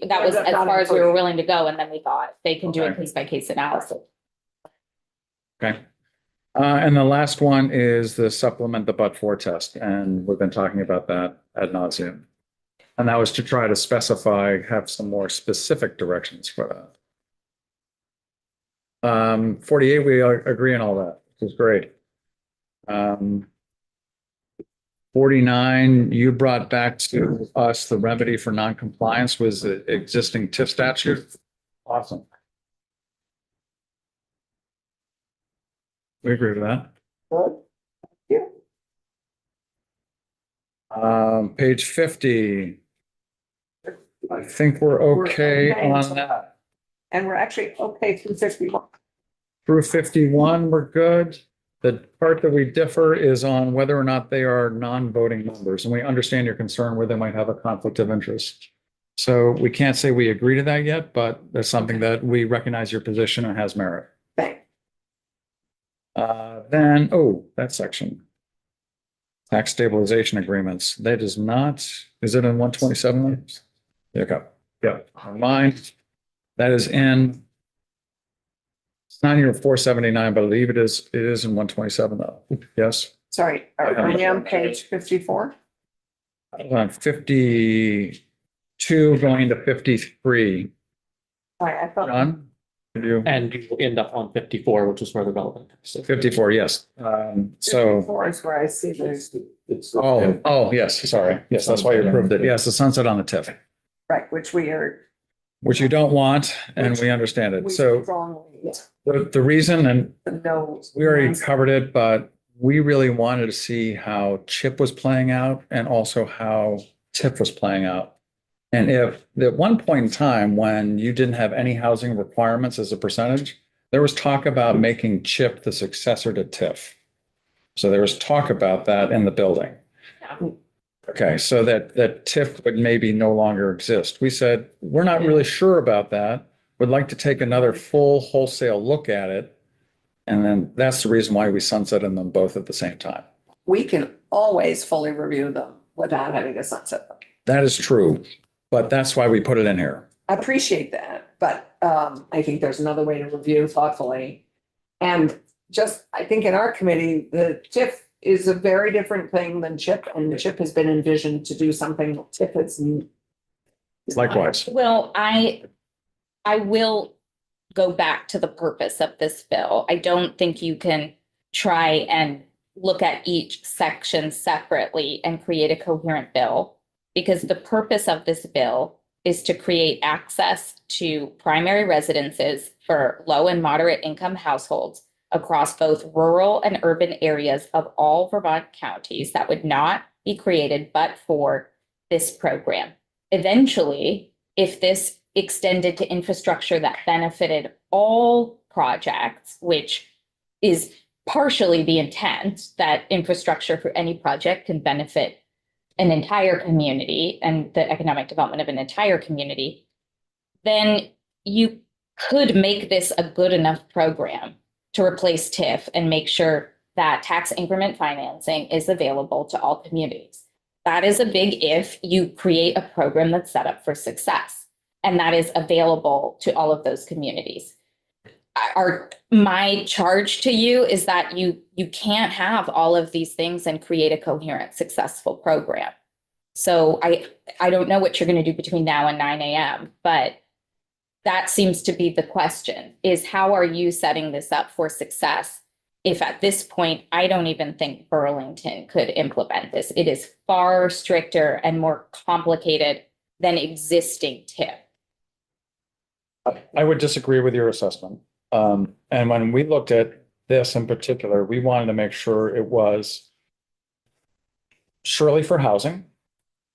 that was as far as we were willing to go, and then we thought they can do a Okay. case by case analysis. Okay. And the last one is the supplement the but-for test, and we've been talking about that ad nauseum. And that was to try to specify, have some more specific directions for that. 48, we agree on all that, which is great. 49, you brought back to us the remedy for non-compliance was the existing TIF statute. Awesome. We agree with that. Page 50. I think we're okay okay. on that. And we're actually okay through 51. Through 51, we're good. The part that we differ is on whether or not they are non-voting members, and we understand your concern where they might have a conflict of interest. So we can't say we agree to that yet, but there's something that we recognize your position and has merit. Thanks. Then, that section. Tax stabilization agreements, that is not, is it in 127? Okay, yeah, mine, that is in. It's not in your 479, but I believe it is in 127 though, yes? Sorry, are we on page 54? On 52 going to 53. Sorry, I thought. John? Did you? And you end up on 54, which is further relevant. So 54, yes. So, 54 is where I see there's, yes, sorry. Yes, that's why you approved it. Yes, the sunset on the TIF, right, which we are. which you don't want, and Which we understand it. we So strongly, the reason, and no. we already covered it, but we really wanted to see how CHIP was playing out and also how TIF was playing out. And if at one point in time when you didn't have any housing requirements as a percentage, there was talk about making CHIP the successor to TIF. So there was talk about that in the building. Okay, so that TIF would maybe no longer exist. We said, we're not really sure about that, would like to take another full wholesale look at it. And then that's the reason why we sunsetted them both at the same time. We can always fully review them without having to sunset them. That is true, but that's why we put it in here. I appreciate that, but I think there's another way to review thoughtfully. And just, I think in our committee, the TIF is a very different thing than CHIP, and the CHIP has been envisioned to do something TIF is. Likewise. Well, I will go back to the purpose of this bill. I don't think you can try and look at each section separately and create a coherent bill, because the purpose of this bill is to create access to primary residences for low and moderate income households across both rural and urban areas of all Vermont counties that would not be created but for this program. Eventually, if this extended to infrastructure that benefited all projects, which is partially the intent, that infrastructure for any project can benefit an entire community and the economic development of an entire community, then you could make this a good enough program to replace TIF and make sure that tax increment financing is available to all communities. That is a big if you create a program that's set up for success, and that is available to all of those communities. My charge to you is that you can't have all of these things and create a coherent, successful program. So I don't know what you're going to do between now and 9 a.m., but that seems to be the question, is how are you setting this up for success? If at this point, I don't even think Burlington could implement this. It is far stricter and more complicated than existing TIF. I would disagree with your assessment. And when we looked at this in particular, we wanted to make sure it was surely for housing.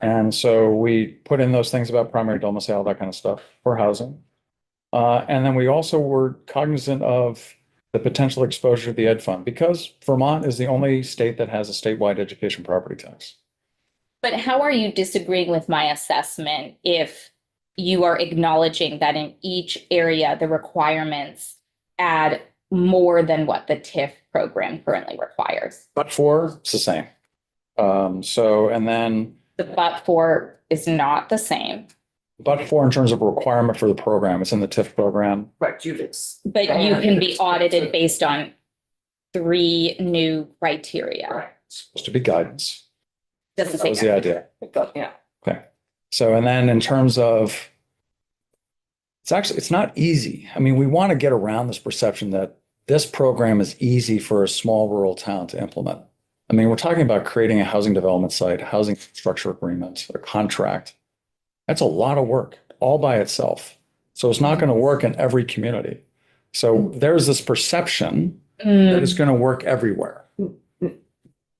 And so we put in those things about primary domicile, that kind of stuff for housing. And then we also were cognizant of the potential exposure to the ed fund, because Vermont is the only state that has a statewide education property tax. But how are you disagreeing with my assessment if you are acknowledging that in each area, the requirements add more than what the TIF program currently requires? But for, it's the same. And then, The but for is not the same, but for in terms of requirement for the program, it's in the TIF program. But but you can be audited based on 3 new criteria. It's supposed to be guidance. Doesn't That say was the that. idea. Yeah. Okay. So, and then in terms of, it's not easy. I mean, we want to get around this perception that this program is easy for a small rural town to implement. I mean, we're talking about creating a housing development site, housing structure agreement, a contract. That's a lot of work all by itself. So it's not going to work in every community. So there's this perception that it's going to work everywhere.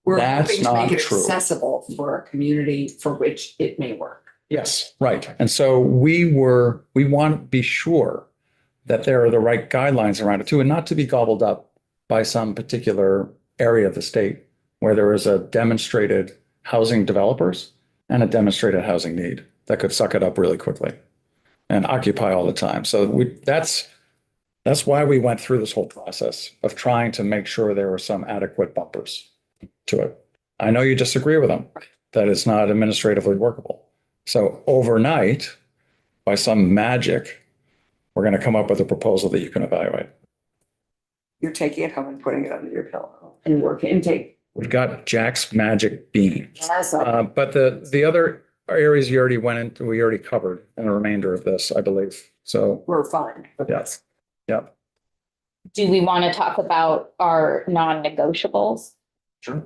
We're That's hoping to make not it true. accessible for a community for which it may work. Yes, right. And so we want to be sure that there are the right guidelines around it too, and not to be gobbled up by some particular area of the state where there is a demonstrated housing developers and a demonstrated housing need that could suck it up really quickly and occupy all the time. So that's why we went through this whole process of trying to make sure there were some adequate bumpers to it. I know you disagree with them, that it's not administratively workable. So overnight, by some magic, we're going to come up with a proposal that you can evaluate. You're taking it home and putting it under your pillow and work intake. We've got Jack's magic beans. Yes, But the other areas you already went into, we already covered in the remainder of this, I believe. So, we're fine. yes. Yep. Do we want to talk about our non-negotiables? Sure.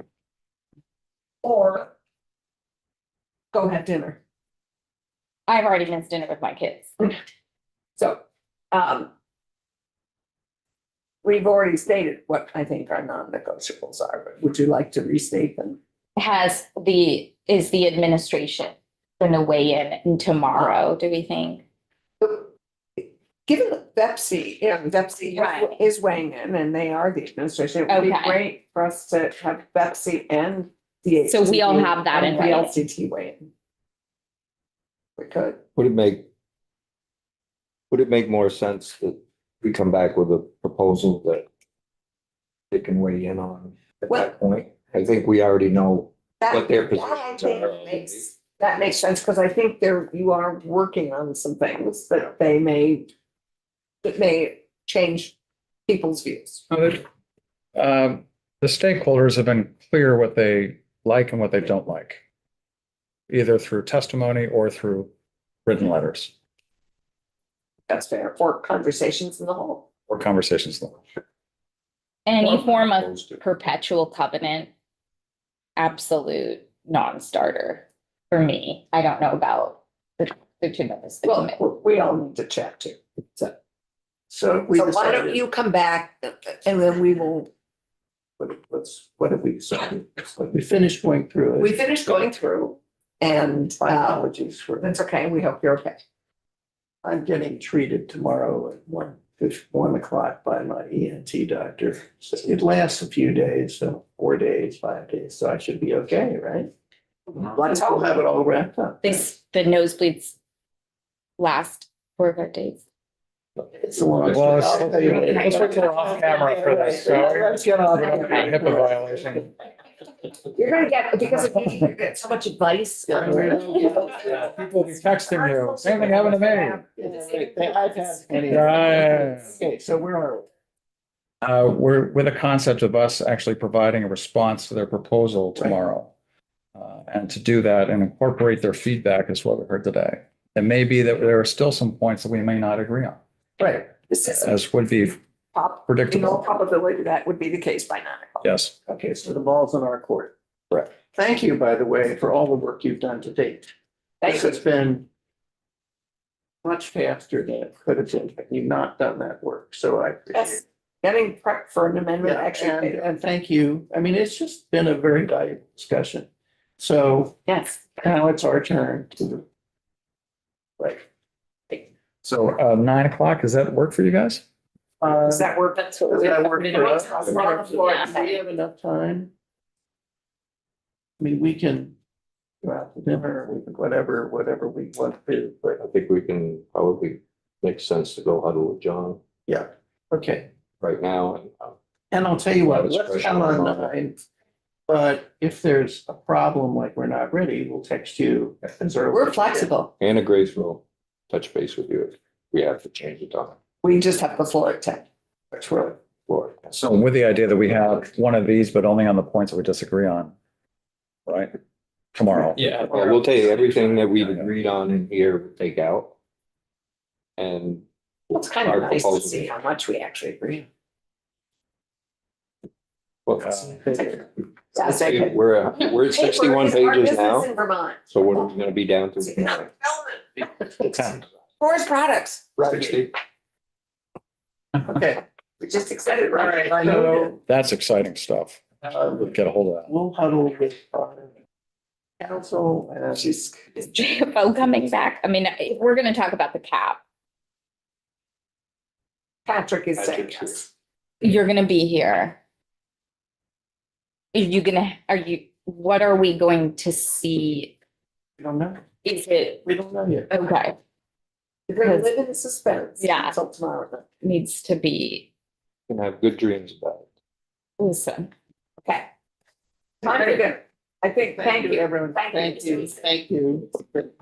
Or go have dinner. I've already missed dinner with my kids. So, we've already stated what I think our non-negotiables are, but would you like to restate them? Is the administration going to weigh in tomorrow, do we think? Given that Betsy Right. is weighing in and they are the administration, it would be Okay. great for us to have Betsy and the. So we all have that in and the writing. LCT weigh in. We could. Would it would it make more sense that we come back with a proposal that they can weigh in on at that point? I think we already know what their positions are. That makes sense, because I think you are working on some things that may change people's views. The stakeholders have been clear what they like and what they don't like, either through testimony or through written letters That's fair. Or conversations in the hall. or conversations. Any Or form of opposed to. perpetual covenant, absolute non-starter for me. I don't know about the two members. of the committee. Well, we all need to chat too. So we So why don't decided, you come back and then we will, what have we decided? We finished going through it. we finished going through and My apologies for, that's okay. We hope you're okay. I'm getting treated tomorrow at 1 o'clock by my ENT doctor. So it lasts a few days, so 4 days, 5 days, so I should be okay, right? Let's We'll hope. have it all wrapped up. The nosebleeds last 4 or 5 days. It's a long. Well, I'll tell you later. let's wait till we're off camera for this. Let's get on. HIPAA violation. You're gonna get, because of me, you get so much advice. Yeah, Yeah, people will be texting you. Same thing happened to me. I've had any. Yeah. Okay, so where are we? We're with a concept of us actually providing a response to their proposal tomorrow. And to do that and incorporate their feedback is what we heard today. It may be that there are still some points that we may not agree on, Right, This is as would be predictable. in all probability that would be the case by 9 o'clock. Yes. okay, so the ball's in our court. Right. Thank you, by the way, for all the work you've done to date. This has been much faster than it could have been, had you not done that work, so I appreciate it. Yes. Getting prepped for an amendment Yeah, actually. and thank you. I mean, it's just been a very valuable discussion. So Yes. now it's our turn to. Right. So 9 o'clock, does that work for you guys? Does that work? That's what Does we that have work to for do. us? We're on the floor. Do we have enough time? I mean, we can go out to dinner, we can whatever we want to do, but I think we can probably make sense to go huddle with John yeah, okay. right now. And I'll tell you what, let's Discretion count on on that. 9. But if there's a problem, like we're not ready, we'll text you. as early as We're we can. flexible. Anna Grace will touch base with you if we have to change the time. We just have the floor at 10. That's right. Lord. So with the idea that we have one of these, but only on the points that we disagree on, right? Tomorrow. Yeah. Well, we'll tell you everything that we've agreed on in here, we'll take out. And It's kind Our of nice to proposal. see how much we actually agree. well, That's okay. we're at 61 pages now. In Vermont. So what are we gonna be down to? Forest products. 60? Okay, We're just excited, all right? right, I know. That's exciting stuff. Get a hold of that. We'll huddle with our council and Is JFO coming back? I mean, if we're gonna talk about the cap, Patrick is saying yes. you're gonna be here. What are we going to see? we don't know. Is it, We don't know yet. okay, You're gonna live in suspense. Yeah. Until tomorrow. needs to be, Can have good dreams about it. listen. Okay. Time to go. I think, thank you. Everyone. Thank you. Thank you.